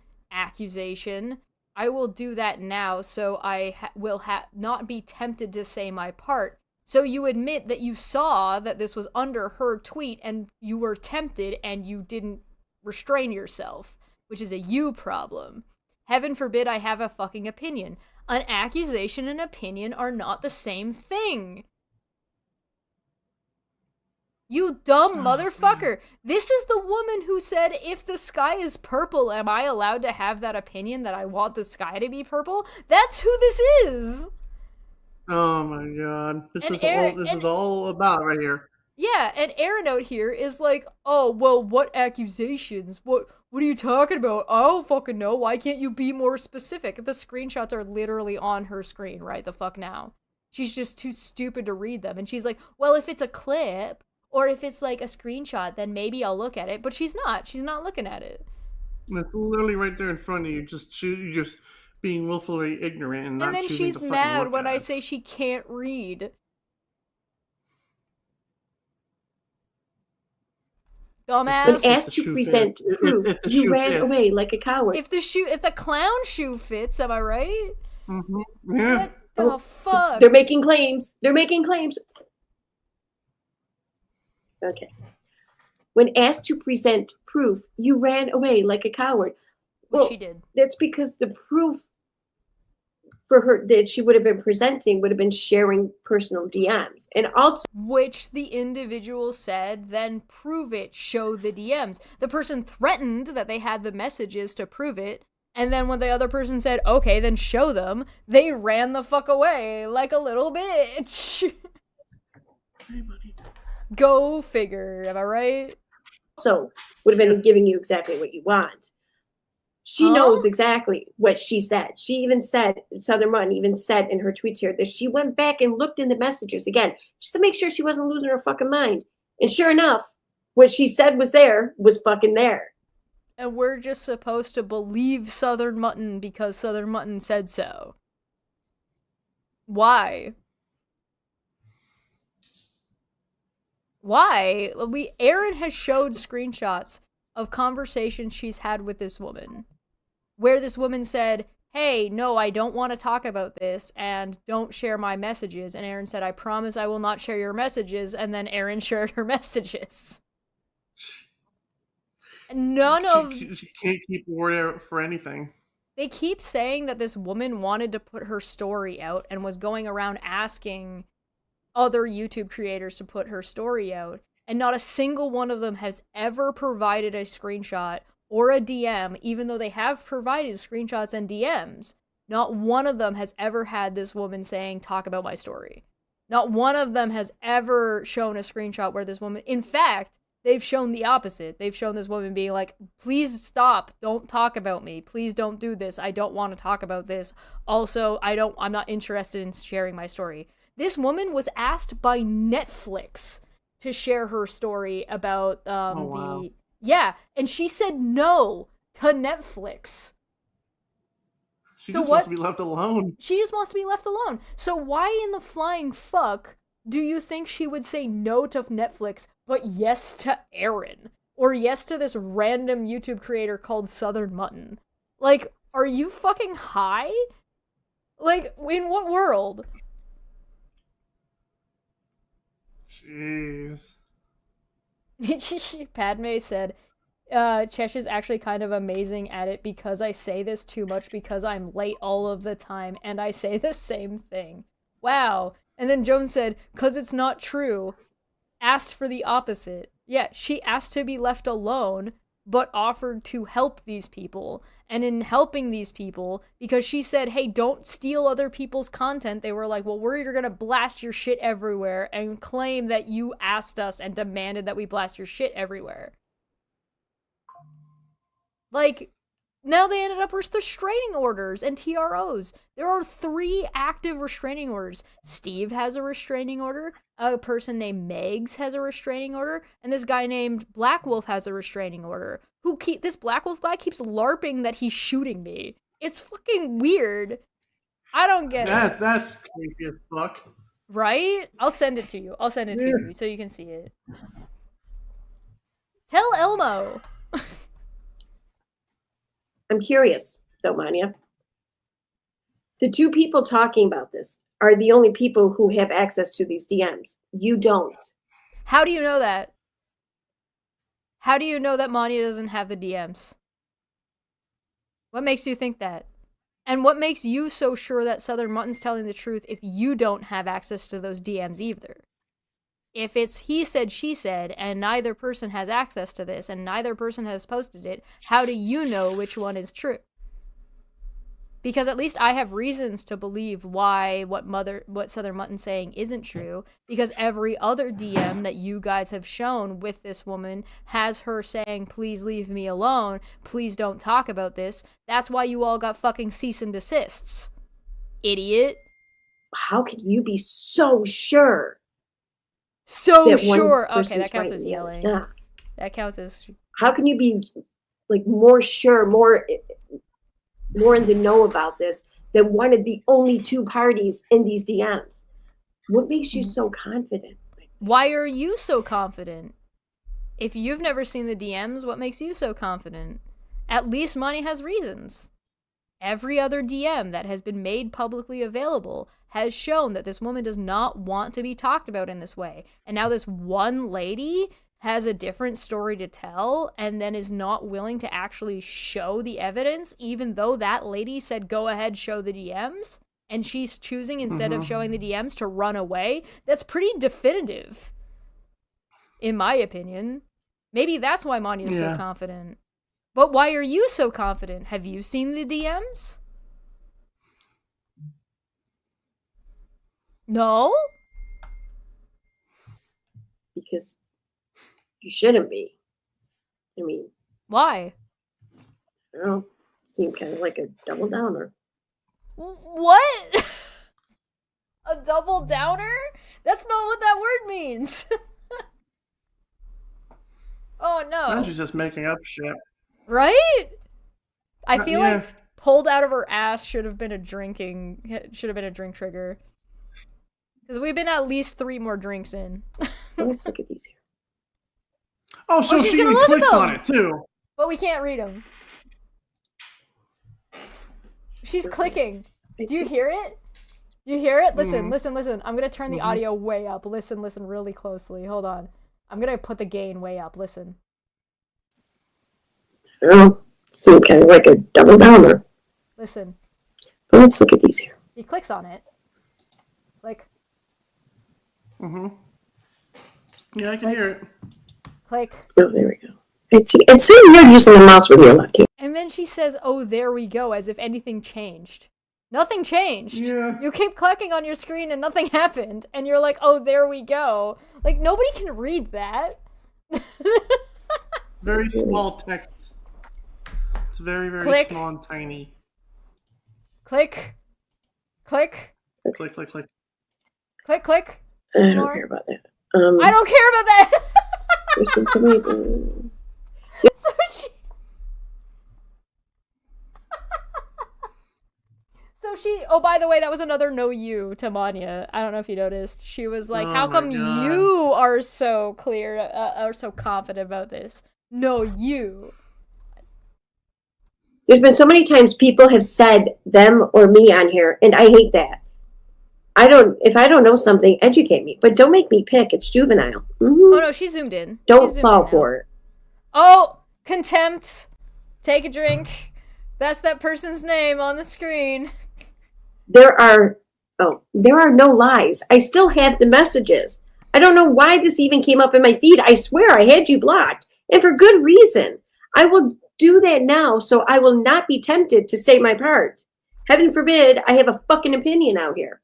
I will do that now so I will not be tempted to say my part. So you admit that you saw that this was under her tweet and you were tempted and you didn't restrain yourself, which is a you problem. Heaven forbid I have a fucking opinion. An accusation and opinion are not the same thing. You dumb motherfucker. This is the woman who said, if the sky is purple, am I allowed to have that opinion that I want the sky to be purple? That's who this is. Oh my god. This is all about right here. Yeah, and Erin out here is like, oh, well, what accusations? What are you talking about? I don't fucking know. Why can't you be more specific? The screenshots are literally on her screen right the fuck now. She's just too stupid to read them. And she's like, well, if it's a clip, or if it's like a screenshot, then maybe I'll look at it. But she's not. She's not looking at it. It's literally right there in front of you. You just being willfully ignorant and not then choosing she's to fucking mad look when at I it. say she can't read. Dumbass. When asked to present proof, if the you shoe ran fits. away like a coward. If the clown shoe fits, am I right? Mm-hmm. Yeah. What the Oh, so fuck? they're making claims. Okay. When asked to present proof, you ran away like a coward. Well, she did. That's because the proof for her that she would have been presenting would have been sharing personal DMs. And also, Which the individual said, then prove it, show the DMs. The person threatened that they had the messages to prove it, and then when the other person said, okay, then show them, they ran the fuck away like a little bitch. Hey, buddy. Go figure, am I right? would have been giving you exactly what you want. She knows exactly what she said. She even said, Southern Mutton even said in her tweets here that she went back and looked in the messages again, just to make sure she wasn't losing her fucking mind. And sure enough, what she said was fucking there. And we're just supposed to believe Southern Mutton because Southern Mutton said so. Why? Why? Erin has showed screenshots of conversations she's had with this woman, where this woman said, hey, no, I don't want to talk about this, and don't share my messages. And Erin said, I promise I will not share your messages, and then Erin shared her messages. She can't keep a word out for anything. They keep saying that this woman wanted to put her story out and was going around asking other YouTube creators to put her story out, and not a single one of them has ever provided a screenshot or a DM, even though they have provided screenshots and DMs. Not one of them has ever had this woman saying, talk about my story. Not one of them has ever shown a screenshot where this woman, in fact, they've shown the opposite. They've shown this woman being like, please stop, don't talk about me, please don't do this, I don't want to talk about this. Also, I'm not interested in sharing my story. This woman was asked by Netflix to share her story about wow. yeah, and she said no to Netflix. She So just wants to what? be left alone. She just wants to be left alone. So why in the flying fuck do you think she would say no to Netflix but yes to Erin? Or yes to this random YouTube creator called Southern Mutton? Like, are you fucking high? Like, in what world? Jeez. Padme said, Chesh is actually kind of amazing at it because I say this too much because I'm late all of the time and I say the same thing. Wow. And then Joan said, 'cause it's not true. Asked for the opposite. Yeah, she asked to be left alone, but offered to help these people. And in helping these people, because she said, hey, don't steal other people's content, they were like, well, we're gonna blast your shit everywhere and claim that you asked us and demanded that we blast your shit everywhere. Like, now they ended up with restraining orders and TROs. There are 3 active restraining orders. Steve has a restraining order, a person named Megs has a restraining order, and this guy named Black Wolf has a restraining order. This Black Wolf guy keeps LARPing that he's shooting me. It's fucking weird. I don't get it. That's creepy as fuck. Right? I'll send it to you. I'll send it to you so you can see it. Tell Elmo. I'm curious, though, Manya. The 2 people talking about this are the only people who have access to these DMs. You don't. How do you know that? How do you know that Manya doesn't have the DMs? What makes you think that? And what makes you so sure that Southern Mutton's telling the truth if you don't have access to those DMs either? If it's he said, she said, and neither person has access to this, and neither person has posted it, how do you know which one is true? Because at least I have reasons to believe why what Southern Mutton's saying isn't true, because every other DM that you guys have shown with this woman has her saying, please leave me alone, please don't talk about this. That's why you all got fucking cease and desists. Idiot. How can you be so sure? So that one sure. Okay, person's that counts right as and the other yelling. not? That counts as... How can you be like more sure, more in the know about this than one of the only 2 parties in these DMs? What makes you so confident? Why are you so confident? If you've never seen the DMs, what makes you so confident? At least Money has reasons. Every other DM that has been made publicly available has shown that this woman does not want to be talked about in this way. And now this one lady has a different story to tell and then is not willing to actually show the evidence, even though that lady said, go ahead, show the DMs. And she's choosing, instead of showing the DMs, to run away. That's pretty definitive, in my opinion. Maybe that's why Manya's so confident. But why are you so confident? Have you seen the DMs? No? Because you shouldn't be. I mean, Why? I don't know. Seemed kind of like a double downer. What? A double downer? That's not what that word means. Oh no. Now she's just making up shit. Right? I feel yeah. like pulled out of her ass should have been a drink trigger. Because we've been at least 3 more drinks in. Let's look at these here. Oh, so she's she gonna even look at clicks them. on it too. But we can't read them. She's clicking. Do you hear it? Do you hear it? Listen, listen. I'm going to turn the audio way up. Listen really closely. Hold on. I'm going to put the gain way up. Listen. I don't know. Seemed kind of like a double downer. Listen. But let's look at these here. He clicks on it. Like. Yeah, I can hear it. Click. Oh, there we go. It's so weird using the mouse with your left hand. And then she says, oh, there we go, as if anything changed. Nothing changed. Yeah. You keep clicking on your screen and nothing happened. And you're like, oh, there we go. Like, nobody can read that. Very small text. It's very, very Click. small and tiny. Click. Click. Click, click, click. Click, click. I don't More. care about that. I don't care about that. There's been so many. So she. Oh, by the way, that was another no you to Manya. I don't know if you noticed. She was like, Oh how my come God. you are so clear, are so confident about this? No, you. There's been so many times people have said them or me on here, and I hate that. If I don't know something, educate me, but don't make me pick. It's juvenile. Oh no, she zoomed in. Don't fall for it. Oh, contempt. Take a drink. That's that person's name on the screen. There are no lies. I still have the messages. I don't know why this even came up in my feed. I swear I had you blocked, and for good reason. I will do that now, so I will not be tempted to say my part. Heaven forbid I have a fucking opinion out here.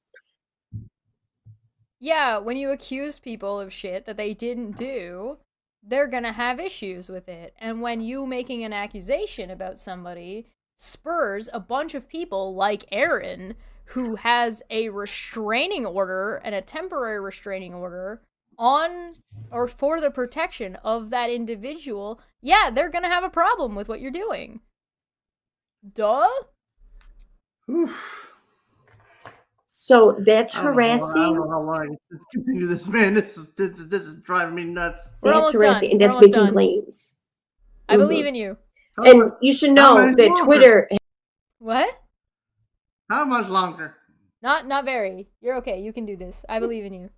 Yeah, when you accuse people of shit that they didn't do, they're gonna have issues with it. And when you making an accusation about somebody spurs a bunch of people like Erin, who has a restraining order and a temporary restraining order on or for the protection of that individual, yeah, they're gonna have a problem with what you're doing. Duh? Oof. So that's I don't harassing. know how long I can continue this, man. This is driving me nuts. We're That's almost harassing, done. and that's We're almost making done. claims. I believe in you. And you should know many that longer? Twitter What? How much longer? Not very. You're okay. You can do this. I believe in you.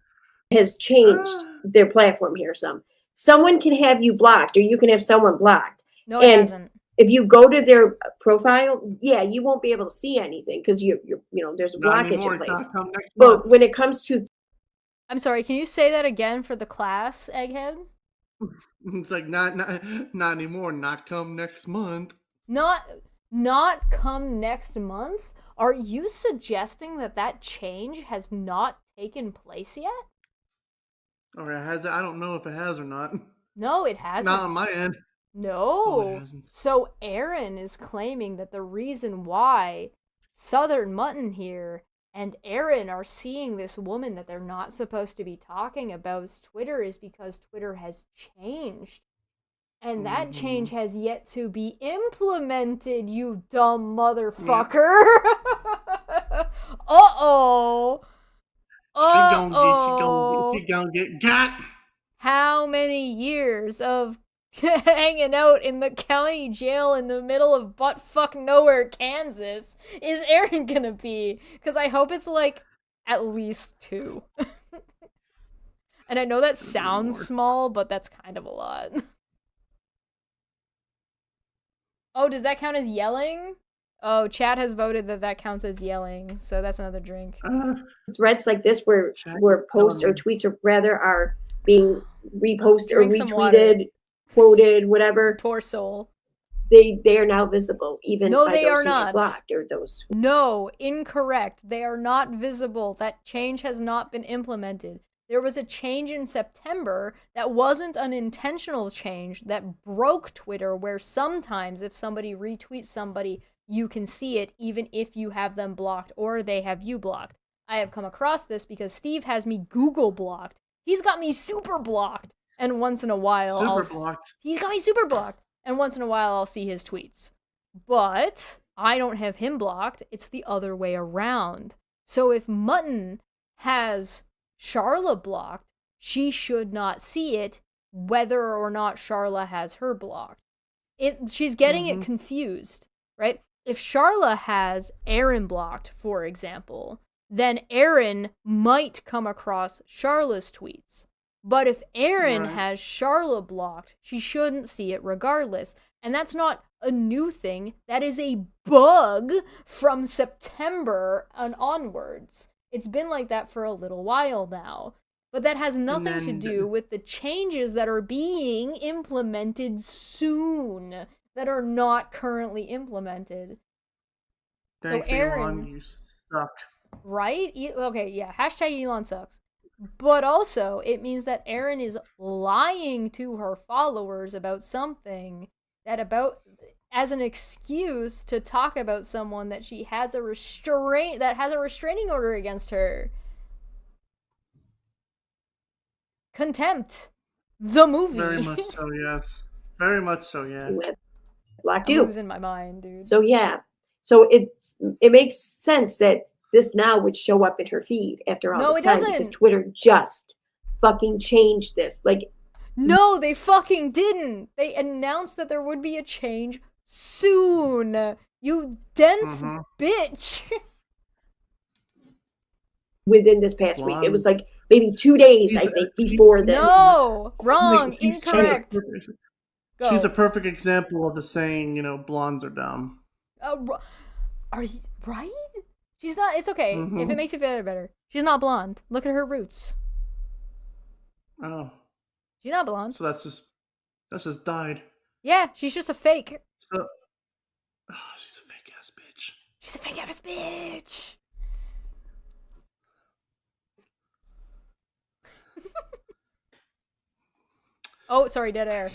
has changed their platform here some. Someone can have you blocked, or you can have someone blocked. No, it hasn't. If you go to their profile, yeah, you won't be able to see anything because you there's a Not blockage anymore. in place. Come next But month. when it comes to I'm sorry, can you say that again for the class, Egghead? It's like not anymore. Not come next month. Not come next month? Are you suggesting that change has not taken place yet? Or has it? I don't know if it has or not. No, it hasn't. Not on my end. No. No, it hasn't. So Erin is claiming that the reason why Southern Mutton here and Erin are seeing this woman that they're not supposed to be talking about's Twitter is because Twitter has changed. And that change has yet to be implemented, you dumb motherfucker. Yeah. Uh-oh. She gonna get got. How many years of hanging out in the county jail in the middle of buttfuck nowhere, Kansas, is Erin gonna be? Because I hope it's like at least 2. And I know that sounds small, but that's kind of a lot. Oh, does that count as yelling? Oh, chat has voted that counts as yelling, so that's another drink. threads like this where posts or tweets or rather are being reposted or retweeted, quoted, whatever. Poor soul. They are now visible, even no, by they those are who not get blocked or those. No, incorrect. They are not visible. That change has not been implemented. There was a change in September that wasn't an intentional change that broke Twitter, where sometimes if somebody retweets somebody, you can see it even if you have them blocked or they have you blocked. I have come across this because Steve has me Google blocked. He's got me super blocked. And once in a while, he's got me super blocked. And once in a while, I'll see his tweets. But I don't have him blocked. It's the other way around. So if Mutton has Charla blocked, she should not see it, whether or not Charla has her blocked. She's getting it confused, right? If Charla has Erin blocked, for example, then Erin might come across Charla's tweets. But if Erin has Charla blocked, she shouldn't see it regardless. And that's not a new thing. That is a bug from September and onwards. It's been like that for a little while now. But that has nothing to do with the changes that are being implemented soon, that are not currently implemented. Thanks, so Erin, Elon, you suck. Right? Okay, yeah, hashtag Elon sucks. But also, it means that Erin is lying to her followers about something as an excuse to talk about someone that she has a restraining order against her. Contempt. The movie. Very much so, yes. Very much so, yeah. You have blocked I'm you. losing my mind, dude. So yeah. So it makes sense that this now would show up in her feed after all No, this it time because doesn't. Twitter just fucking changed this. Like, No, they fucking didn't. They announced that there would be a change soon. You dense bitch. within this past week. It Blonde. was like maybe 2 days, I She's- think, before this. No, wrong, She's- incorrect. Go. She's a perfect example of the saying, blondes are dumb. Are you right? She's not. It's okay if Mhm. it makes you feel better. She's not blonde. Look at her roots. Oh, She's not blonde. so that's just dyed. Yeah, she's just a fake. So, she's a fake ass bitch. She's a fake ass bitch. Oh, sorry, dead air.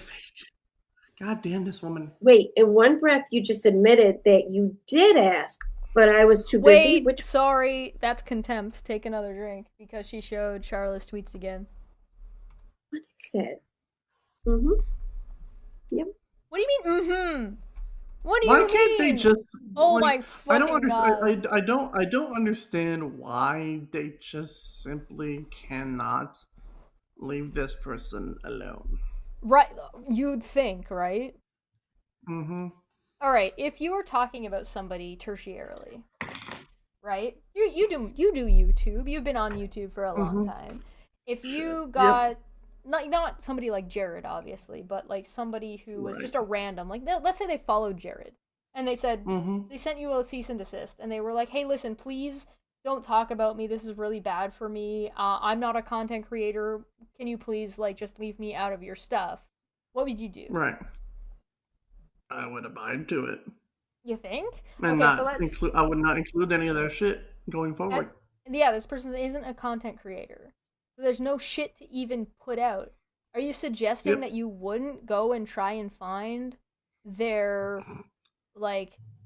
God damn this woman. Wait, in one breath, you just admitted that you did ask, but I was too busy. Wait, sorry, that's contempt. Take another drink because she showed Charlotte's tweets again. What is it? Mm-hmm. Yep. What do you mean? Mm-hmm. What do Why you can't they mean? just? Oh like, my I fucking don't god! understand. I don't understand why they just simply cannot leave this person alone. Right, you'd think, right? Mm-hmm. All right, if you were talking about somebody tertiarily, right? You do YouTube. You've been on YouTube for a long time. If you got not somebody like Jared, obviously, but like somebody who was just a random, like let's say they followed Jared and they said they sent you a cease and desist, and they were like, "Hey, listen, please don't talk about me. This is really bad for me. I'm not a content creator. Can you please just leave me out of your stuff?" What would you do? Right. I would abide to it. You think? And Okay, so let's. I would not include any of their shit going forward. Yeah, this person isn't a content creator. So there's no shit to even put out. Are you suggesting that you wouldn't go and try and find their,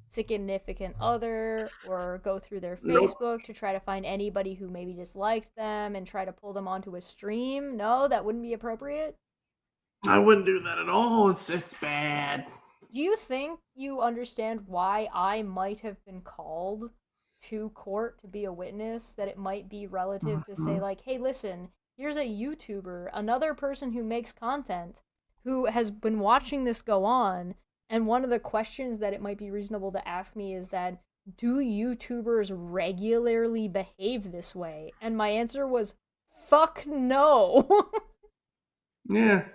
significant other or go through their Facebook to try to find anybody who maybe disliked them and try to pull them onto a stream? No, that wouldn't be appropriate? I wouldn't do that at all. It's bad. Do you think you understand why I might have been called to court to be a witness? That it might be relative to say, hey, listen, here's a YouTuber, another person who makes content, who has been watching this go on, and one of the questions that it might be reasonable to ask me is that, do YouTubers regularly behave this way? And my answer was, fuck no. Yeah.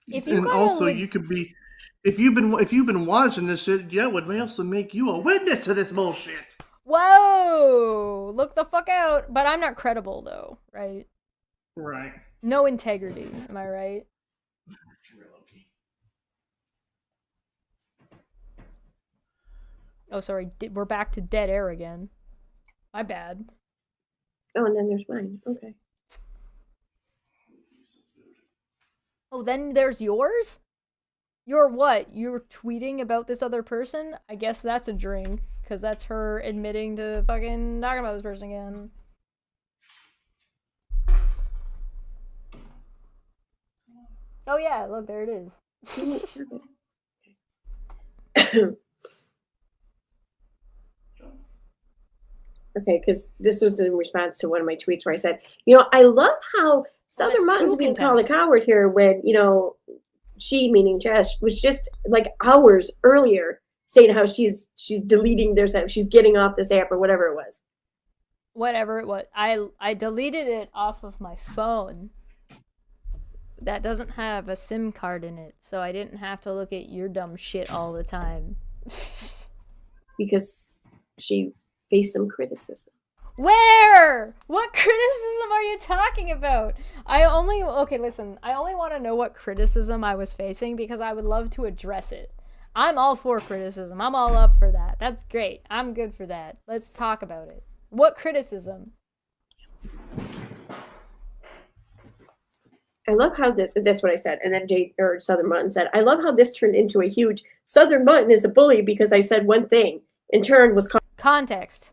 If you and also, you could be, if you've been watching this shit, it would also make you a witness to this bullshit. Whoa! Look the fuck out. But I'm not credible, though, right? Right. No integrity, am I right? Oh, sorry, we're back to dead air again. My bad. Oh, and then there's mine. Okay. Oh, then there's yours? You're what? You're tweeting about this other person? I guess that's a drink, because that's her admitting to fucking talking about this person again. Oh yeah, look, there it is. Okay, because this was in response to one of my tweets where I said, I love how Southern Mutton's being called a coward here when, she, meaning Jess, was just hours earlier saying how she's deleting their app, she's getting off this app or whatever it was. Whatever it was. I deleted it off of my phone. That doesn't have a SIM card in it, so I didn't have to look at your dumb shit all the time. Because she faced some criticism. Where? What criticism are you talking about? Okay, listen. I only want to know what criticism I was facing because I would love to address it. I'm all for criticism. I'm all up for that. That's great. I'm good for that. Let's talk about it. What criticism? I love how that's what I said. And then Southern Mutton said, I love how this turned into a huge Southern Mutton is a bully because I said one thing. In turn was context.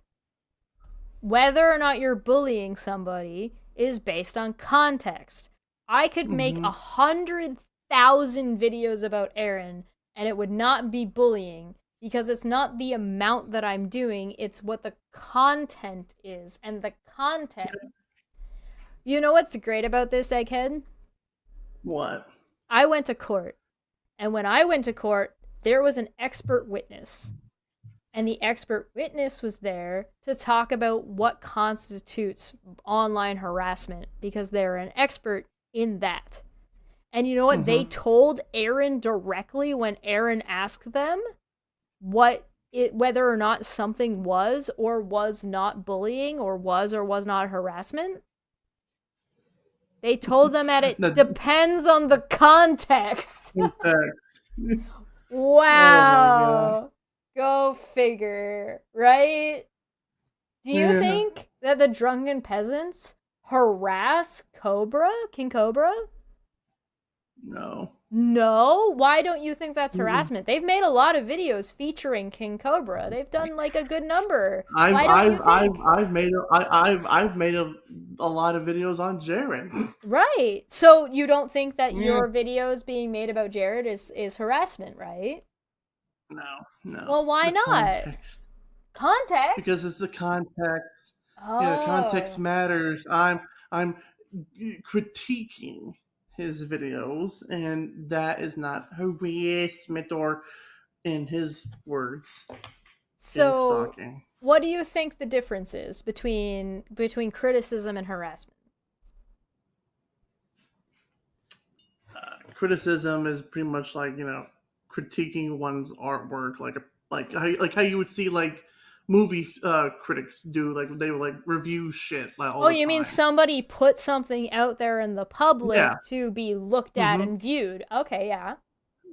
Whether or not you're bullying somebody is based on context. I could make 100,000 videos about Erin, and it would not be bullying, because it's not the amount that I'm doing, it's what the content is. And the content... You know what's great about this, Egghead? What? I went to court. And when I went to court, there was an expert witness. And the expert witness was there to talk about what constitutes online harassment, because they're an expert in that. And you know what? They told Erin directly when Erin asked them whether or not something was or was not bullying, or was not harassment. They told them that it depends on the context. Wow. Go figure, right? Do you think that the drunken peasants harass King Cobra? No. No? Why don't you think that's harassment? They've made a lot of videos featuring King Cobra. They've done like a good number. I've made a lot of videos on Jared. Right. So you don't think that your videos being made about Jared is harassment, right? No. Well, why not? Context? Because it's the context. Oh. Yeah, context matters. I'm critiquing his videos, and that is not harassment, or, in his words, so stalking. What do you think the difference is between criticism and harassment? Criticism is pretty much like, critiquing one's artwork, like how you would see like movie critics do, like they would like review shit like all the time. Mean somebody put something out there in the public to be looked at and viewed? Okay, yeah.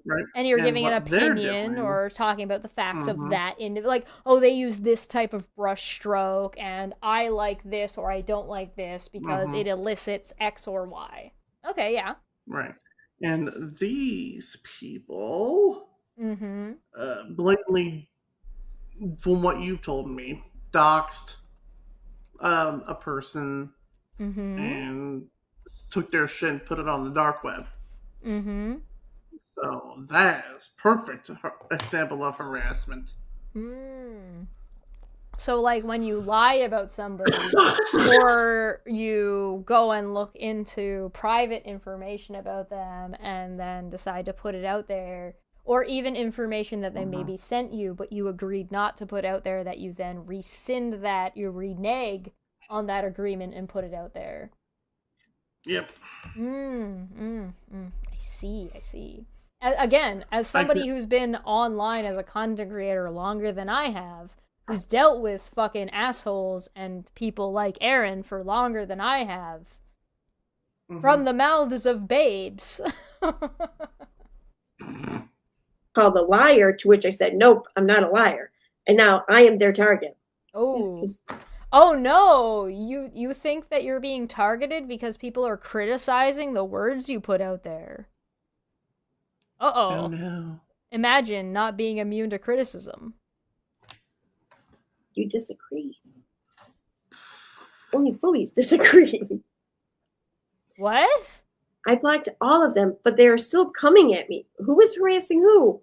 Right. And you're giving an opinion or talking about the facts of that like, oh, they use this type of brush stroke and I like this or I don't like this because it elicits X or Y. Okay, yeah. Right. And these people blatantly, from what you've told me, doxed a person and took their shit and put it on the dark web. So that is perfect example of harassment. So like when you lie about somebody or you go and look into private information about them and then decide to put it out there, or even information that they maybe sent you but you agreed not to put out there, that you then rescind that, you renege on that agreement and put it out there. Yep. I see. Again, as somebody who's been online as a content creator longer than I have, who's dealt with fucking assholes and people like Erin for longer than I have, from the mouths of babes. Called a liar, to which I said, nope, I'm not a liar. And now I am their target. Oh no, you think that you're being targeted because people are criticizing the words you put out there. Oh no. Imagine not being immune to criticism. You disagree. Only bullies disagree. What? I blocked all of them, but they are still coming at me. Who is harassing who?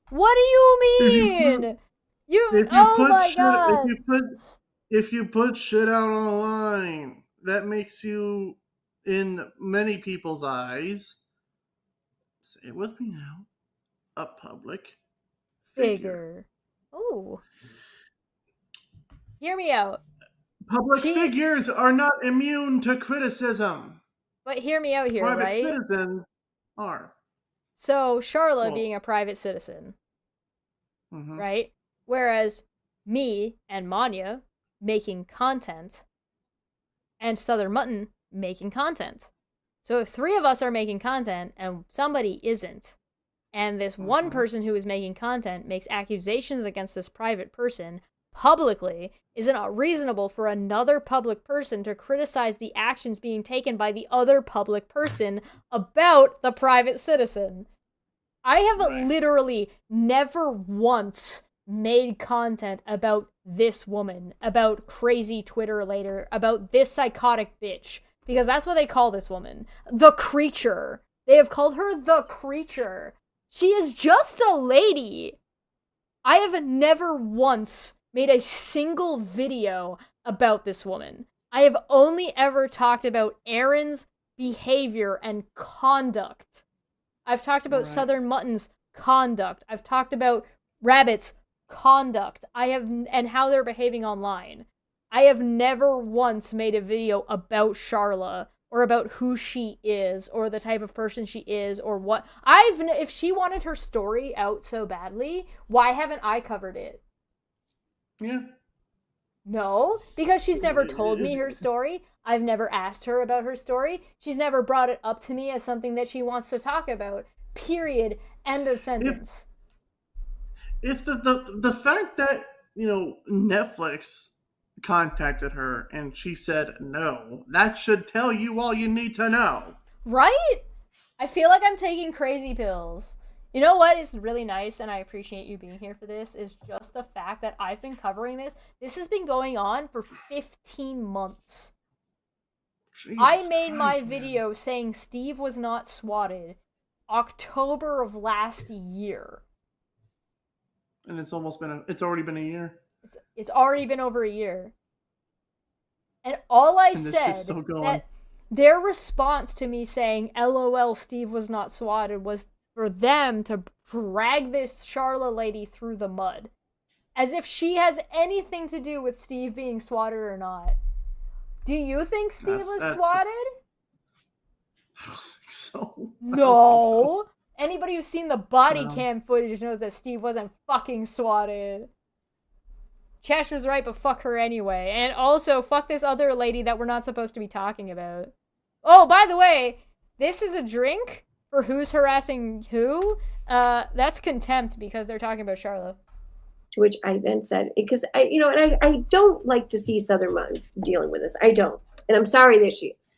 What do you mean? God. If you put shit out online, that makes you, in many people's eyes, say it with me now, a public figure. Oh. Hear me out. Public figures are not immune to criticism. But hear me out here, Private right? citizens are. So, Charlotte being a private citizen, right? Whereas me and Manya making content, and Southern Mutton making content. So if three of us are making content and somebody isn't, and this one person who is making content makes accusations against this private person publicly, is it not reasonable for another public person to criticize the actions being taken by the other public person about the private citizen? I have literally never once made content about this woman, about crazy Twitter later, about this psychotic bitch, because that's what they call this woman. The Creature. They have called her the Creature. She is just a lady. I have never once made a single video about this woman. I have only ever talked about Erin's behavior and conduct. I've talked about Southern Mutton's conduct. I've talked about Rabbit's conduct. And how they're behaving online. I have never once made a video about Charla or about who she is or the type of person she is or what. If she wanted her story out so badly, why haven't I covered it? Yeah. No, because she's never told me her story. I've never asked her about her story. She's never brought it up to me as something that she wants to talk about. Period. End of sentence. If the fact that, Netflix contacted her and she said no, that should tell you all you need to know. Right? I feel like I'm taking crazy pills. You know what is really nice, and I appreciate you being here for this, is just the fact that I've been covering this. This has been going on for 15 months. Jesus I made my Christ, video saying Steve was not swatted October of last year. And it's already been a year. It's already been over a year. And all I And this said, shit's still going. that their response to me saying, LOL, Steve was not swatted, was for them to drag this Charla lady through the mud. As if she has anything to do with Steve being swatted or not. Do you think Steve was swatted? I don't think so. No. Anybody who's seen the body cam footage knows that Steve wasn't fucking swatted. Chesh was right, but fuck her anyway. And also, fuck this other lady that we're not supposed to be talking about. Oh, by the way, this is a drink for who's harassing who. That's contempt because they're talking about Charlotte. To which I then said, because I don't like to see Southern Mutton dealing with this. I don't. And I'm sorry that she is.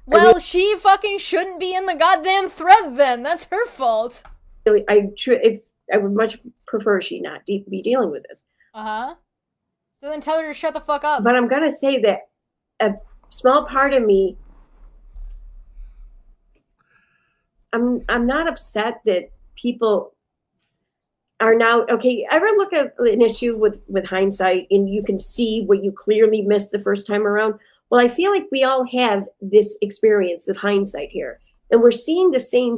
Well, she fucking shouldn't be in the goddamn thread then. That's her fault. I would much prefer she not be dealing with this. Uh-huh. So then tell her to shut the fuck up. But I'm going to say that a small part of me, I'm not upset that people are now, okay, ever look at an issue with hindsight and you can see what you clearly missed the first time around? Well, I feel like we all have this experience of hindsight here. And we're seeing the same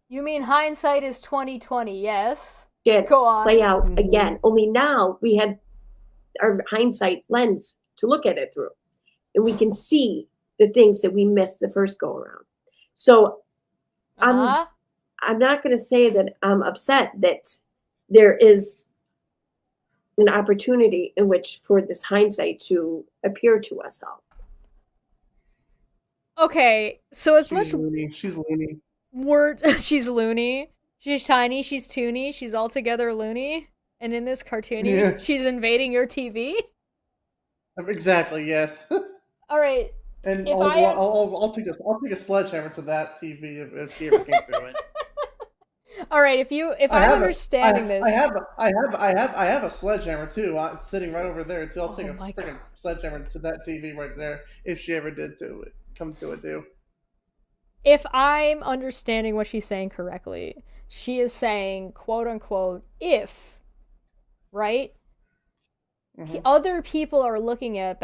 You mean hindsight is 2020, yes? shit Go on. play out again. Only now we have our hindsight lens to look at it through. And we can see the things that we missed the first go around. So I'm not going to say that I'm upset that there is an opportunity in which for this hindsight to appear to us all. Okay, so as She's much loony. She's loony. word, she's loony, she's tiny, she's toony, she's altogether loony, and in this cartoony, she's invading your TV. Exactly. Yes. All right. And If I'll take a sledgehammer to that TV if she ever came through it. All right. If I'm understanding this, I have a sledgehammer too, sitting right over there too. I'll take a freaking sledgehammer to that TV right there if she ever did come to it too. if I'm understanding what she's saying correctly, she is saying, quote unquote, if, right? Other people are looking at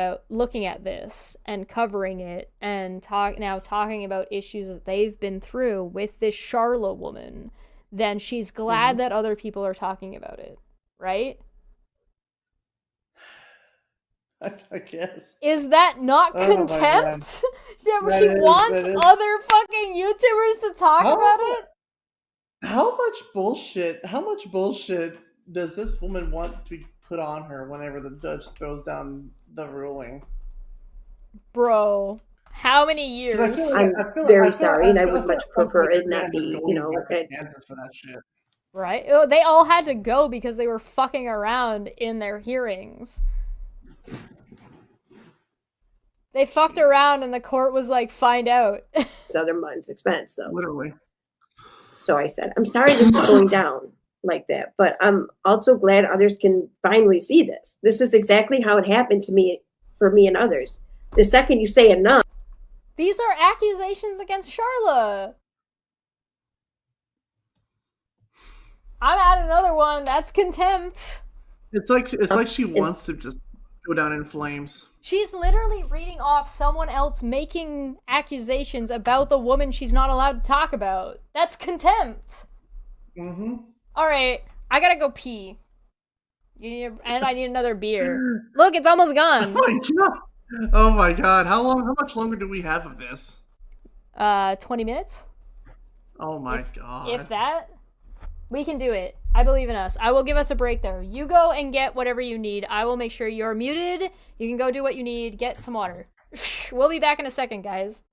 this and covering it and talking about issues that they've been through with this Charla woman, then she's glad that other people are talking about it, right? I guess. Is that not contempt? She wants other fucking YouTubers to talk about it? How much bullshit does this woman want to put on her whenever the judge throws down the ruling? Bro, how many years? I'm very sorry, and I would much prefer it not be, answers for that shit. Right? Oh, they all had to go because they were fucking around in their hearings. They fucked around and the court was like, find out. It's other month's expense, though. Literally. So I said, I'm sorry this is going down like that, but I'm also glad others can finally see this. This is exactly how it happened to me, for me and others. The second you say enough. These are accusations against Charla. I'm at another one. That's contempt. It's like she wants to just go down in flames. She's literally reading off someone else making accusations about the woman she's not allowed to talk about. That's contempt. Mm-hmm. All right, I gotta go pee. And I need another beer. Look, it's almost gone. Oh my god! How much longer do we have of this? 20 minutes. Oh my god! If that, we can do it. I believe in us. I will give us a break there. You go and get whatever you need. I will make sure you're muted. You can go do what you need. Get some water. We'll be back in a second, guys.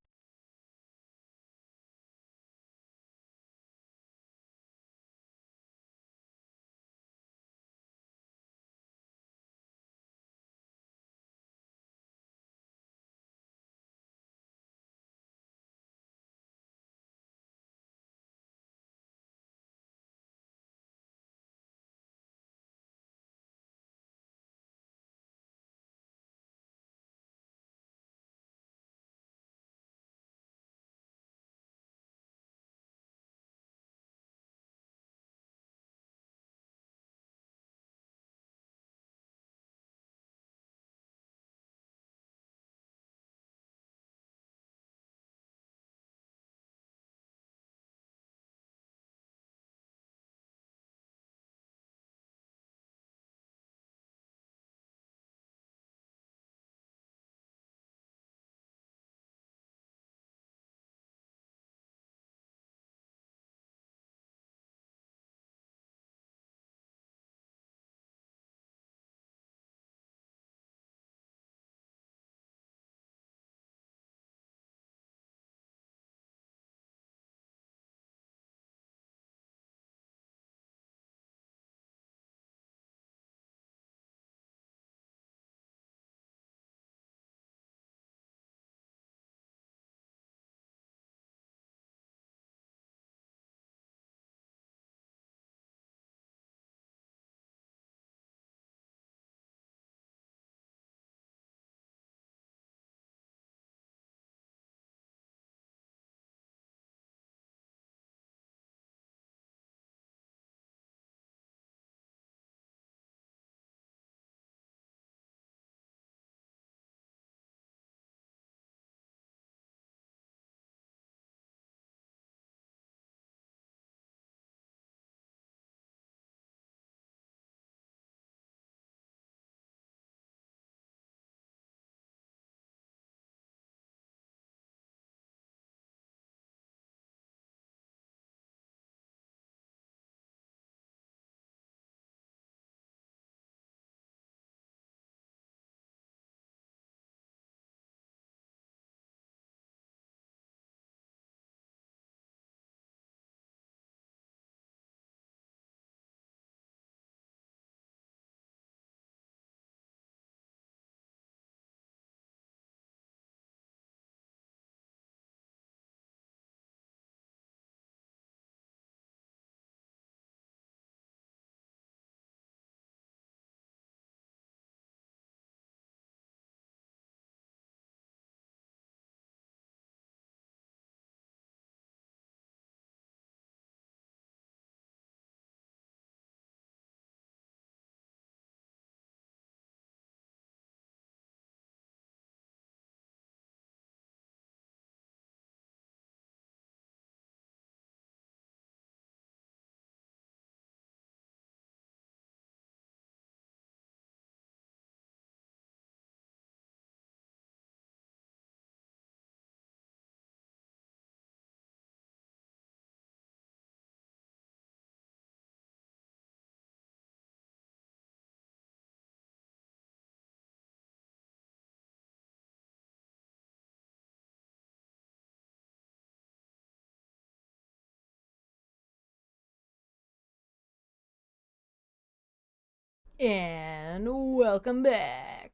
And welcome back.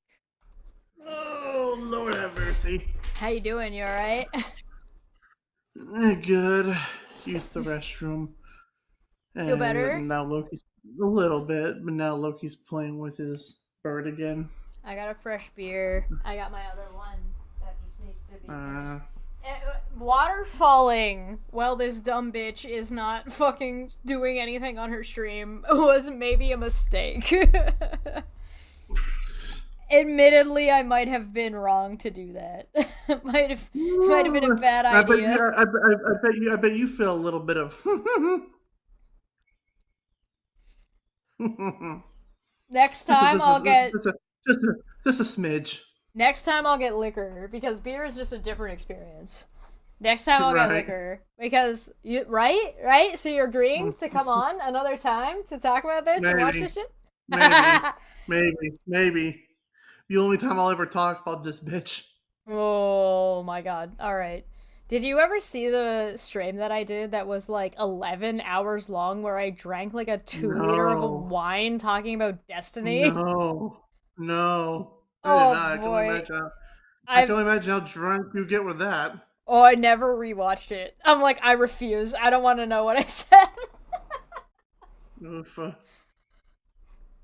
Oh Lord have mercy. How you doing? You alright? Good. Used the restroom. Feel better? And now Loki's a little bit, but now Loki's playing with his bird again. I got a fresh beer. I got my other one. That just needs to be finished. Water falling while this dumb bitch is not fucking doing anything on her stream was maybe a mistake. Admittedly, I might have been wrong to do that. might have been a bad idea. I bet you feel a little bit of. Next time I'll get just a smidge. next time I'll get liquor because beer is just a different experience. Next time I'll get Right. liquor because you right. So you're agreeing to come on another time to talk about this and watch Maybe. this shit. Maybe. The only time I'll ever talk about this bitch. Oh my god. All right. Did you ever see the stream that I did that was like 11 hours long where I drank like a 2 liter of a No. wine talking about Destiny? No. I Oh, did not. I can only boy. imagine. I can only imagine how drunk you get with that. Oh, I never rewatched it. I'm like, I refuse. I don't want to know what I said. Oof.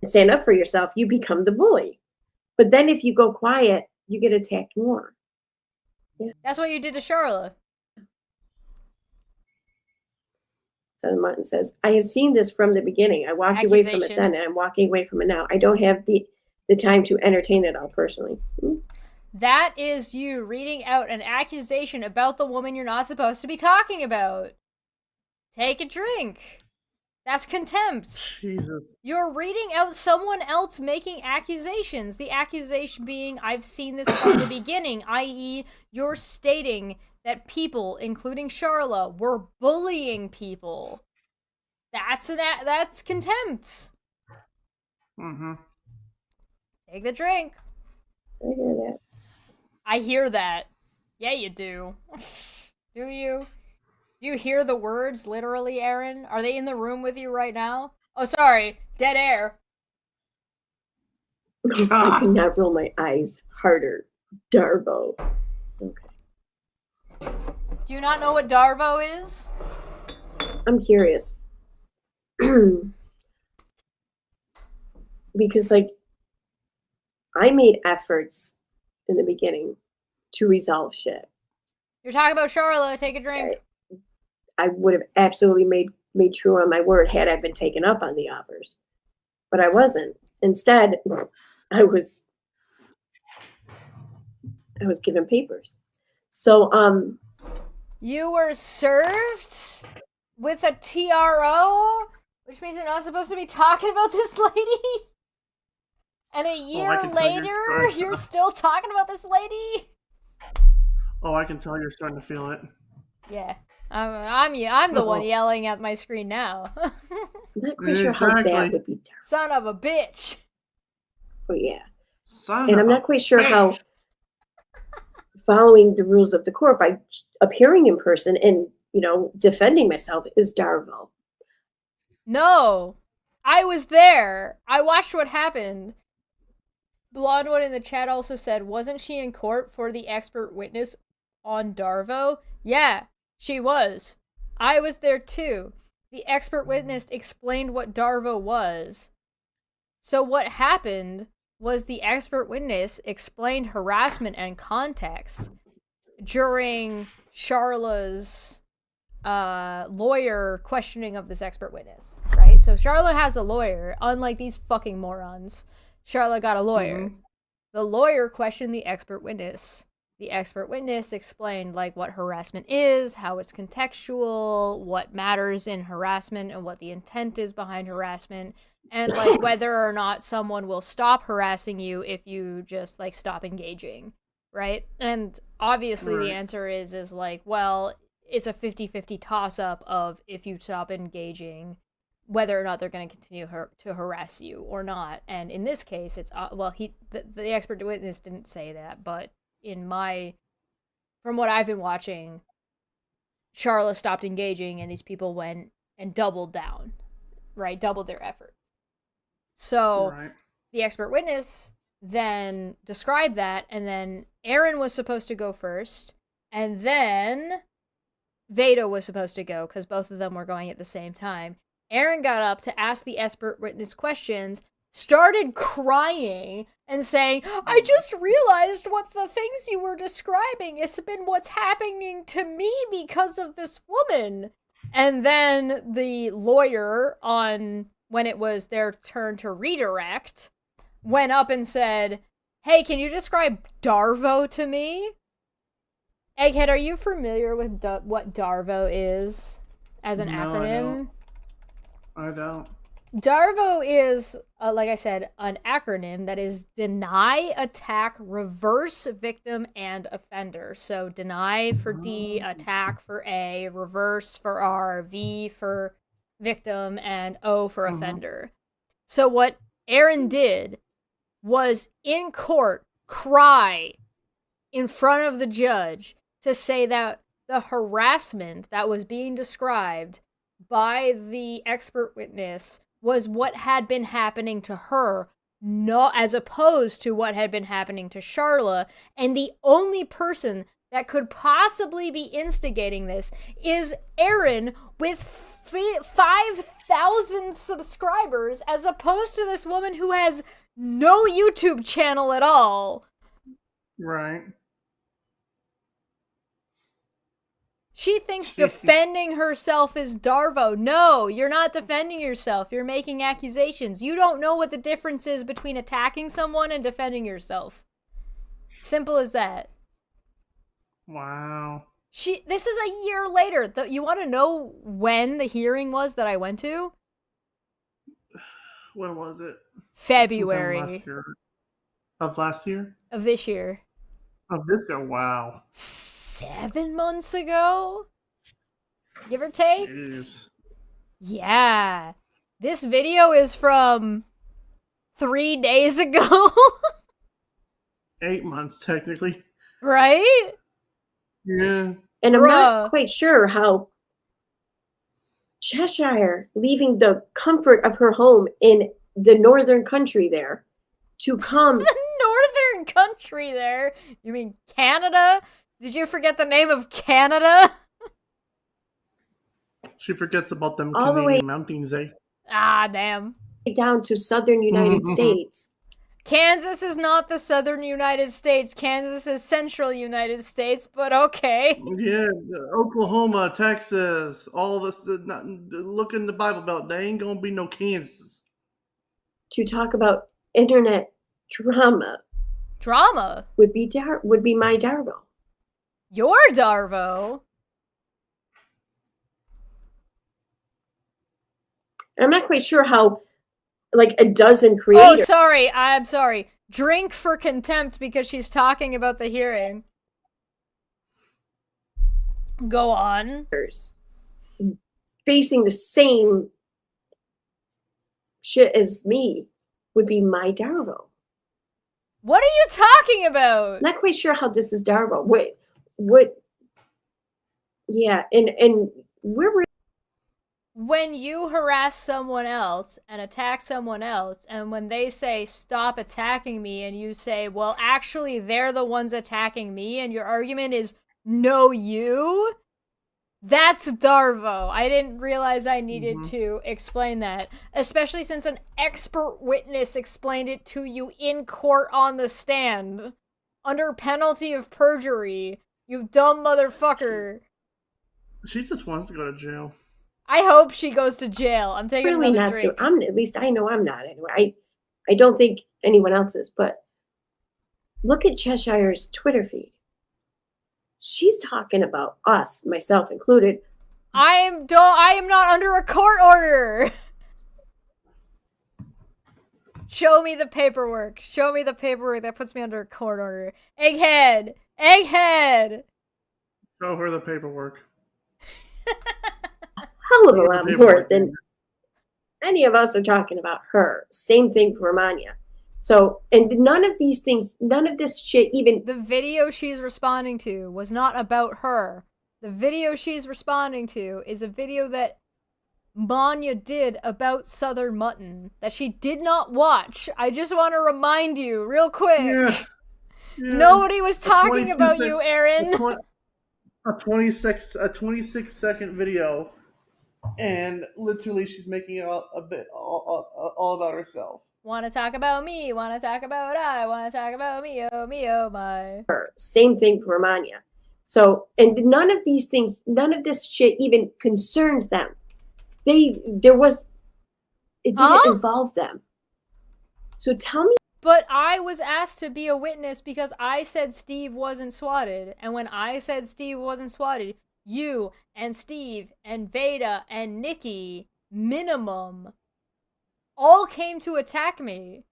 Stand up for yourself, you become the bully. But then if you go quiet, you get attacked more. That's what you did to Charlotte. So Martin says, I have seen this from the beginning. I walked away from it Accusation. then, and I'm walking away from it now. I don't have the time to entertain it all personally. That is you reading out an accusation about the woman you're not supposed to be talking about. Take a drink. That's contempt. Jesus. You're reading out someone else making accusations. The accusation being, I've seen this from the beginning, i.e., you're stating that people, including Charla, were bullying people. That's contempt. Mm-hmm. Take the drink. I hear that. I hear that. Yeah, you do. Do you? Do you hear the words literally, Erin? Are they in the room with you right now? Oh, sorry. Dead air. I could not roll my eyes harder. Darbo. Okay. Do you not know what Darvo is? I'm curious. Because, like, I made efforts in the beginning to resolve shit. You're talking about Charla. Take a drink. I would have absolutely made true on my word had I been taken up on the offers. But I wasn't. Instead, I was given papers. So, You were served with a TRO, which means you're not supposed to be talking about this lady. And a year can tell you're later, starting to- you're still talking about this lady. Oh, I can tell you're starting to feel it. Yeah, I'm the one Oh. yelling at my screen now. I'm not quite sure how that Exactly. would be done. Son of a bitch. Oh, yeah. Son And of I'm a not quite sure how, bitch. following the rules of the court by appearing in person and, defending myself is Darvo. No, I was there. I watched what happened. Blondewood in the chat also said, wasn't she in court for the expert witness on Darvo? Yeah, she was. I was there too. The expert witness explained what Darvo was. So what happened was the expert witness explained harassment and context during Charla's lawyer questioning of this expert witness, right? So Charla has a lawyer, unlike these fucking morons. Charla got a lawyer. The lawyer questioned the expert witness. The expert witness explained like what harassment is, how it's contextual, what matters in harassment, and what the intent is behind harassment, and like whether or not someone will stop harassing you if you just like stop engaging, right? And obviously the Right. answer is like, well, it's a 50-50 toss-up of if you stop engaging, whether or not they're going to continue to harass you or not. And in this case, it's the expert witness didn't say that, but from what I've been watching, Charla stopped engaging and these people went and doubled down, right? Doubled their effort. So Right. the expert witness then described that, and then Erin was supposed to go first, and then Veda was supposed to go because both of them were going at the same time. Erin got up to ask the expert witness questions, started crying and saying, I just realized what the things you were describing has been what's happening to me because of this woman. And then the lawyer, when it was their turn to redirect, went up and said, hey, can you describe Darvo to me? Egghead, are you familiar with what Darvo is as an acronym? I don't. Darvo is, like I said, an acronym that is deny, attack, reverse, victim, and offender. So deny for D, attack for A, reverse for R, V for victim, and O for offender. So what Erin did was in court cry in front of the judge to say that the harassment that was being described by the expert witness was what had been happening to her, no, as opposed to what had been happening to Charla. And the only person that could possibly be instigating this is Erin with 5,000 subscribers, as opposed to this woman who has no YouTube channel at all. Right. She thinks defending herself is Darvo. No, you're not defending yourself. You're making accusations. You don't know what the difference is between attacking someone and defending yourself. Simple as that. Wow. This is a year later. You want to know when the hearing was that I went to? When was it? February. Last year. Of last year? Of this year. Of this year? Wow. 7 months ago? Give or take? Jeez. Yeah. This video is from 3 days ago. 8 months, technically. Right? Yeah. And I'm Bruh. not quite sure how Cheshire, leaving the comfort of her home in the northern country there, to come. Northern country there? You mean Canada? Did you forget the name of Canada? She forgets about them All the Canadian way- mountains, eh? Ah, damn. down to southern United States. Kansas is not the southern United States. Kansas is central United States, but okay. Yeah, Oklahoma, Texas, all this. Look in the Bible Belt. There ain't gonna be no Kansas. To talk about internet drama Drama? would be my Darvo. Your Darvo? And I'm not quite sure how, like, a dozen Oh, creators. sorry. I'm sorry. Drink for contempt because she's talking about the hearing. Go on. Facing the same shit as me would be my Darvo. What are you talking about? Not quite sure how this is Darvo. What? Yeah, and where were When you harass someone else and attack someone else, and when they say, stop attacking me, and you say, well, actually, they're the ones attacking me, and your argument is, no, you? That's Darvo. I didn't realize I needed to explain that, especially since an expert witness explained it to you in court on the stand, under penalty of perjury. You dumb motherfucker. She just wants to go to jail. I hope she goes to jail. I'm taking really another not? drink. I'm at least I know I'm not anyway. I don't think anyone else is. But look at Cheshire's Twitter feed. She's talking about us, myself included. I am not under a court order. Show me the paperwork. Show me the paperwork that puts me under a court order. Egghead. Egghead. Show her the paperwork. Hell of a Look at lot the more paperwork. than any of us are talking about her. Same thing for Romania. So, and none of these things, none of this shit even. The video she's responding to was not about her. The video she's responding to is a video that Manya did about Southern Mutton that she did not watch. I just want to remind you real quick. Yeah. Nobody was talking 22 about sec- you, Erin. A 26 second video, and literally she's making it all about herself. Wanna talk about me, wanna talk about I, wanna talk about me, oh my. Same thing for Manya. So, and none of these things, none of this shit even concerns them. It didn't involve them. So tell me. But I was asked to be a witness because I said Steve wasn't swatted. And when I said Steve wasn't swatted, you and Steve and Veda and Nikki, minimum, all came to attack me.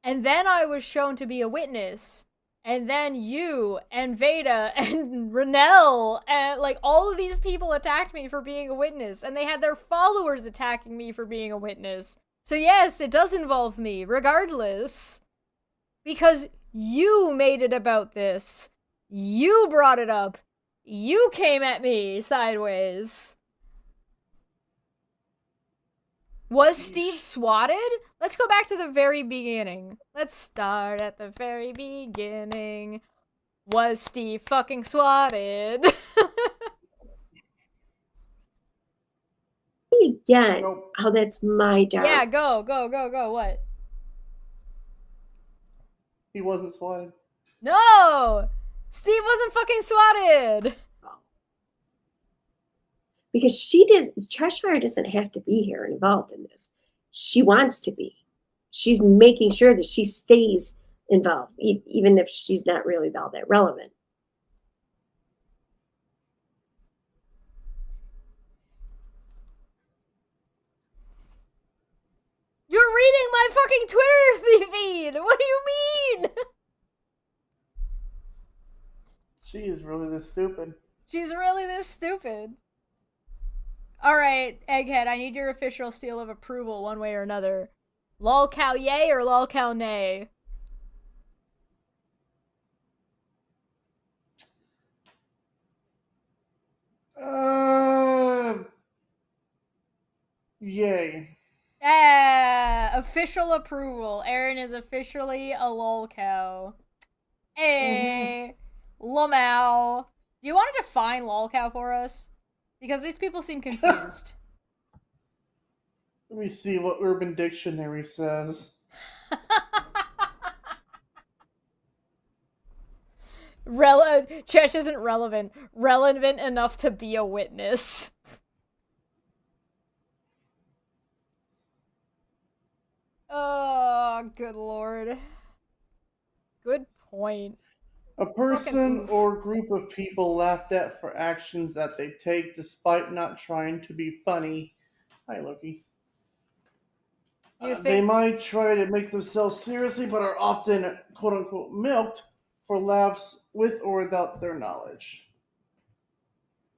And then I was shown to be a witness. And then you and Veda and Renelle and like all of these people attacked me for being a witness. And they had their followers attacking me for being a witness. So yes, it does involve me, regardless. Because you made it about this. You brought it up. You came at me sideways. Was Steve swatted? Let's go back to the very beginning. Let's start at the very beginning. Was Steve fucking swatted? Again, Nope. how that's my job. Yeah, go. What? He wasn't swatted. No! Steve wasn't fucking swatted! Because Cheshire doesn't have to be here involved in this. She wants to be. She's making sure that she stays involved, even if she's not really all that relevant. You're reading my fucking Twitter feed! What do you mean? She is really this stupid. She's really this stupid. Alright, Egghead, I need your official seal of approval one way or another. LulCow yay or LulCow nay? Yay. Official approval. Erin is officially a LulCow. Hey, LuMao. Do you want to define LulCow for us? Because these people seem confused. Let me see what Urban Dictionary says. Chesh isn't relevant. Relevant enough to be a witness. Oh, good lord. Good point. A person oof. or group of people laughed at for actions that they take despite not trying to be funny. Hi, Loki. Do you They think might try to make themselves seriously, but are often quote unquote milked for laughs with or without their knowledge.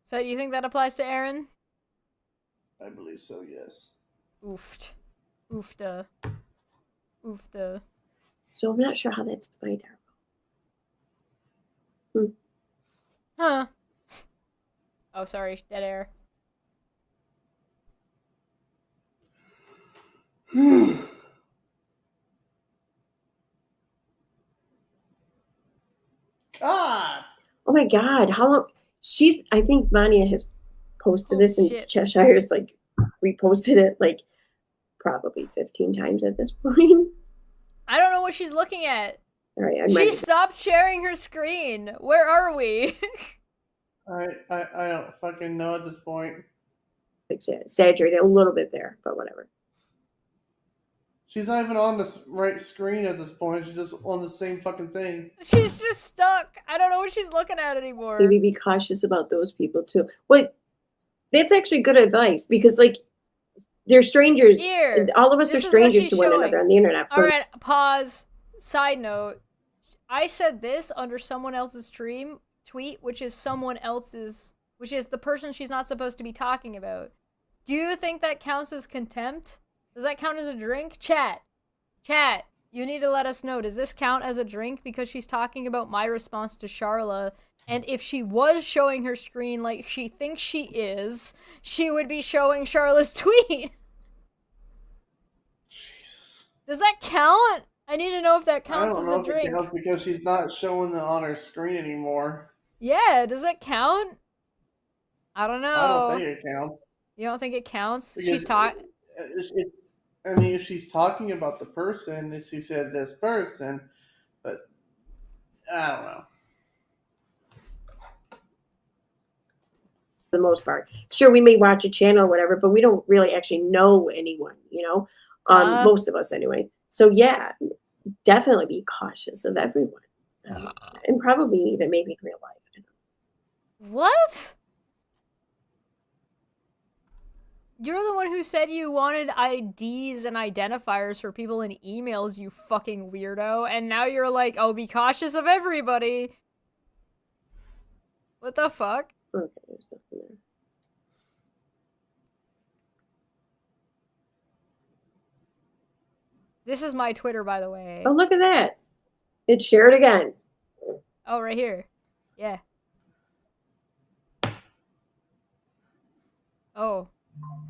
so? You think that applies to Erin? I believe so, yes. Oofed. Oofda. Oofda. So I'm not sure how that's played out. Huh. Oh, sorry, dead air. God! Oh my God, how long? I think Mania has posted Holy this and shit. Cheshire's like reposted it like probably 15 times at this point. I don't know what she's looking at. All right, She stopped sharing her screen. Where are we? I don't fucking know at this point. exaggerated a little bit there, but whatever. She's not even on the right screen at this point. She's just on the same fucking thing. She's just stuck. I don't know what she's looking at anymore. Maybe be cautious about those people too. Wait, that's actually good advice because like they're strangers. Here, all of us are this is what strangers she's to one showing. another on the internet. All right, pause. Side note. I said this under someone else's tweet, which is the person she's not supposed to be talking about. Do you think that counts as contempt? Does that count as a drink? Chat, you need to let us know. Does this count as a drink because she's talking about my response to Charla? And if she was showing her screen like she thinks she is, she would be showing Charla's tweet. Jesus. Does that count? I need to know if that counts as a If drink. it counts because she's not showing it on her screen anymore. Yeah, does it count? I don't know. I don't think it counts. You don't think it counts? Because She's talking. I mean, if she's talking about the person, if she said this person, but I don't know. For the most part. Sure, we may watch a channel or whatever, but we don't really actually know anyone, most of us anyway. So yeah, definitely be cautious of everyone. And probably even maybe in real life. What? You're the one who said you wanted IDs and identifiers for people in emails, you fucking weirdo, and now you're like, oh, be cautious of everybody. What the fuck? Okay, there's nothing there. This is my Twitter, by the way. Oh, look at that. It's shared again. Oh, right here. Yeah. Oh.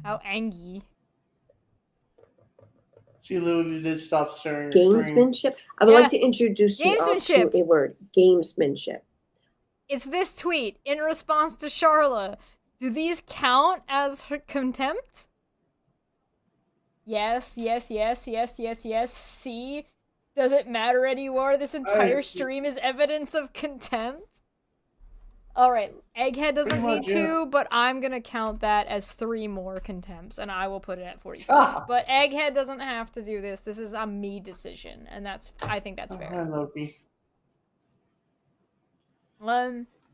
How angry. She literally did stop sharing her screen. Gamesmanship. I would like to introduce you all to Gamesmanship. a word. Gamesmanship. It's this tweet in response to Charla. Do these count as her contempt? Yes, yes, yes, yes, yes, yes. See? Does it matter anymore? This entire stream is evidence of contempt? Alright, Egghead doesn't need to, but I'm gonna count that as 3 more contempts, and I will put it at 45. But Egghead doesn't have to do this. This is a me decision, and I think that's fair. Hi, Loki.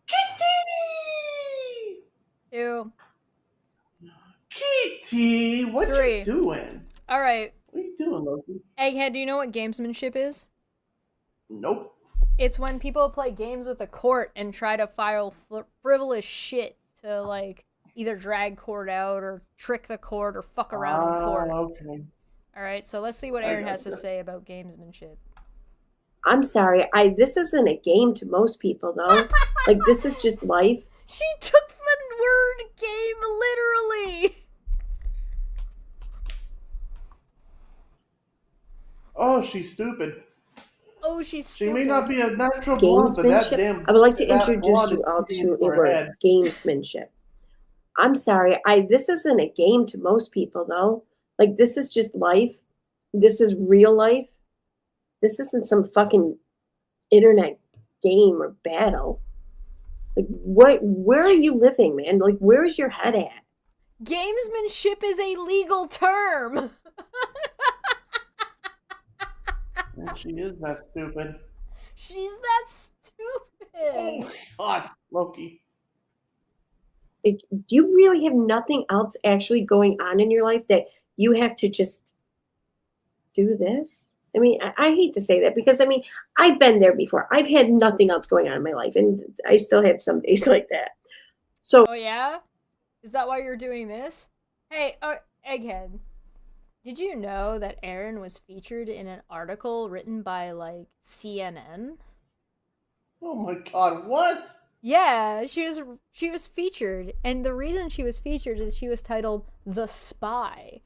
Kitty! 2. Kitty, what 3. you doing? Alright. What are you doing, Loki? Egghead, do you know what gamesmanship is? Nope. It's when people play games with a court and try to file frivolous shit to, like, either drag court out or trick the court or fuck around in court. Okay. Alright, so let's see what Erin has to say about gamesmanship. I'm sorry. This isn't a game to most people, though. Like, this is just life. She took the word game literally! Oh, she's stupid. Oh, she's stupid. She may not be a natural blonde, but that damn... I would like to introduce you all to a word. Gamesmanship. I'm sorry. This isn't a game to most people, though. Like, this is just life. This is real life. This isn't some fucking internet game or battle. Like, where are you living, man? Like, where is your head at? Gamesmanship is a legal term! She is that stupid. She's that stupid! Oh, God, Loki. Like, do you really have nothing else actually going on in your life that you have to just do this? I mean, I hate to say that because, I mean, I've been there before. I've had nothing else going on in my life, and I still have some days like that. So, oh, yeah? Is that why you're doing this? Hey, Egghead, did you know that Erin was featured in an article written by, like, CNN? Oh my God, what? Yeah, she was featured, and the reason she was featured is she was titled The Spy.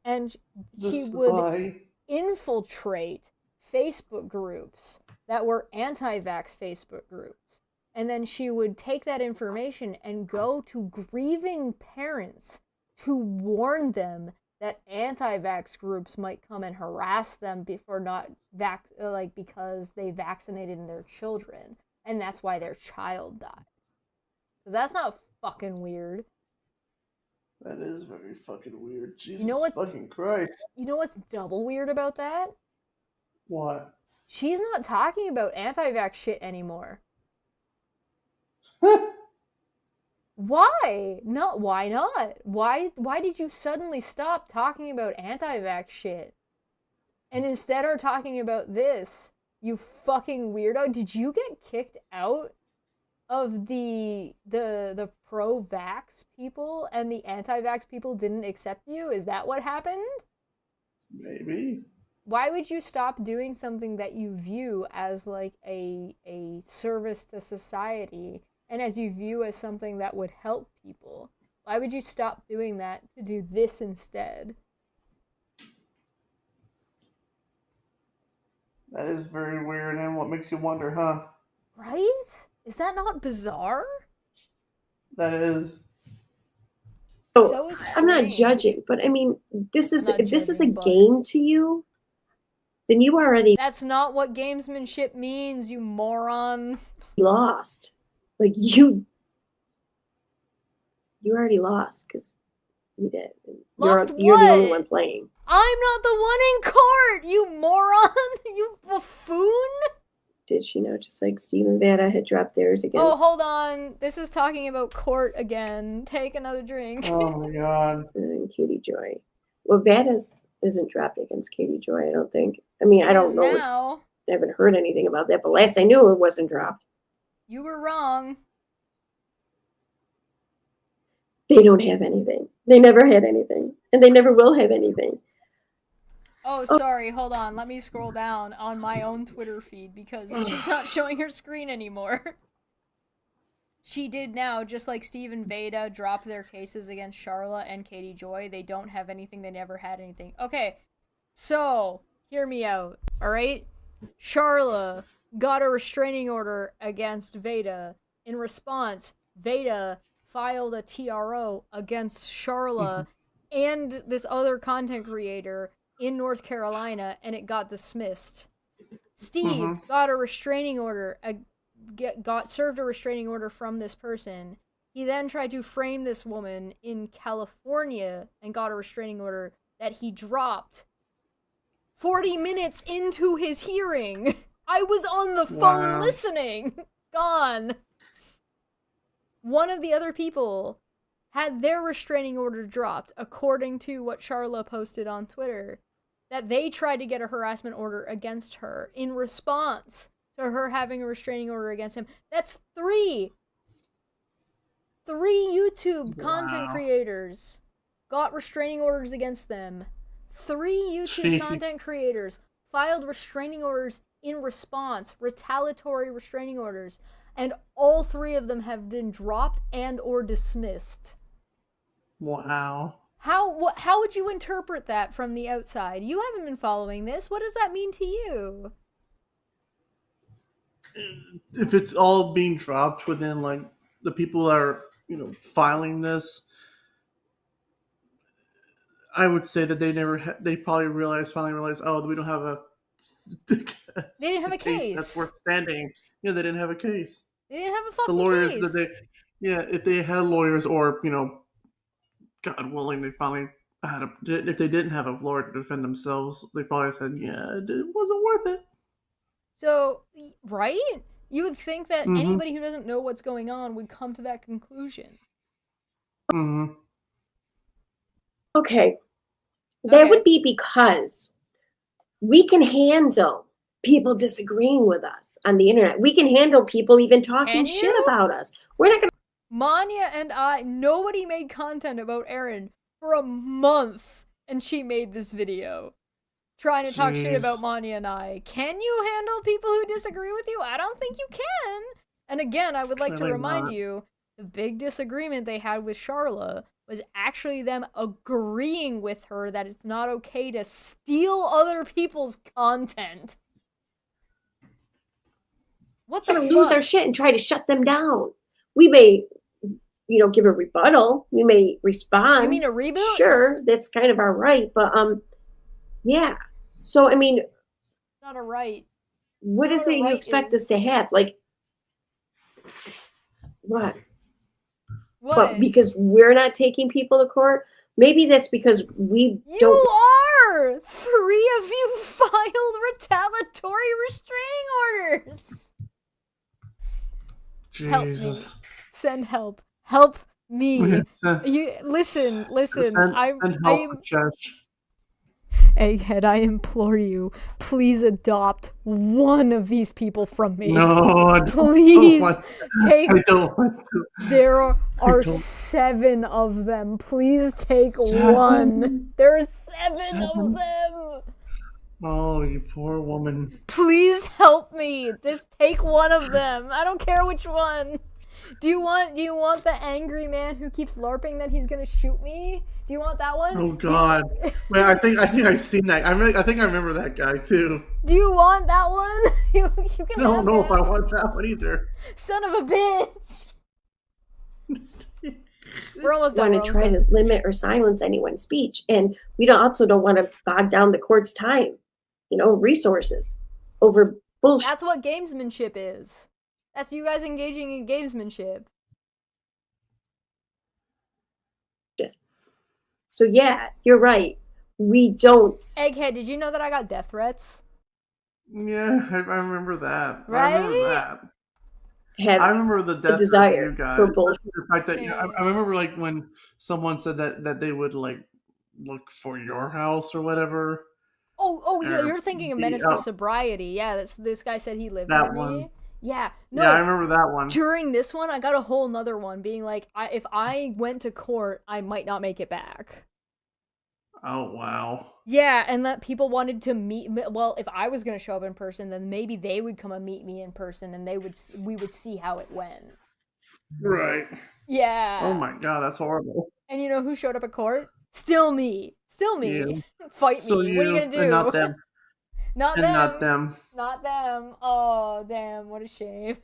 And she would infiltrate Facebook groups that were anti-vax Facebook groups. And then she would take that information and go to grieving parents to warn them that anti-vax groups might come and harass them because they vaccinated their children. And that's why their child died. Because that's not fucking weird. That is very fucking weird. Jesus fucking Christ. You know what's double weird about that? What? She's not talking about anti-vax shit anymore. Why? No, why not? Why did you suddenly stop talking about anti-vax shit? And instead are talking about this? You fucking weirdo. Did you get kicked out of the pro-vax people and the anti-vax people didn't accept you? Is that what happened? Maybe. Why would you stop doing something that you view as like a service to society and as you view as something that would help people? Why would you stop doing that to do this instead? That is very weird, and what makes you wonder, huh? Right? Is that not bizarre? That is. So I'm not strange. judging, but I mean, this is I'm not if this is a judging, but- game to you, then you already That's not what gamesmanship means, you moron. lost. Like you already lost because you did. Lost You're the only what? one playing. I'm not the one in court, you moron! You buffoon! Did she know? Just like Steve and Vanna had dropped theirs against. Oh, hold on. This is talking about court again. Take another drink. Oh my god. And Katie Joy. Well, Vanna's isn't dropped against Katie Joy, I don't think. I mean, I It don't is know. now. I haven't heard anything about that, but last I knew it wasn't dropped. You were wrong. They don't have anything. They never had anything. And they never will have anything. Oh, sorry. Hold on. Let me scroll down on my own Twitter feed because she's not showing her screen anymore. She did now, just like Steve and Veda dropped their cases against Charla and Katie Joy. They don't have anything. They never had anything. Okay, so hear me out, alright? Charla got a restraining order against Veda. In response, Veda filed a TRO against Charla and this other content creator in North Carolina, and it got dismissed. Steve got a restraining order, got served a restraining order from this person. He then tried to frame this woman in California and got a restraining order that he dropped 40 minutes into his hearing. I was on the phone listening. Gone. One of the other people had their restraining order dropped, according to what Charla posted on Twitter, that they tried to get a harassment order against her in response to her having a restraining order against him. That's three YouTube content creators got restraining orders against them. 3 YouTube content creators filed restraining orders in response, retaliatory restraining orders, and all 3 of them have been dropped and or dismissed. Wow. How would you interpret that from the outside? You haven't been following this. What does that mean to you? If it's all being dropped within like the people that are, filing this, I would say that they probably finally realized, oh, we don't have a They didn't have a case that's worth standing. Yeah, they didn't have a case. They didn't have a fucking The lawyers case. if they had lawyers, or God willing, they finally had if they didn't have a lawyer to defend themselves, they probably said, yeah, it wasn't worth it. So, right? You would think that anybody who doesn't know what's going on would come to that conclusion. Mm-hmm. Okay. That would be because we can handle people disagreeing with us on the internet. We can handle people even talking shit about us. We're not going to. Manya and nobody made content about Erin for a month, and she made this video trying to talk shit about Manya and I. Can you handle people who disagree with you? I don't think you can. And again, I would like to remind you, the big disagreement they had with Charla was actually them agreeing with her that it's not okay to steal other people's content. What the fuck? We're going to lose our shit and try to shut them down. We may, give a rebuttal. We may respond. You mean a reboot? Sure, that's kind of our right. But, yeah. So, I mean, not a right. What is it you expect us to have? Like, what? What? But because we're not taking people to court, maybe that's because we don't. You are! 3 of you filed retaliatory restraining orders. Jesus. Help me. Send help. Help me. You listen. Egghead, I implore you, please adopt one of these people from me. No, I don't please want to. take. I don't want to. There are 7 of them. Please take 1. There are 7 of them. Oh, you poor woman. Please help me. Just take 1 of them. I don't care which one. Do you want the angry man who keeps LARPing that he's gonna shoot me? Do you want that one? Oh God! Wait, I think I've seen that. I think I remember that guy too. Do you want that one? You can I don't have know him. if I want that one either. Son of a bitch! We're almost done. want to try to limit or silence anyone's speech, and we also don't want to bog down the court's time, resources over bullshit. That's what gamesmanship is. That's you guys engaging in gamesmanship. So yeah, you're right. We don't. Egghead, did you know that I got death threats? Yeah, I remember that. Right? I remember that. Have I remember the death desire you guys. for bullshit. The fact that I remember like when someone said that they would like look for your house or whatever. Oh yeah, Or you're thinking of the- Menace oh. to Sobriety. Yeah, this guy said he lived That near me. one. Yeah, no. Yeah, I remember that one. During this one, I got a whole nother one being like, if I went to court, I might not make it back. Oh wow. Yeah, and that people wanted to meet. Well, if I was gonna show up in person, then maybe they would come and meet me in person, and we would see how it went. Right. Yeah. Oh my god, that's horrible. And you know who showed up at court? Still me. Still me. You. Fight So me. What are you gonna do? And not them. Not And them. not them. Not them. Oh, damn. What a shame.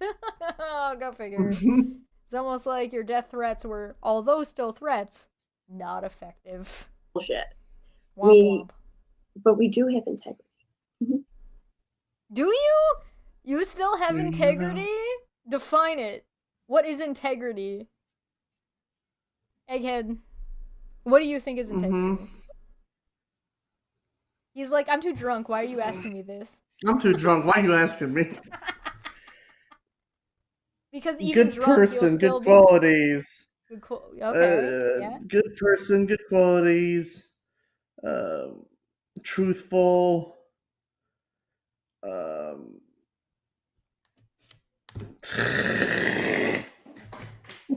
Go figure. It's almost like your death threats were, although still threats, not effective. Bullshit. Womp womp. But we do have integrity. Do you? You still have Do you integrity? Define it. What is integrity? Egghead, what do you think is integrity? He's like, I'm too drunk. Why are you asking me this? I'm too drunk. Why are you asking me? Because even Good drunk, person, you'll still good qualities. Okay, yeah. Good person, good qualities. Truthful.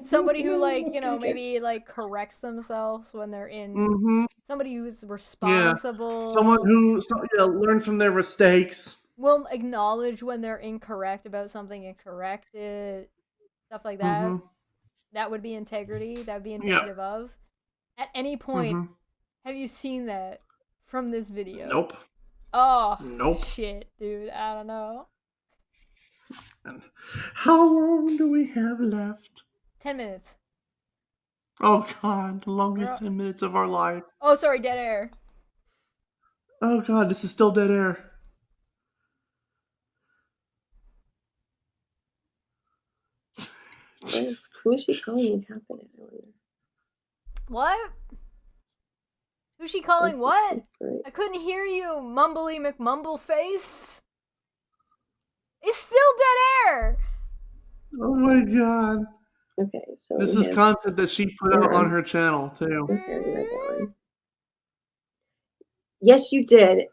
Somebody who, like, maybe, like, corrects themselves when they're in... Somebody who's responsible. Someone who learn from their mistakes. Will acknowledge when they're incorrect about something and correct it. Stuff like that. That would be integrity. That would be indicative of. At any point, have you seen that from this video? Nope. Oh, Nope. shit, dude. I don't know. And how long do we have left? 10 minutes. Oh god, the longest 10 minutes of our life. Oh, sorry, dead air. Oh god, this is still dead air. Who's she calling incompetent? I wonder. What? Who's she calling what? I couldn't hear you, mumbly McMumbleface. It's still dead air. Oh my god. Okay, so this is content that she put out on her channel too. Yes, you did.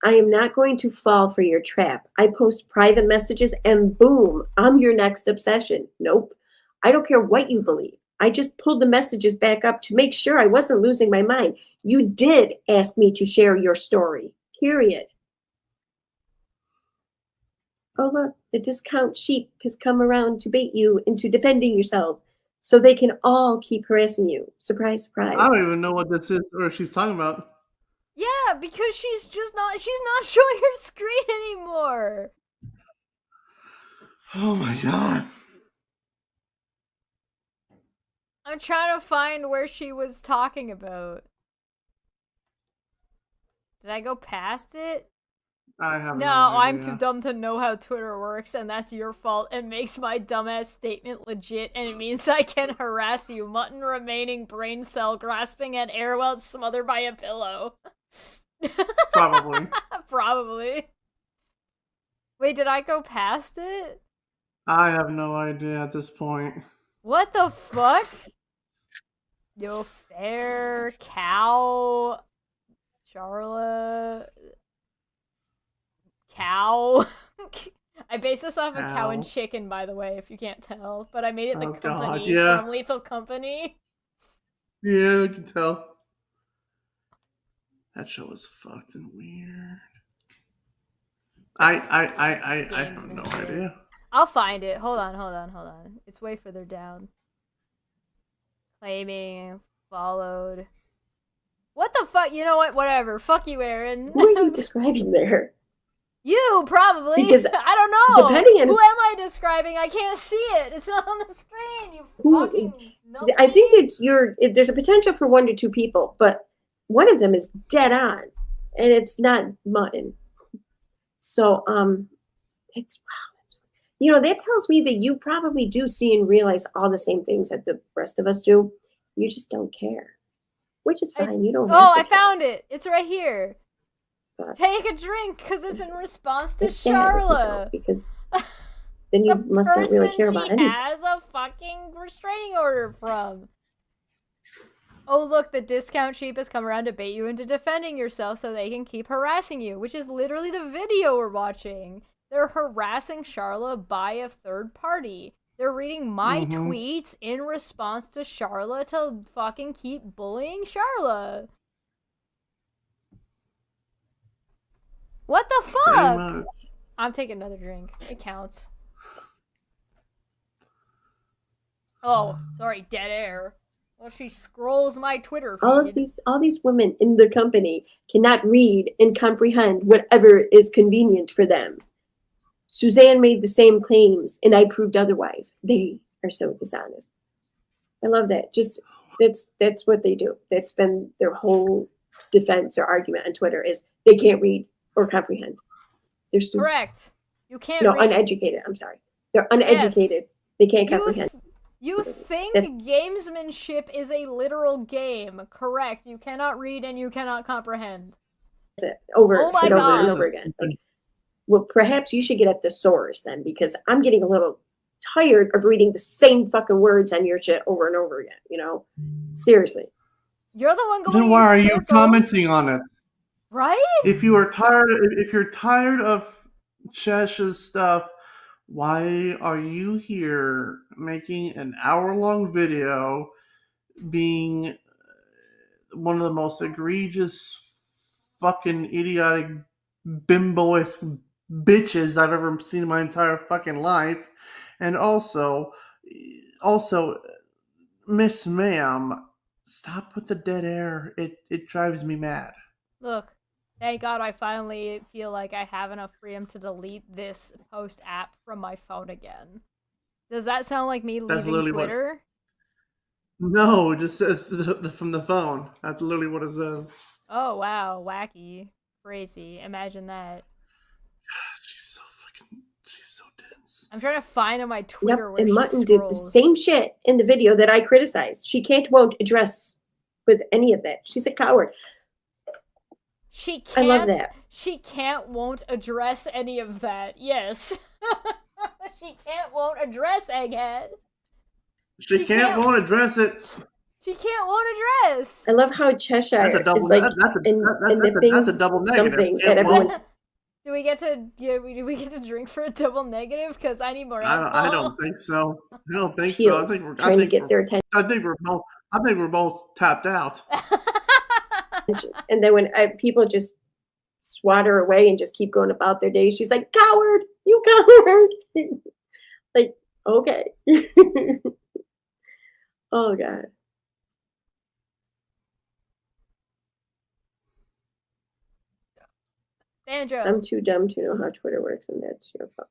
I am not going to fall for your trap. I post private messages and boom, I'm your next obsession. Nope. I don't care what you believe. I just pulled the messages back up to make sure I wasn't losing my mind. You did ask me to share your story. Period. Oh, look, the discount sheep has come around to bait you into defending yourself so they can all keep harassing you. Surprise, surprise. I don't even know what this is or she's talking about. Yeah, because she's not showing her screen anymore. Oh my god. I'm trying to find where she was talking about. Did I go past it? I have No, I'm too dumb to know how Twitter works, and that's your fault. It makes my dumbass statement legit, and it means I can harass you. Mutton remaining brain cell grasping at air while it's smothered by a pillow. Probably. Probably. Wait, did I go past it? I have no idea at this point. What the fuck? Yo, fair cow. Charlotte. Cow. I based this off of Cow and Chicken, by the way, if you can't tell. But I made it the company from Lethal Company. Yeah, I can tell. That show was fucked and weird. I have no idea. I'll find it. Hold on. It's way further down. Claiming, followed. What the fuck? You know what? Whatever. Fuck you, Erin. What are you describing there? You probably. Because I don't know. depending on- Who am I describing? I can't see it. It's not on the screen. You Who- fucking. I think there's a potential for 1 to 2 people, but one of them is dead on, and it's not mutton. So it's wow. That tells me that you probably do see and realize all the same things that the rest of us do. You just don't care, which is fine. You don't. Oh, I found it. It's right here. But Take a drink, because it's in response to it's sad if you don't, Charlotte. because then you must not really care about She anything. has a fucking restraining order from. Oh, look, the discount sheep has come around to bait you into defending yourself so they can keep harassing you, which is literally the video we're watching. They're harassing Charlotte by a third party. They're reading my tweets in response to Charlotte to fucking keep bullying Charlotte. What the fuck? I'm taking another drink. It counts. Oh, sorry, dead air. Well, she scrolls my Twitter feed. All these women in the company cannot read and comprehend whatever is convenient for them. Suzanne made the same claims, and I proved otherwise. They are so dishonest. I love that. Just that's what they do. That's been their whole defense or argument on Twitter is they can't read or comprehend. They're stupid. Correct. You can't No, read. uneducated. I'm sorry. They're uneducated. Yes. They can't comprehend. You think gamesmanship is a literal game. Correct. You cannot read and you cannot comprehend. That's it. Over Oh my and over God. and over again. Like, well, perhaps you should get a thesaurus then, because I'm getting a little tired of reading the same fucking words on your shit over and over again. Seriously. You're the one going Then why are in you circles, commenting on it? right? If you're tired of Chesh's stuff, why are you here making an hour-long video being one of the most egregious, fucking idiotic, bimboish bitches I've ever seen in my entire fucking life? And also, Miss Ma'am, stop with the dead air. It drives me mad. Look, thank God I finally feel like I have enough freedom to delete this post app from my phone again. Does that sound like me That's leaving literally Twitter? No, it just says from the phone. That's literally what it says. Oh, wow. Wacky. Crazy. Imagine that. She's so dense. I'm trying to find on my Twitter Yep. where And she Mutton did the scrolls. same shit in the video that I criticized. She won't address with any of that. She's a coward. She I can't. love that. She won't address any of that. Yes. She won't address Egghead. She won't address it. She won't address. I love how Cheshire That's a double. is like That's a double negative. something Can't at everyone's. Do we get to drink for a double negative? Because I need more I alcohol. don't think so. I don't think so. Heels, trying to get their attention. I think we're both tapped out. And then when people just swat her away and just keep going about their day, she's like, "Coward, you coward!" Like, okay. Oh God. Banjo. I'm too dumb to know how Twitter works, and that's your fault.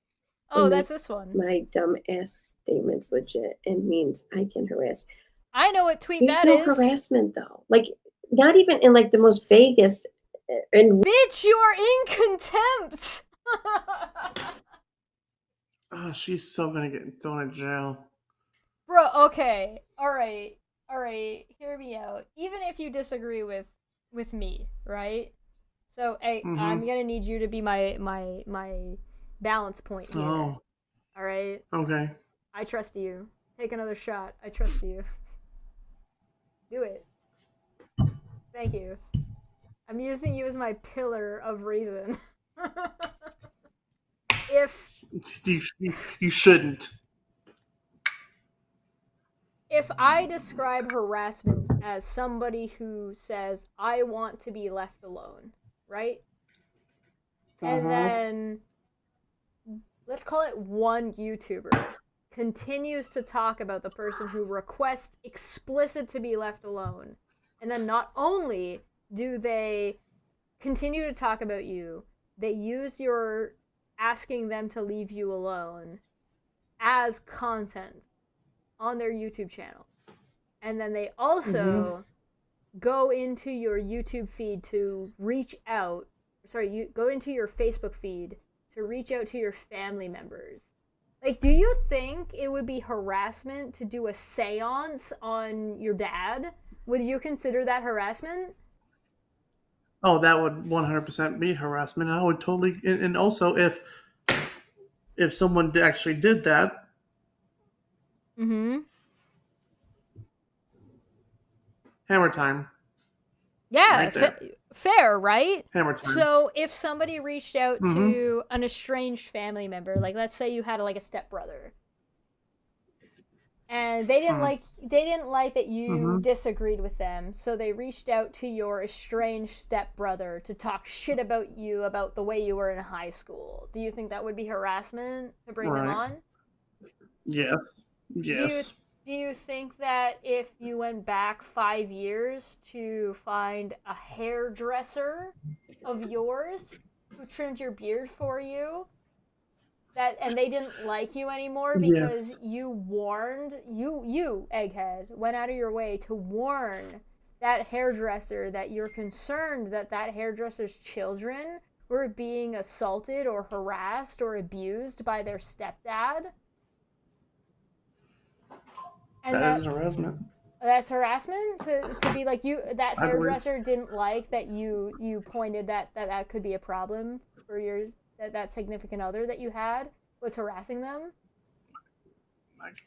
Oh, And that's this one. My dumb ass statement's legit and means I can harass. I know what tweet There's that no is. harassment though. Like, not even in like the most vaguest and Bitch, you are in contempt. Oh, she's so gonna get thrown in jail. Bro, okay. All right. Hear me out. Even if you disagree with me, right? So, hey, I'm going to need you to be my balance point here. Oh, All right? okay. I trust you. Take another shot. I trust you. Do it. Thank you. I'm using you as my pillar of reason. If You shouldn't. If I describe harassment as somebody who says, I want to be left alone, right? And then, let's call it one YouTuber, continues to talk about the person who requests explicit to be left alone. And then not only do they continue to talk about you, they use your asking them to leave you alone as content on their YouTube channel. And then they also go into your YouTube feed to reach out. Sorry, you go into your Facebook feed to reach out to your family members. Like, do you think it would be harassment to do a seance on your dad? Would you consider that harassment? Oh, that would 100% be harassment. I would totally, and also if someone actually did that, Mm-hmm. hammer time. Yeah, Right there. fair, right? Hammer time. So if somebody reached out to an estranged family member, like let's say you had like a stepbrother, and they didn't like that you disagreed with them, so they reached out to your estranged stepbrother to talk shit about you about the way you were in high school. Do you think that would be harassment to bring them Right. on? Yes. Yes. Do you think that if you went back 5 years to find a hairdresser of yours who trimmed your beard for you, and they didn't like you anymore because you warned, you egghead, went out of your way to warn that hairdresser that you're concerned that hairdresser's children were being assaulted or harassed or abused by their stepdad? And That is harassment. That's harassment to be like you. That I believe- hairdresser didn't like that you pointed that could be a problem for that significant other that you had was harassing them.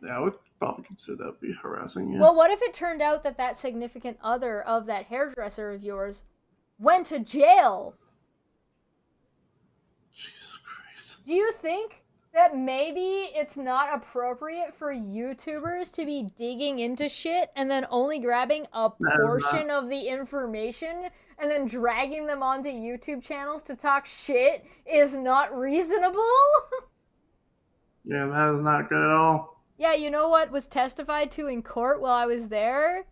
I would probably consider that would be harassing. Yeah. Well, what if it turned out that significant other of that hairdresser of yours went to jail? Jesus Christ. Do you think that maybe it's not appropriate for YouTubers to be digging into shit and then only grabbing a portion of the information and then dragging them onto YouTube channels to talk shit is not reasonable? Yeah, that is not good at all. Yeah, you know what was testified to in court while I was there?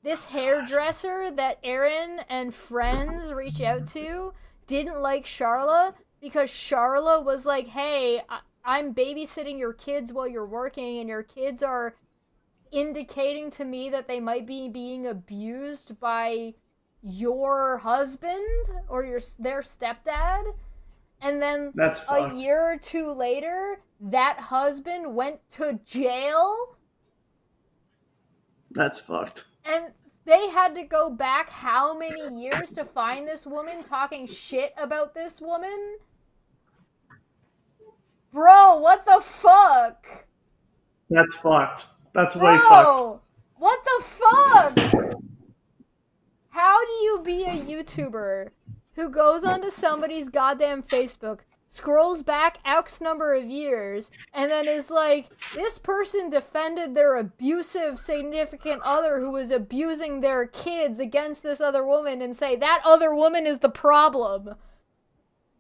This hairdresser that Erin and friends reached out to didn't like Charla because Charla was like, hey, I'm babysitting your kids while you're working, and your kids are indicating to me that they might be being abused by your husband or their stepdad. And then That's a fucked. year or two later, that husband went to jail, That's fucked. and they had to go back how many years to find this woman talking shit about this woman? Bro, what the fuck? That's fucked. That's way fucked. Bro, what the fuck? How do you be a YouTuber who goes onto somebody's goddamn Facebook, scrolls back X number of years, and then is like, this person defended their abusive significant other who was abusing their kids against this other woman, and say that other woman is the problem?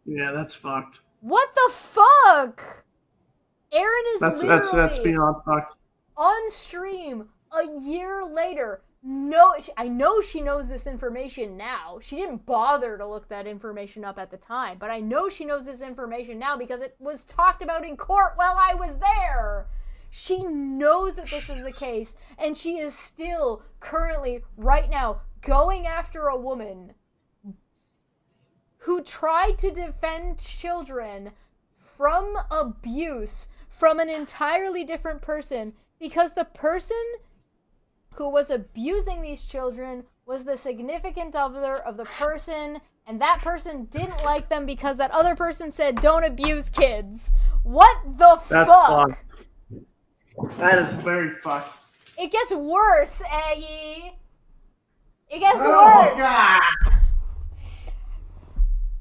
Yeah, that's fucked. What the fuck? Erin is That's literally beyond fucked. on stream a year later. No, I know she knows this information now. She didn't bother to look that information up at the time, but I know she knows this information now because it was talked about in court while I was there. She knows that this is the case, and she is still currently, right now, going after a woman who tried to defend children from abuse from an entirely different person, because the person who was abusing these children was the significant other of the person, and that person didn't like them because that other person said, don't abuse kids. What the That's fuck? fucked. That is very fucked. It gets worse, Aggie. It gets Oh, worse. God.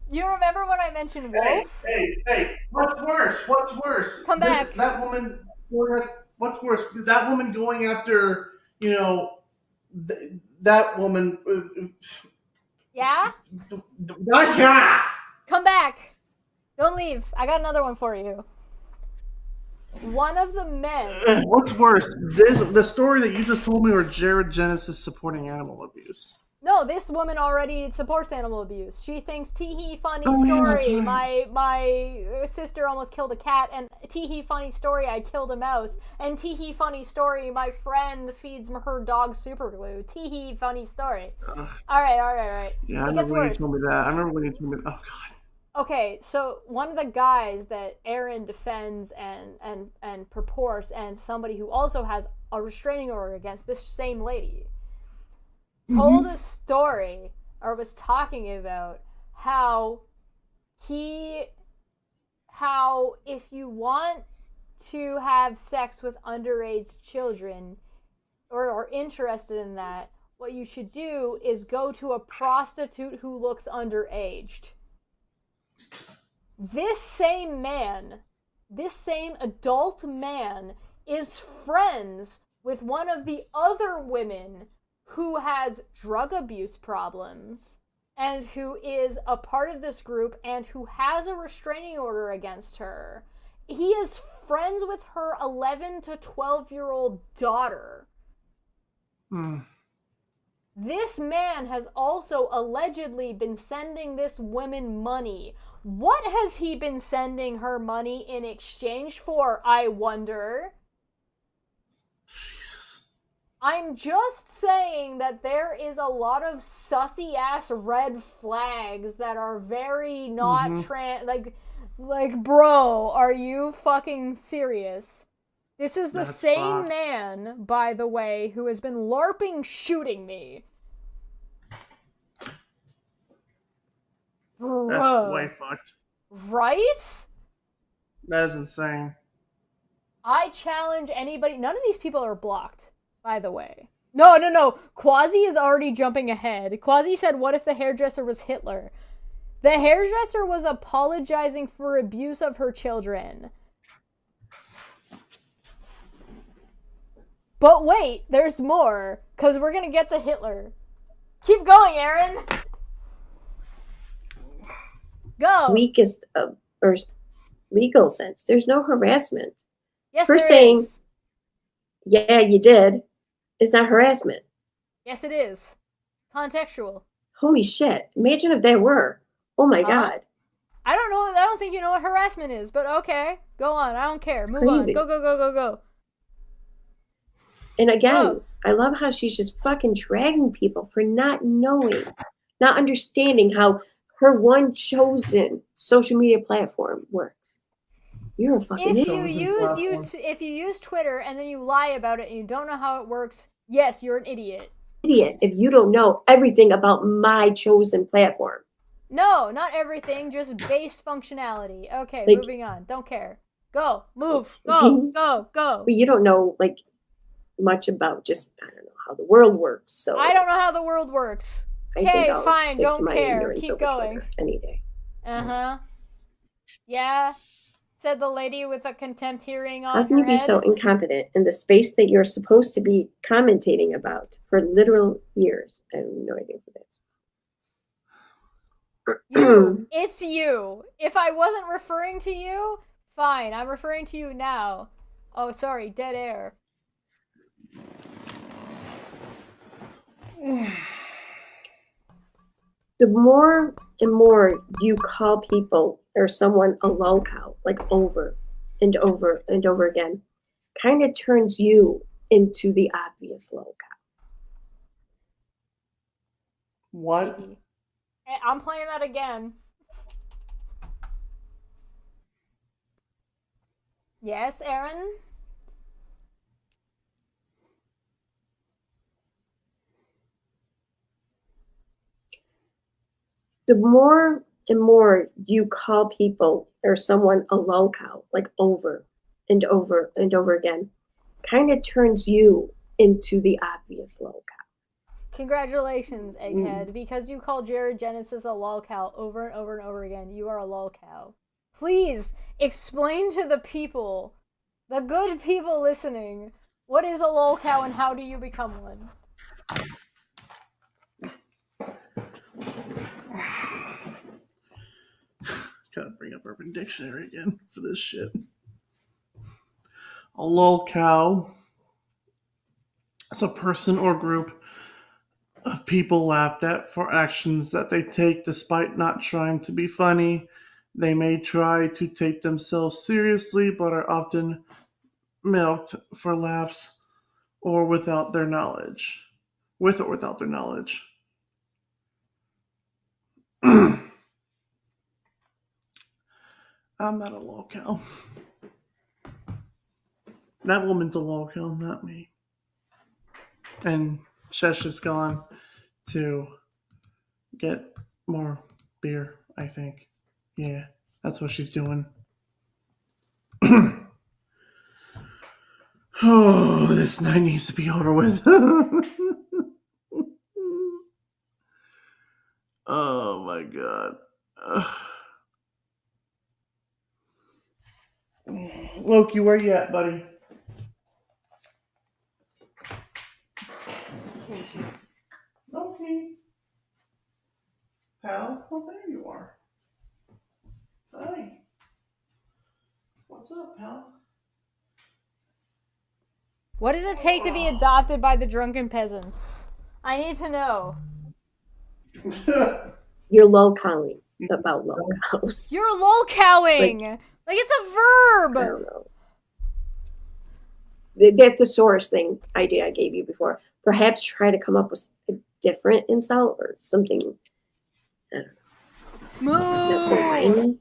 You remember when I mentioned Wolf? Hey, what's worse? What's worse? Come back. That woman, what's worse? That woman going after, that woman. Yeah? Yeah. Come back. Don't leave. I got another one for you. One of the men. What's worse? The story that you just told me, or Jared Genesis supporting animal abuse? No, this woman already supports animal abuse. She thinks teehee funny Oh, yeah, that's story. right. My sister almost killed a cat, and teehee funny story I killed a mouse. And teehee funny story my friend feeds her dog super glue. Teehee funny story. Ugh. All right. Yeah, I It gets remember when you worse. told me that. I remember when you told me. Oh God. Okay, so one of the guys that Erin defends and purports, and somebody who also has a restraining order against this same lady, told a story or was talking about how if you want to have sex with underage children or are interested in that, what you should do is go to a prostitute who looks underaged. This same adult man, is friends with one of the other women who has drug abuse problems and who is a part of this group and who has a restraining order against her. He is friends with her 11 to 12-year-old daughter. This man has also allegedly been sending this woman money. What has he been sending her money in exchange for, I wonder? Jesus. I'm just saying that there is a lot of sussy-ass red flags that are very not like, bro, are you fucking serious? This is the That's same fucked. man, by the way, who has been LARPing shooting me. That's Bro. way fucked. Right? That is insane. I challenge anybody. None of these people are blocked, by the way. No. Quasi is already jumping ahead. Quasi said, what if the hairdresser was Hitler? The hairdresser was apologizing for abuse of her children. But wait, there's more, because we're going to get to Hitler. Keep going, Erin. Go. Weakest or legal sense. There's no harassment. Yes, Her there saying, is. yeah, you did, is not harassment. Yes, it is. Contextual. Holy shit. Imagine if that were. Oh my Uh-huh. God. I don't know. I don't think you know what harassment is, but okay. Go on. I don't care. Move crazy. on. Go. And again, Oh. I love how she's just fucking dragging people for not knowing, not understanding how her one chosen social media platform works. You're a fucking If idiot. you use Twitter and then you lie about it and you don't know how it works, yes, you're an idiot. If you don't know everything about my chosen platform. No, not everything, just base functionality. Okay, Like- moving on. Don't care. Go, move, go. But you don't know like much about just, I don't know, how the world works. So I don't know how the world works. I think Okay, I'll fine, stick to don't my care. ignorance Keep over going. Twitter any day. Uh-huh. Yeah, said the lady with a contempt hearing How on can her you be head. so incompetent in the space that you're supposed to be commentating about for literal years? I have no idea what that is. You. It's you. If I wasn't referring to you, fine. I'm referring to you now. Oh, sorry. Dead air. The more and more you call people or someone a LulCow, like over and over and over again, kind of turns you into the obvious LulCow. What? Hey, I'm playing that again. Yes, Erin? The more and more you call people or someone a LulCow, like over and over and over again, kind of turns you into the obvious LulCow. Congratulations, Egghead, because you called Jared Genesis a LulCow over and over and over again. You are a LulCow. Please explain to the people, the good people listening, what is a LulCow and how do you become one? Gotta bring up Urban Dictionary again for this shit. A LulCow is a person or group of people laughed at for actions that they take despite not trying to be funny. They may try to take themselves seriously but are often milked for laughs or without their knowledge. With or without their knowledge. I'm not a LulCow. That woman's a LulCow, not me. And Shesh is gone to get more beer, I think. Yeah, that's what she's doing. Oh, this night needs to be over with. Oh my god. Loki, where you at, buddy? Loki. Pal? Oh, there you are. Hi. What's up, pal? What does it take to be adopted by the drunken peasants? I need to know. You're LulCowing about LulCows. You're LulCowing! Like it's a I verb! don't know. The thesaurus thing idea I gave you before. Perhaps try to come up with a different insult or something. I don't know. Not so Moo! whiny.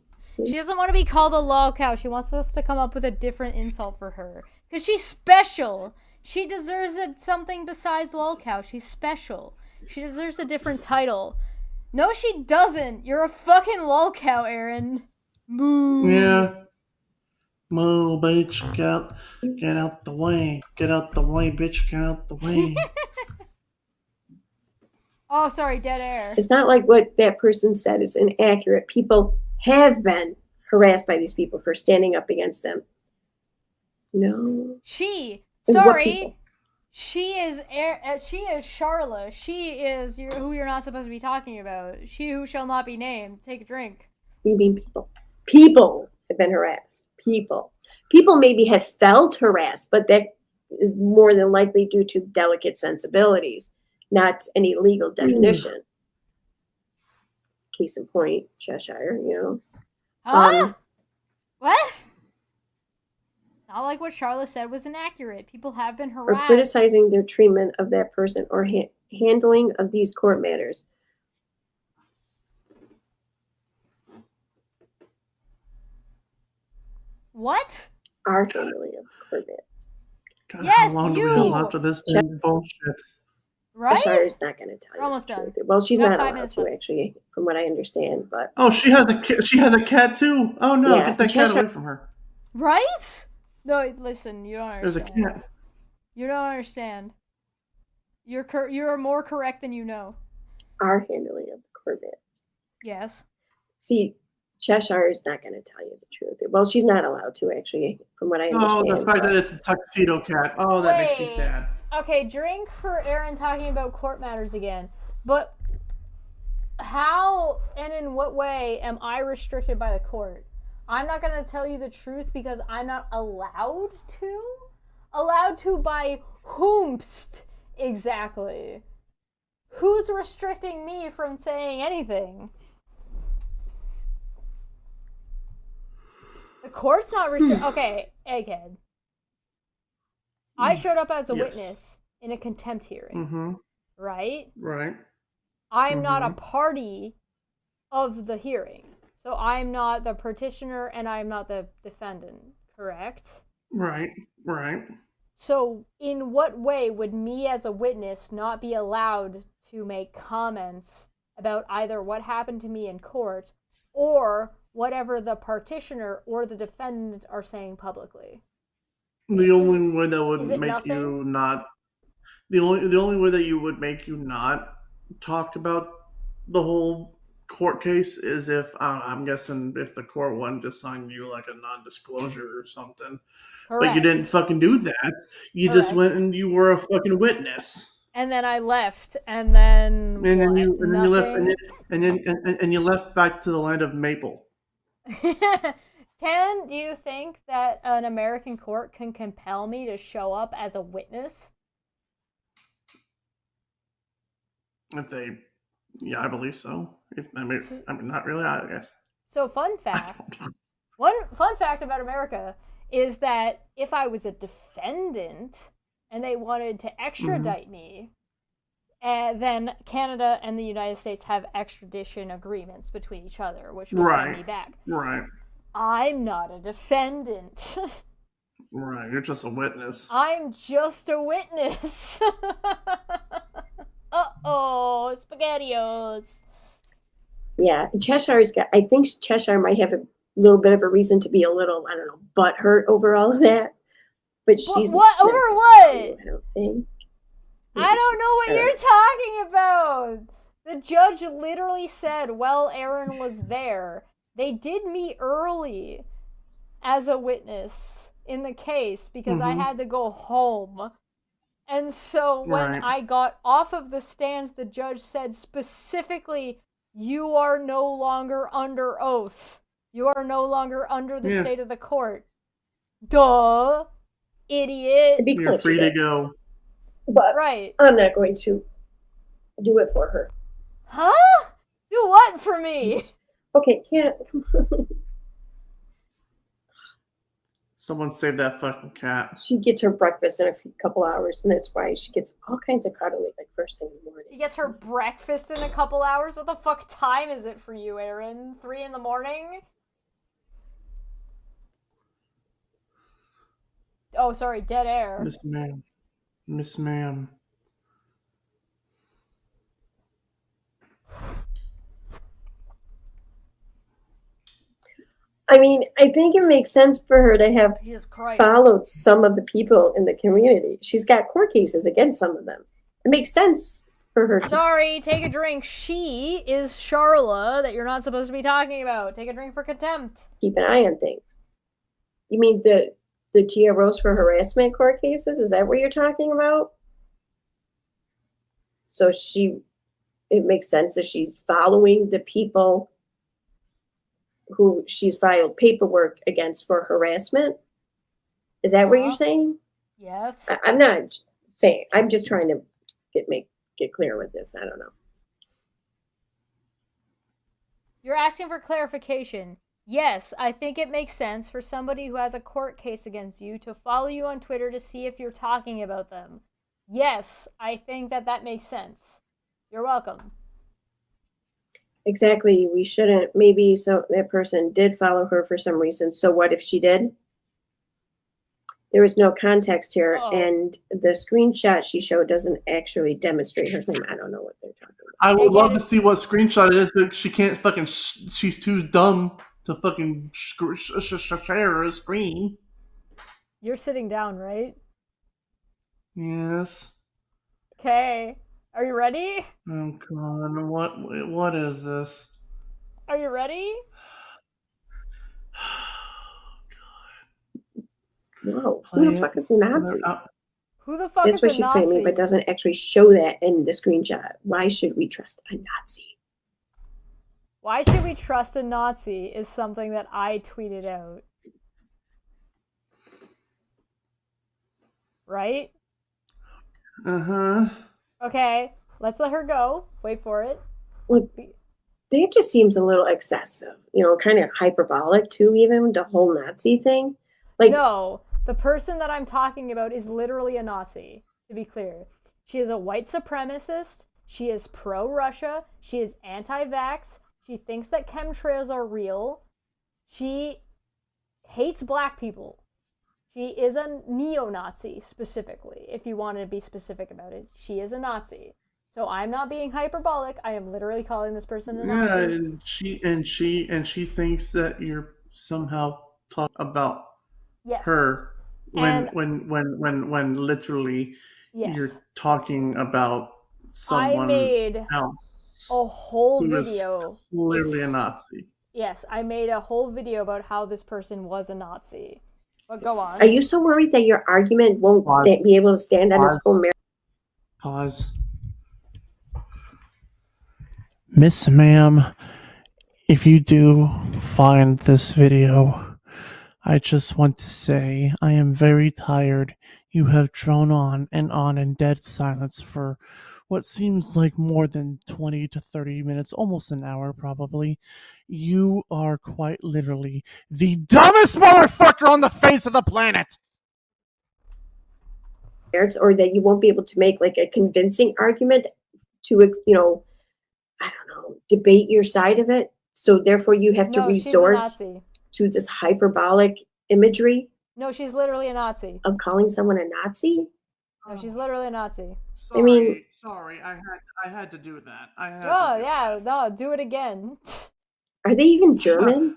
She doesn't want to be called a LulCow. She wants us to come up with a different insult for her. Because she's special. She deserves something besides LulCow. She's special. She deserves a different title. No, she doesn't. You're a fucking LulCow, Erin. Moo. Yeah. Moo, bitch, get out the way. Get out the way, bitch, get out the way. Oh, sorry, dead air. It's not like what that person said is inaccurate. People have been harassed by these people for standing up against them. No. She. And what Sorry. people? She is Charla. She is who you're not supposed to be talking about. She who shall not be named. Take a drink. You mean people? People have been harassed. People. People maybe have felt harassed, but that is more than likely due to delicate sensibilities, not any legal definition. Case in point, Cheshire, you know. Huh? What? Not like what Charlotte said was inaccurate. People have been Or harassed. criticizing their treatment of that person or handling of these court matters. What? Our handling of court matters. God, Yes, how long do we you. have left of this damn bullshit? Right? Cheshire's not going to tell We're you. almost the done. truth. Well, she's We got not 5 allowed minutes to, left. actually, from what I understand. But Oh, she has a cat too. Oh no, Yeah, get that cat Cheshire- away from her. Right? No, listen, you don't There's a understand. cat. You don't understand. You're more correct than you know. our handling of the court matters. Yes. See, Cheshire is not going to tell you the truth. Well, she's not allowed to, actually, from what I Oh, understand. the fact that it's a tuxedo cat. Oh, that makes me Wait. sad. Okay, drink for Erin talking about court matters again. But how and in what way am I restricted by the court? I'm not going to tell you the truth because I'm not allowed to? Allowed to by whomst exactly? Who's restricting me from saying anything? The court's not restricting. Okay, egghead. I showed up as a Yes. witness in a contempt hearing, Mm-hmm. right? Right. I'm not a Mhm. party of the hearing. So I'm not the petitioner and I'm not the defendant, correct? Right. Right. So in what way would me as a witness not be allowed to make comments about either what happened to me in court or whatever the petitioner or the defendant are saying publicly? The only way that would Is it make nothing? you not the only way that you would make you not talk about the whole court case is if I'm guessing if the court wanted to sign you like a non-disclosure or something. Correct. But you didn't fucking do that. You just Correct. went and you were a fucking witness. And then I left, and then And then what? you left Nothing? and you left back to the land of maple. Ken, do you think that an American court can compel me to show up as a witness? If they, yeah, I believe so. I mean, not really. I guess. So fun fact. One fun fact about America is that if I was a defendant and they wanted to extradite me, then Canada and the United States have extradition agreements between each other, which will send me back. Right. I'm not a defendant. Right. You're just a witness. I'm just a witness. Uh-oh, SpaghettiOs. Yeah, Cheshire's got. I think Cheshire might have a little bit of a reason to be a little, I don't know, butthurt over all of that. But she's what over what? I don't think. I don't know what you're talking about. The judge literally said, "Well, Erin was there. They did me early as a witness in the case because I had to go home." And so when I got off of the stands, the judge said specifically, "You are no longer under oath. You are no longer under the state of the court." Duh, idiot. You're free to go. But I'm not going to do it for her. Huh? Do what for me? Okay, can't. Someone save that fucking cat. She gets her breakfast in a couple hours, and that's why she gets all kinds of cuddly like first thing in the morning. She gets her breakfast in a couple hours? What the fuck time is it for you, Erin? 3 in the morning? Oh, sorry, dead air. Miss Ma'am. I mean, I think it makes sense for her to have followed some of the people in the community. She's got court cases against some of them. It makes sense for her to... Sorry, take a drink. She is Charla that you're not supposed to be talking about. Take a drink for contempt. Keep an eye on things. You mean the Tia Rose for harassment court cases? Is that what you're talking about? So it makes sense that she's following the people who she's filed paperwork against for harassment. Is that what you're saying? Yes. I'm not saying. I'm just trying to get clear with this. I don't know. You're asking for clarification. Yes, I think it makes sense for somebody who has a court case against you to follow you on Twitter to see if you're talking about them. Yes, I think that makes sense. You're welcome. Exactly. We shouldn't. Maybe so that person did follow her for some reason. So what if she did? There is no context here, and the screenshot she showed doesn't actually demonstrate her claim. I don't know what they're talking about. I would love to see what screenshot it is, but she can't fucking. She's too dumb to fucking share a screen. You're sitting down, right? Yes. Okay. Are you ready? Oh god, what is this? Are you ready? No. Who the fuck is a Nazi? Who the fuck That's is a what she's Nazi? claiming, but doesn't actually show that in the screenshot. Why should we trust a Nazi? Why should we trust a Nazi is something that I tweeted out. Right? Uh-huh. Okay, let's let her go. Wait for it. Well, that just seems a little excessive. Kind of hyperbolic too, even the whole Nazi thing. Like, no, the person that I'm talking about is literally a Nazi, to be clear. She is a white supremacist. She is pro-Russia. She is anti-vax. She thinks that chemtrails are real. She hates black people. She is a neo-Nazi, specifically, if you want to be specific about it. She is a Nazi. So I'm not being hyperbolic. I am literally calling this person a Nazi. Yeah, and she thinks that you're somehow talking about her when literally you're talking about someone else. A whole who video. Is clearly a Nazi. Yes, I made a whole video about how this person was a Nazi. But go on. Are you so worried that your argument won't be able to stand on its own merit? Pause. Miss Ma'am, if you do find this video, I just want to say I am very tired. You have drawn on in dead silence for what seems like more than 20 to 30 minutes, almost an hour probably, you are quite literally the dumbest motherfucker on the face of the planet. Or that you won't be able to make like a convincing argument to, I don't know, debate your side of it. So therefore you have to No, she's a resort Nazi. to this hyperbolic imagery No, she's literally a Nazi. of calling someone a Nazi. No, she's literally a Nazi. Sorry, I mean- sorry, I had to do that. I had Oh, to do yeah, no, do it again. Are they even that. German?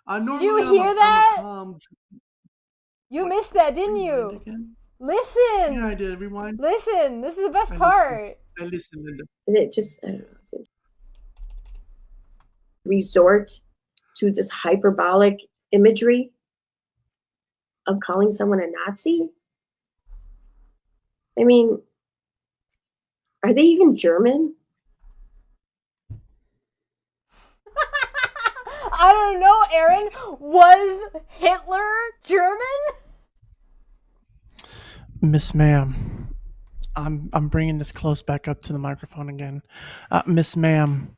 Normally you hear I'm that? a calm. You What? missed that, didn't Rewind you? again? Listen! Yeah, I did. Rewind. Listen, this is the best I part. I listened. Linda. It just, I don't know. Resort to this hyperbolic imagery of calling someone a Nazi? I mean, are they even German? I don't know, Erin. Was Hitler German? Miss Ma'am, I'm bringing this close back up to the microphone again. Miss Ma'am,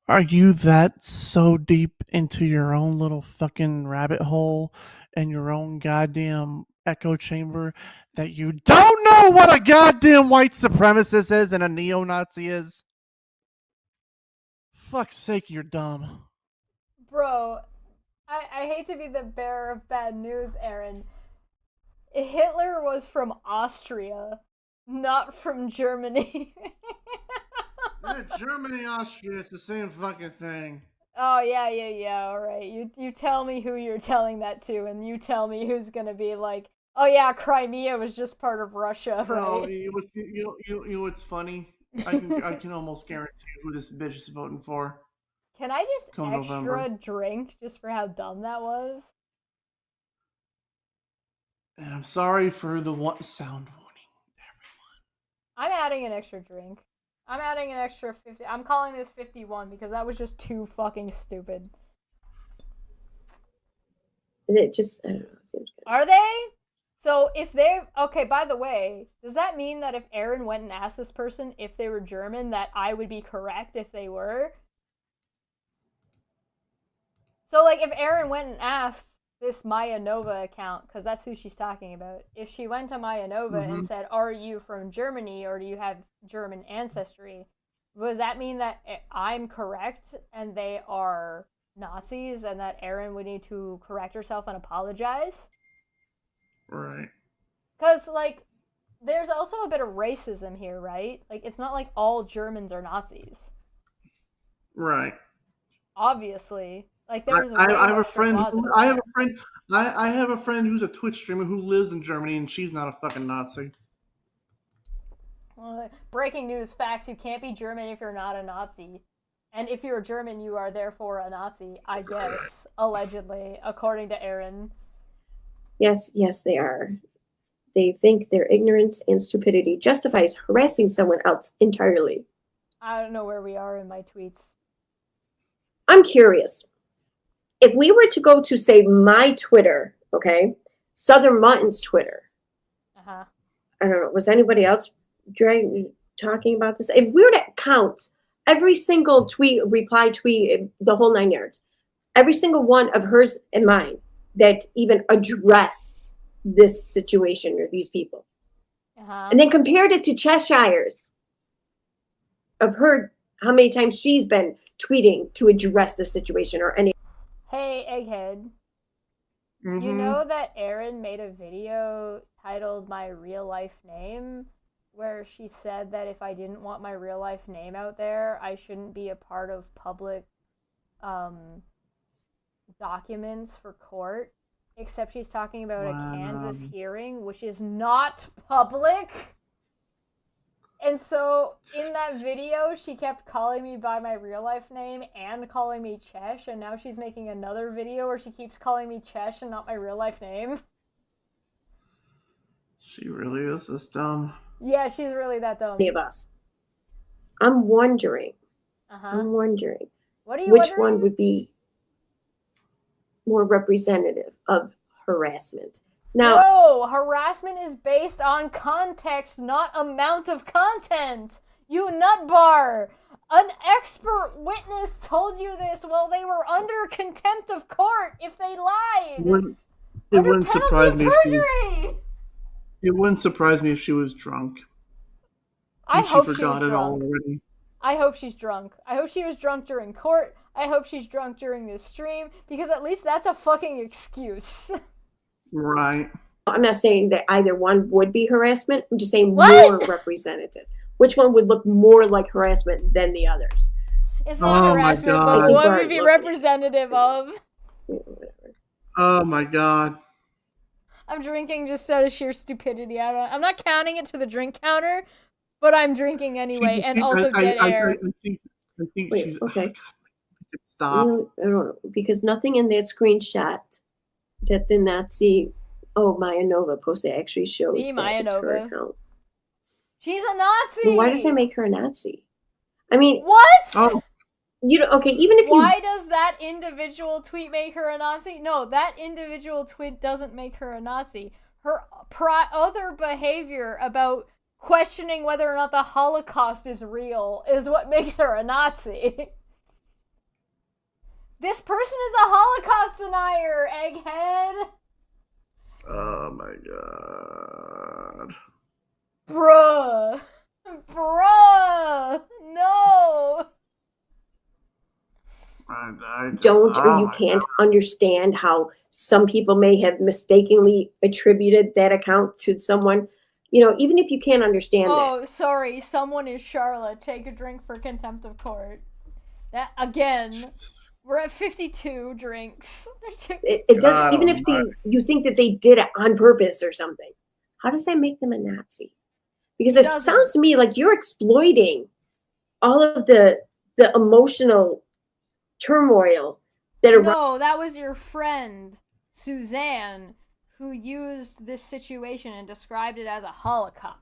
are you that so deep into your own little fucking rabbit hole and your own goddamn echo chamber that you don't know what a goddamn white supremacist is and a neo-Nazi is? Fuck's sake, you're dumb. Bro, I hate to be the bearer of bad news, Erin. Hitler was from Austria, not from Germany. Yeah, Germany, Austria, it's the same fucking thing. Oh, yeah, alright. You tell me who you're telling that to, and you tell me who's gonna be like, oh yeah, Crimea was just part of Russia, No, right? you know what's funny? I can almost guarantee who this bitch is voting for. Can I just Come extra November. drink just for how dumb that was? And I'm sorry for the sound warning. I'm adding an extra drink. I'm adding an extra 50. I'm calling this 51 because that was just too fucking stupid. It just, I don't know. Seems good. Are they? So if they're... Okay, by the way, does that mean that if Erin went and asked this person if they were German, that I would be correct if they were? So, like, if Erin went and asked this Maya Nova account, because that's who she's talking about, if she went to Maya Nova and said, are you from Germany or do you have German ancestry, does that mean that I'm correct and they are Nazis and that Erin would need to correct herself and apologize? Right. Because, like, there's also a bit of racism here, right? Like, it's not like all Germans are Nazis. Right. Obviously. Like, there's I have a friend. I have a friend who's a Twitch streamer who lives in Germany, and she's not a fucking Nazi. Breaking news, facts, you can't be German if you're not a Nazi. And if you're German, you are therefore a Nazi, I guess, allegedly, according to Erin. Yes, they are. They think their ignorance and stupidity justifies harassing someone else entirely. I don't know where we are in my tweets. I'm curious. If we were to go to, say, my Twitter, okay, Southern Mutton's Twitter, Uh-huh. I don't know, was anybody else talking about this? If we were to count every single tweet, reply tweet, the whole 9 yards, every single one of hers and mine that even address this situation or these people, Uh-huh. and then compared it to Cheshire's, of her, how many times she's been tweeting to address the situation or any. Hey, Egghead. You know that Erin made a video titled My Real Life Name, where she said that if I didn't want my real life name out there, I shouldn't be a part of public documents for court, except she's talking about a Kansas hearing, which is not public. And so in that video, she kept calling me by my real life name and calling me Chesh, and now she's making another video where she keeps calling me Chesh and not my real life name. She really is this dumb. Yeah, she's really that dumb. Of us. I'm wondering. Uh-huh. I'm wondering What are you which wondering? one would be more representative of harassment. Now, No, harassment is based on context, not amount of content. You nutbar. An expert witness told you this while they were under contempt of court if they lied. It Under wouldn't penalty surprise of me. perjury. It wouldn't surprise me if she was drunk. I And hope she she forgot was it all drunk. already. I hope she's drunk. I hope she was drunk during court. I hope she's drunk during this stream, because at least that's a fucking excuse. Right. I'm not saying that either one would be harassment. I'm just saying What? more representative. Which one would look more like harassment than the others? It's not Oh my harassment, God. but what Right, would be look at it. representative of? Yeah, whatever. Oh my god. I'm drinking just out of sheer stupidity. I'm not counting it to the drink counter, but I'm drinking anyway, and also dead air. I think Wait, she's okay. stop. I don't know, because nothing in that screenshot that the Nazi, Maya Nova posted actually shows See, that Maya it's her Nova. account. She's a Nazi! Well, why does that make her a Nazi? I mean, What? Oh, okay, even if Why does that individual tweet make her a Nazi? No, that individual tweet doesn't make her a Nazi. Her other behavior about questioning whether or not the Holocaust is real is what makes her a Nazi. This person is a Holocaust denier, egghead! oh my god. Bruh! Bruh! No! I just- don't or oh you my can't God. understand how some people may have mistakenly attributed that account to someone, even if you can't understand that. Oh, sorry, someone is Charlotte. Take a drink for contempt of court. That, again, we're at 52 drinks. It doesn't, God even if you think that they did it on purpose or something. How does that make them a Nazi? Because it Doesn't. sounds to me like you're exploiting all of the emotional turmoil that arises. No, that was your friend, Suzanne, who used this situation and described it as a Holocaust.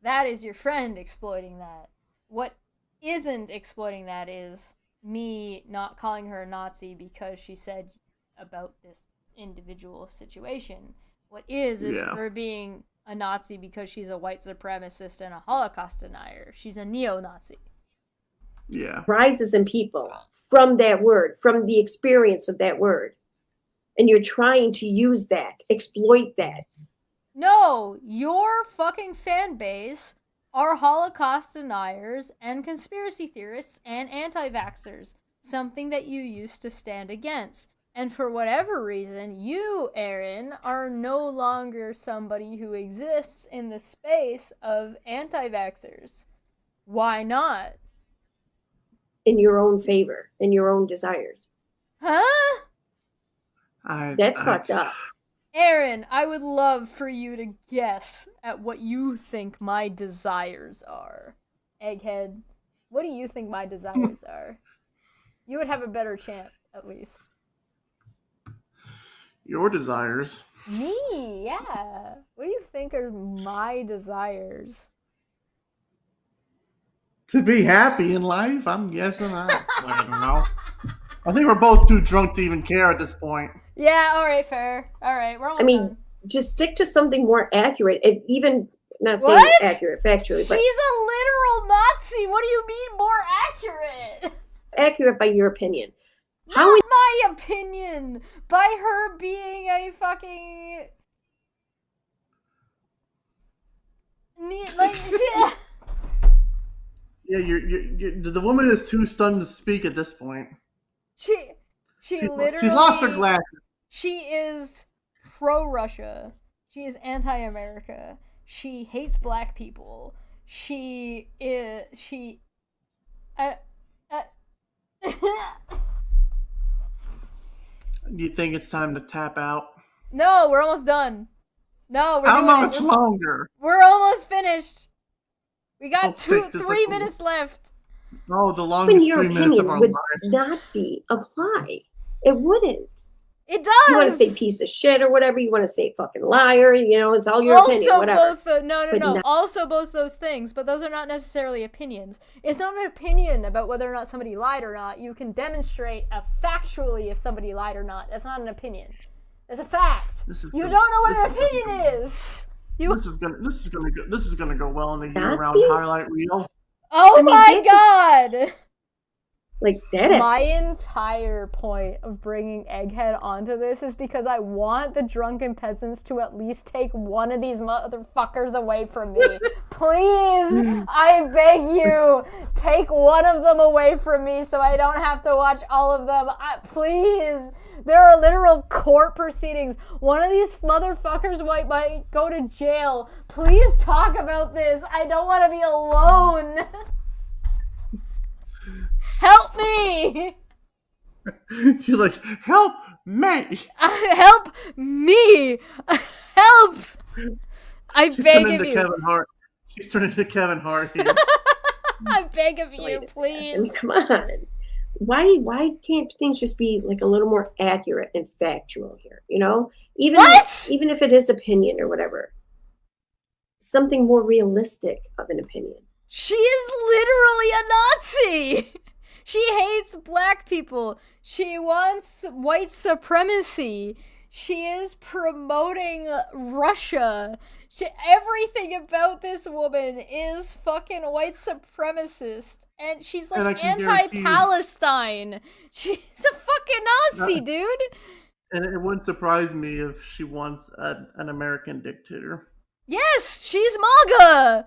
That is your friend exploiting that. What isn't exploiting that is me not calling her a Nazi because she said about this individual situation. What is Yeah. her being a Nazi because she's a white supremacist and a Holocaust denier. She's a neo-Nazi. Yeah. Rises in people from that word, from the experience of that word. And you're trying to use that, exploit that. No, your fucking fan base are Holocaust deniers and conspiracy theorists and anti-vaxxers, something that you used to stand against. And for whatever reason, you, Erin, are no longer somebody who exists in the space of anti-vaxxers. Why not? In your own favor, in your own desires. Huh? That's fucked up. Erin, I would love for you to guess at what you think my desires are. Egghead, what do you think my desires are? You would have a better chance, at least. Your desires. Me, yeah. What do you think are my desires? To be happy in life, I'm guessing. I don't know. I think we're both too drunk to even care at this point. Yeah, alright, fair. Alright, we're almost done. Just stick to something more accurate, and even not saying What? accurate factually, She's but a literal Nazi! What do you mean more accurate? accurate by your opinion. Not my opinion! By her being a fucking... Like, Yeah, you're the woman is too stunned to speak at this point. she literally... She's lost her glasses. She is pro-Russia. She is anti-America. She hates black people. She is... Do you think it's time to tap out? No, we're almost done. No, we're How doing it. much longer? We're almost finished. We got I'll pick this 3 up. minutes left. Oh, the When longest your 3 minutes of opinion our would lives. Nazi apply. It wouldn't. It does. You want to say piece of shit or whatever. You want to say fucking liar. It's all your opinion. Also, Whatever. both no. But Also, both those things, but those are not necessarily opinions. It's not an opinion about whether or not somebody lied or not. You can demonstrate factually if somebody lied or not. That's not an opinion. It's a fact. This is You gonna- don't know what this an is gonna opinion go- is. You. This is gonna go well in the Nazi? year-round highlight reel. Oh I mean, my they just- god! Like that is My entire point of bringing Egghead onto this is because I want the drunken peasants to at least take one of these motherfuckers away from me. Please, I beg you, take one of them away from me so I don't have to watch all of them. Please. There are literal court proceedings. One of these motherfuckers might go to jail. Please talk about this. I don't want to be alone. Help me! You're like, help me! Help me! Help! I She's beg turning of into you. Kevin Hart. She's turning into Kevin Hart here. I beg of Wait you, a minute. I please. mean, come on. Why can't things just be like a little more accurate and factual here? You know, even What? even if it is opinion or whatever, something more realistic of an opinion. She is literally a Nazi! She hates black people. She wants white supremacy. She is promoting Russia. Everything about this woman is fucking white supremacist. And she's And I like can guarantee you- anti-Palestine. She's a fucking Nazi, dude. And it wouldn't surprise me if she wants an American dictator. Yes, she's MAGA.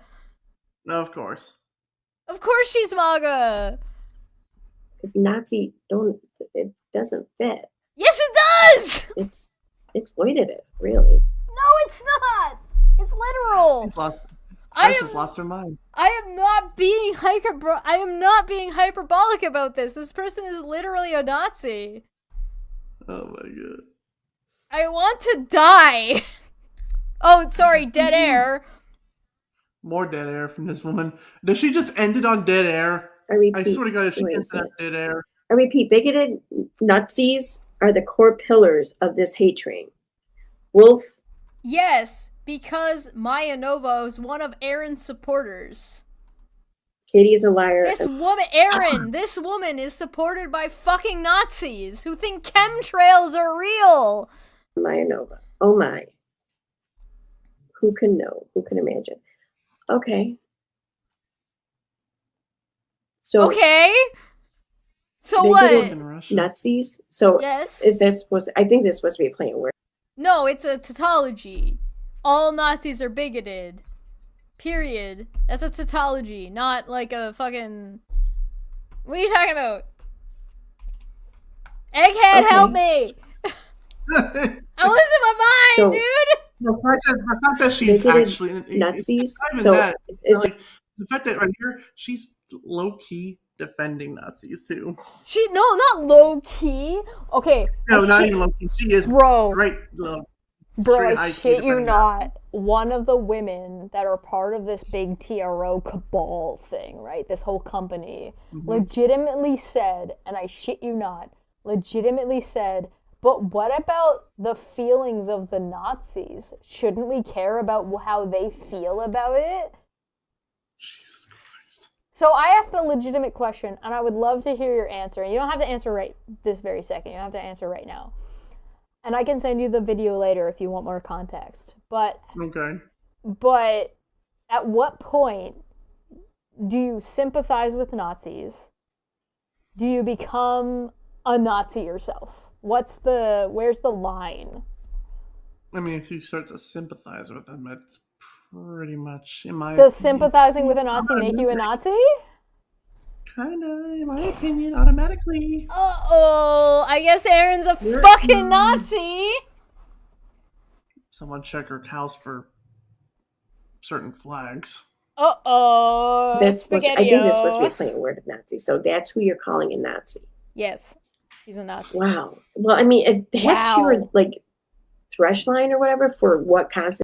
Of course. Of course she's MAGA. Because Nazi it doesn't fit. Yes, it does. It's exploitative, really. No, it's not. It's literal. I just lost her mind. I am not being hyperbolic about this. This person is literally a Nazi. Oh my god. I want to die. Oh, sorry, dead air. More dead air from this woman. Does she just end it on dead air? I repeat. I swear to God, if she wait a ends it on second. dead air. I repeat, bigoted Nazis are the core pillars of this hate train. Wolf, Yes, because Maya Nova is one of Erin's supporters. Katie is a liar. This woman, Erin, this woman is supported by fucking Nazis who think chemtrails are real. Maya Nova. Oh my. Who can know? Who can imagine? Okay. So Okay. So bigoted what? In Russia. Nazis. So Yes. is that supposed to, I think this is supposed to be a plain word. No, it's a tautology. All Nazis are bigoted. Period. That's a tautology, not like a fucking... What are you talking about? Egghead, Okay. help me! I'm losing my mind, So- dude! The fact that she's Bigoted actually Nazis. Not even So that. is Like, the fact that right here she's low key defending Nazis too. She, no, not low key. Okay. No, I not shit- even low key. She is Bro, right. Low. bro, straight I IQ shit you defending not. One of the women that are part of this big TRO cabal thing, right? This whole company, legitimately said, and I shit you not, legitimately said, but what about the feelings of the Nazis? Shouldn't we care about how they feel about it? Jesus Christ. So I asked a legitimate question, and I would love to hear your answer. You don't have to answer right this very second. You don't have to answer right now. And I can send you the video later if you want more context. But at what point do you sympathize with Nazis? Do you become a Nazi yourself? Where's the line? I mean, if you start to sympathize with them, it's pretty much in my Does opinion, sympathizing with a Nazi make you a Nazi? kind of, in my opinion, automatically. Uh-oh, I guess Erin's a fucking Nazi. Someone check her house for certain flags. Uh-oh, I think this is supposed to be a Spaghetti-O. plain word of Nazi. So that's who you're calling a Nazi. Yes, she's a Nazi. Wow. Well, I mean, if that's your Wow. like thresh line or whatever for what constitutes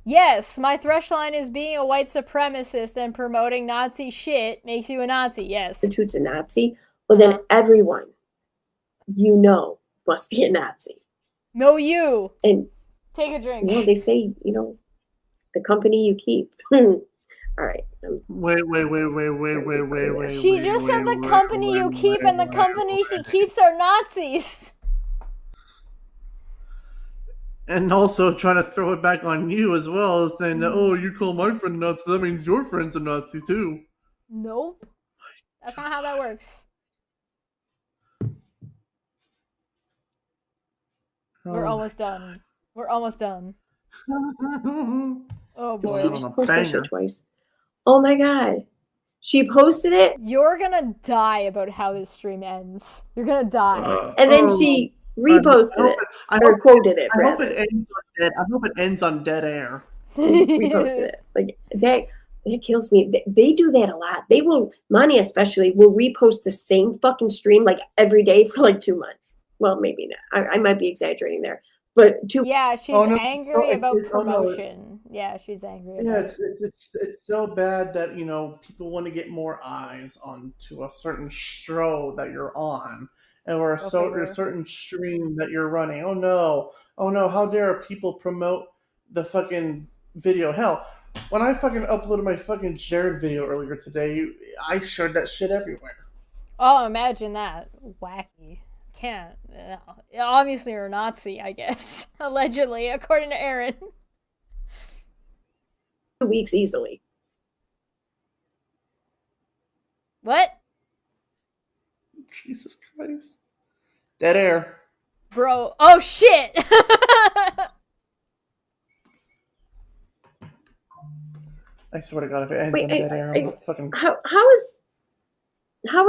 Yes, my thresh line is being a white supremacist and promoting Nazi shit makes you a Nazi, yes. a Nazi, well then Uh-huh. everyone you know must be a Nazi. No, you. And Take a drink. you know, they say, you know, the company you keep. All right. Wait. She just said the company you keep and the company she keeps are Nazis. And also trying to throw it back on you as well, saying that, oh, you call my friend nuts, so that means your friend's a Nazi too. Nope. That's not how that works. We're almost done. We're almost done. Oh boy. Well, Just posted shit twice. Oh my god. She posted it, You're gonna die about how this stream ends. You're gonna die. and then she reposted it, quoted it. I hope it ends on dead air. Reposted it. Like that kills me. They do that a lot. They will, Money especially, will repost the same fucking stream like every day for like 2 months. Well, maybe not. I might be exaggerating there. But yeah, she's angry about promotion. Yeah, she's angry about it's so bad that, you know, people want to get more eyes onto a certain show that you're on, or a certain stream that you're running. Oh no, how dare people promote the fucking video? Hell, when I fucking uploaded my fucking Jared video earlier today, I shared that shit everywhere. Oh, imagine that. Wacky. Can't. Obviously, you're a Nazi, I guess. Allegedly, according to Erin. 2 weeks easily. What? Jesus Christ. Dead air. Bro. Oh, shit! I swear to God, if it ends on dead air, I'm fucking... How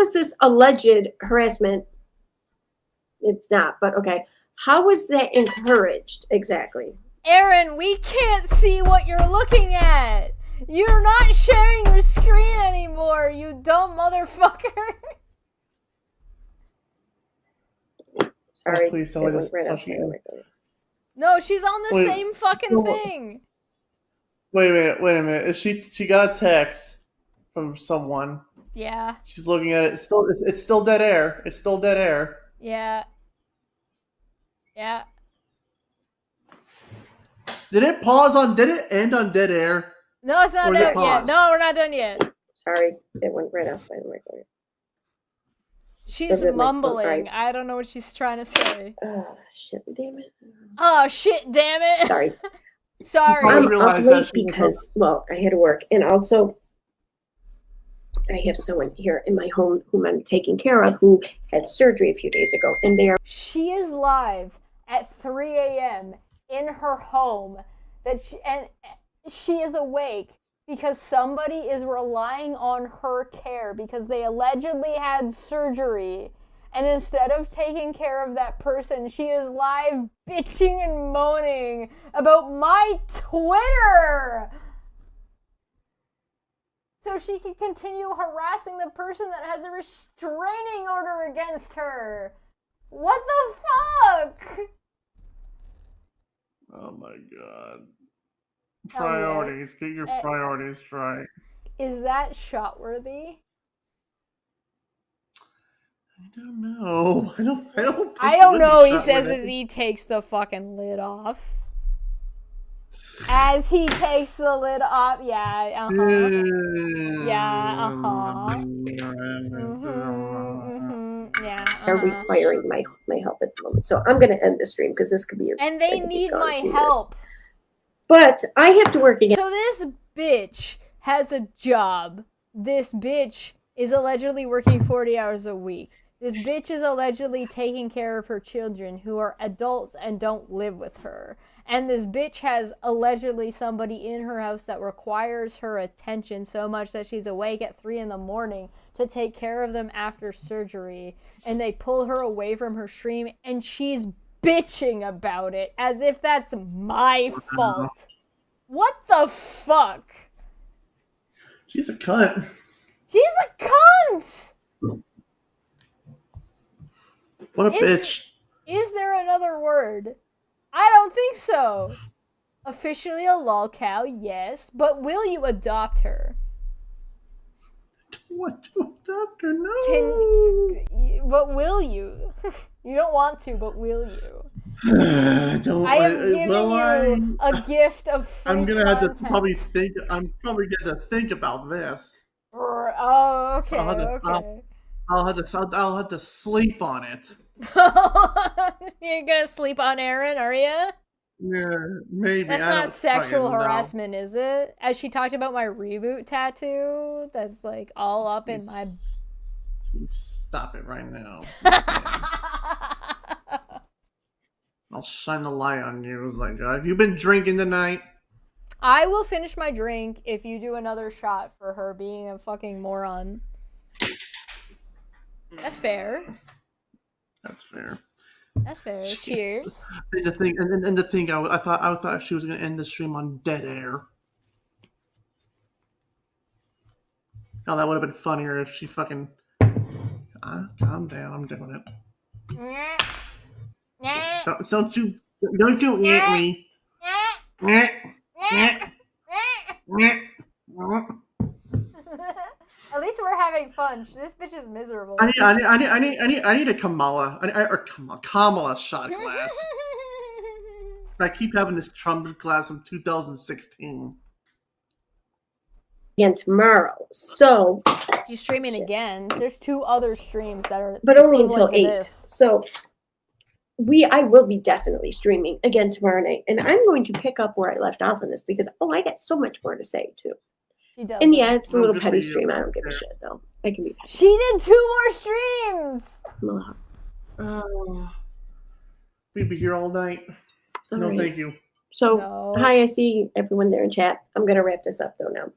is this alleged harassment? It's not, but okay. How was that encouraged exactly? Erin, we can't see what you're looking at. You're not sharing your screen anymore, you dumb motherfucker. Sorry. Oh, please tell me this. No, she's on the same fucking thing. Wait a minute. She got a text from someone. Yeah. She's looking at it. It's still dead air. It's still dead air. Yeah. Yeah. Did it end on dead air? No, it's not done yet. No, we're not done yet. Sorry, it went right off my recorder. She's mumbling. I don't know what she's trying to say. Oh, shit, damn it. Oh, shit, damn it. Sorry. Sorry. I'm up late because, well, I had to work. And also, I have someone here in my home whom I'm taking care of who had surgery a few days ago. And they are... She is live at 3 a.m. in her home. And she is awake because somebody is relying on her care because they allegedly had surgery. And instead of taking care of that person, she is live bitching and moaning about my Twitter! So she can continue harassing the person that has a restraining order against her! What the fuck? Oh my god. Priorities. Get your priorities right. Is that shot-worthy? I don't know. I don't know, he says as he takes the fucking lid off. As he takes the lid off, yeah, yeah, Are requiring my help at the moment. So I'm going to end the stream because this could be... And they need my help. But I have to work again. So this bitch has a job. This bitch is allegedly working 40 hours a week. This bitch is allegedly taking care of her children who are adults and don't live with her. And this bitch has allegedly somebody in her house that requires her attention so much that she's awake at 3 a.m. to take care of them after surgery. And they pull her away from her stream and she's bitching about it as if that's my fault. What the fuck? She's a cunt. She's a cunt! What a bitch. Is there another word? I don't think so. Officially a LulCow, yes, but will you adopt her? I don't want to adopt her, no. But will you? You don't want to, but will you? I am giving you a gift of free I'm gonna have to content. I'm probably gonna think about this. Oh, okay, So I'll have to sleep on it. You're gonna sleep on Erin, are you? Yeah, maybe. That's I not don't sexual fucking know. harassment, is it? As she talked about my reboot tattoo, that's like all up in my. You stop it right now. I'll shine the light on you. It's like, have you been drinking tonight? I will finish my drink if you do another shot for her being a fucking moron. That's fair. That's fair. That's fair. Cheers. And the thing, and the thing, I thought she was gonna end the stream on dead air. Oh, that would have been funnier if she fucking. Calm down. I'm doing it. Don't you get me. At least we're having fun. This bitch is miserable. I need a Kamala shot glass. I keep having this Trump glass from 2016. Again tomorrow. So She's streaming again. There's 2 other streams that are, but only until equivalent to 8. this. So I will be definitely streaming again tomorrow night, and I'm going to pick up where I left off on this because I got so much more to say too. She does. And yeah, it's a Well, little good petty for you. stream. I don't give a shit though. I can be petty. She did 2 more streams. We'd be here all night. All No, right. thank you. So No. hi, I see everyone there in chat. I'm gonna wrap this up though now.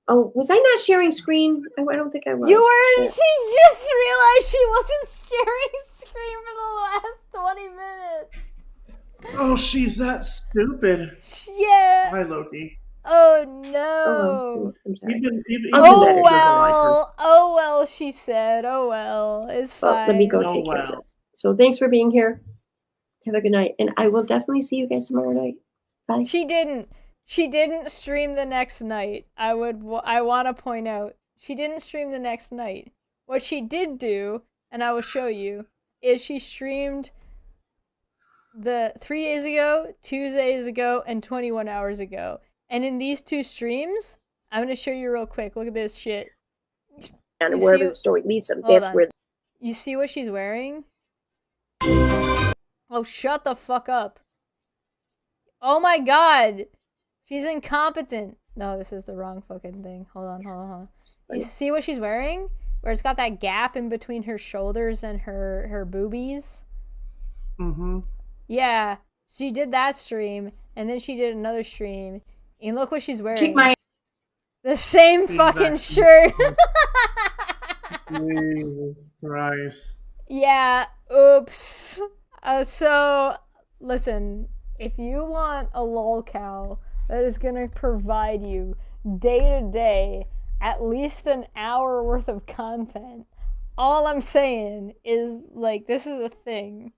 Oh, was I not sharing screen? I don't think I was. You were. Shit. She just realized she wasn't sharing screen for the last 20 minutes. Oh, she's that stupid. Yeah. Hi, Loki. Oh Oh, no. I'm sorry. Even I'll do that Oh if she doesn't like her. well. Oh well. She said. Oh well. It's Well, fine. let me go Oh, take care of wow. this. So thanks for being here. Have a good night, and I will definitely see you guys tomorrow night. Bye. She didn't. She didn't stream the next night. I want to point out she didn't stream the next night. What she did do, and I will show you, is she streamed the 3 days ago, 2 days ago, and 21 hours ago. And in these 2 streams, I'm gonna show you real quick. Look at this shit. And You wherever see- the story leads them, Hold that's on. where. You see what she's wearing? Oh, shut the fuck up. Oh my god. She's incompetent. No, this is the wrong fucking thing. Hold on. You see what she's wearing? Where it's got that gap in between her shoulders and her boobies? Mm-hmm. Yeah. She did that stream, and then she did another stream. And look what she's wearing. Kick my. The same fucking Exactly. shirt. Jesus Christ. Yeah, oops. So, listen, if you want a LulCow that is going to provide you day to day at least an hour worth of content, all I'm saying is, like, this is a thing.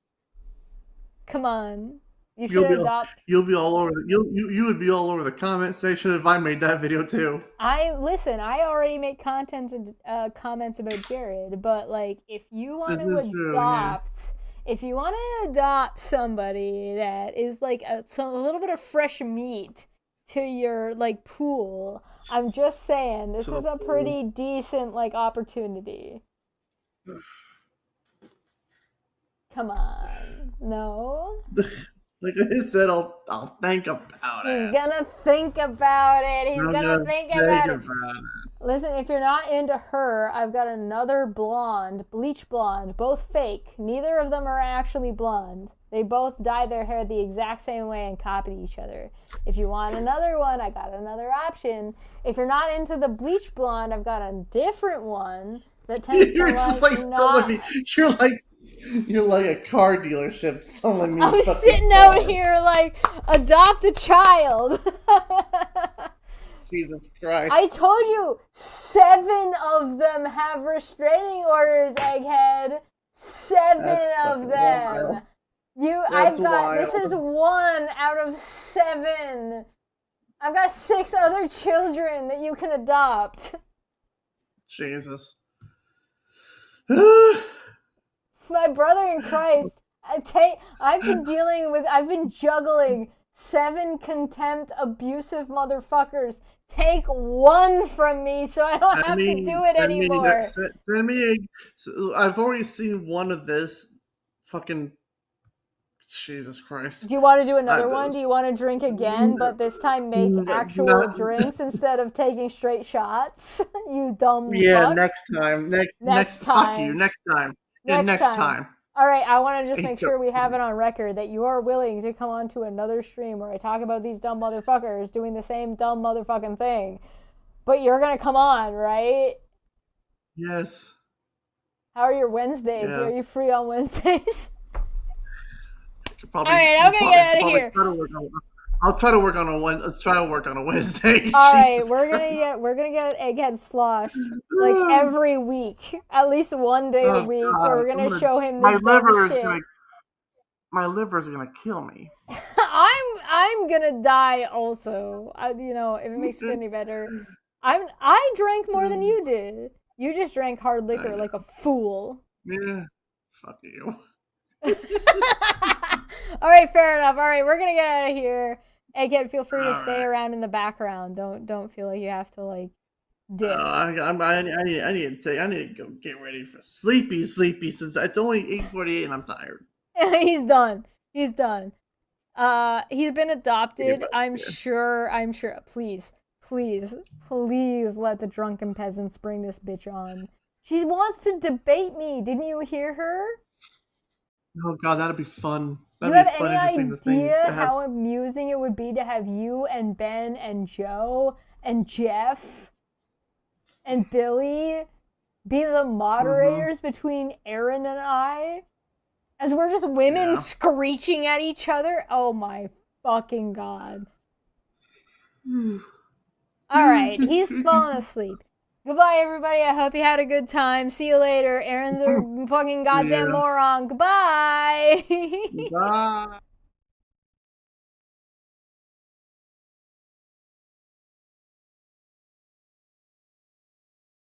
Come on. You should adopt. You'll be all over. You would be all over the comment section if I made that video too. I already make comments about Jared, but like if you want This to is true, yeah. adopt somebody that is like a little bit of fresh meat to your like pool, I'm just saying this To is the a pool. pretty decent like opportunity. Come on. No? Like I said, I'll think about it. He's gonna think about it. He's I'm gonna think about it. about it. Listen, if you're not into her, I've got another blonde, bleach blonde, both fake. Neither of them are actually blonde. They both dye their hair the exact same way and copied each other. If you want another one, I got another option. If you're not into the bleach blonde, I've got a different one that tends You're to just like selling me. You're like a car dealership selling me. I'm fucking sitting out cars. here like, adopt a child. Jesus Christ. I told you, 7 of them have restraining orders, Egghead. 7 That's of fucking them. wild. I've That's got, this wild. is 1 out of 7. I've got 6 other children that you can adopt. Jesus. My brother in Christ, I've been juggling 7 contempt, abusive motherfuckers. Take 1 from me so I don't have to do it anymore. Send me I've already seen one of this fucking Jesus Christ. Do you want to do another That one? is- Do you want to drink again, but this time make actual not- drinks instead of taking straight shots? You dumb Yeah, fuck. next time. Next fuck time. you. Next time. Yeah, Next next time. time. All right, I want to just Ain't make sure we have joking. it on record that you are willing to come on to another stream where I talk about these dumb motherfuckers doing the same dumb motherfucking thing. But you're going to come on, right? Yes. How are your Wednesdays? Yes. Are you free on Wednesdays? Probably, All right, I'm gonna get out of here. I'll try to work on a Wednesday. All right, Jesus we're Christ. gonna get Egghead sloshed like every week, at least one day a Oh, week. God, Where we're gonna I'm show him my this dumb liver is shit. my liver is gonna kill me. I'm gonna die also. You know, if it makes you feel any better, I drank more than you did. You just drank hard liquor like a fool. Yeah. Fuck you. All right, fair enough. All right, we're gonna get out of here. Egghead, feel free to All stay right. around in the background. Don't feel like you have to like dip. I need to go get ready for sleepy since it's only 8:48 and I'm tired. He's done. He's done. He's been adopted. but- I'm sure. Please let the drunken peasants bring this bitch on. She wants to debate me. Didn't you hear her? Oh God, that'd be fun. You That'd have be fun any interesting thing idea to have. how amusing it would be to have you and Ben and Joe and Jeff and Billy be the moderators between Erin and I? As we're just women Yeah. screeching at each other? Oh my fucking God. Alright, he's falling asleep. Goodbye, everybody. I hope you had a good time. See you later. Erin's a fucking goddamn Yeah. moron. Goodbye. Bye.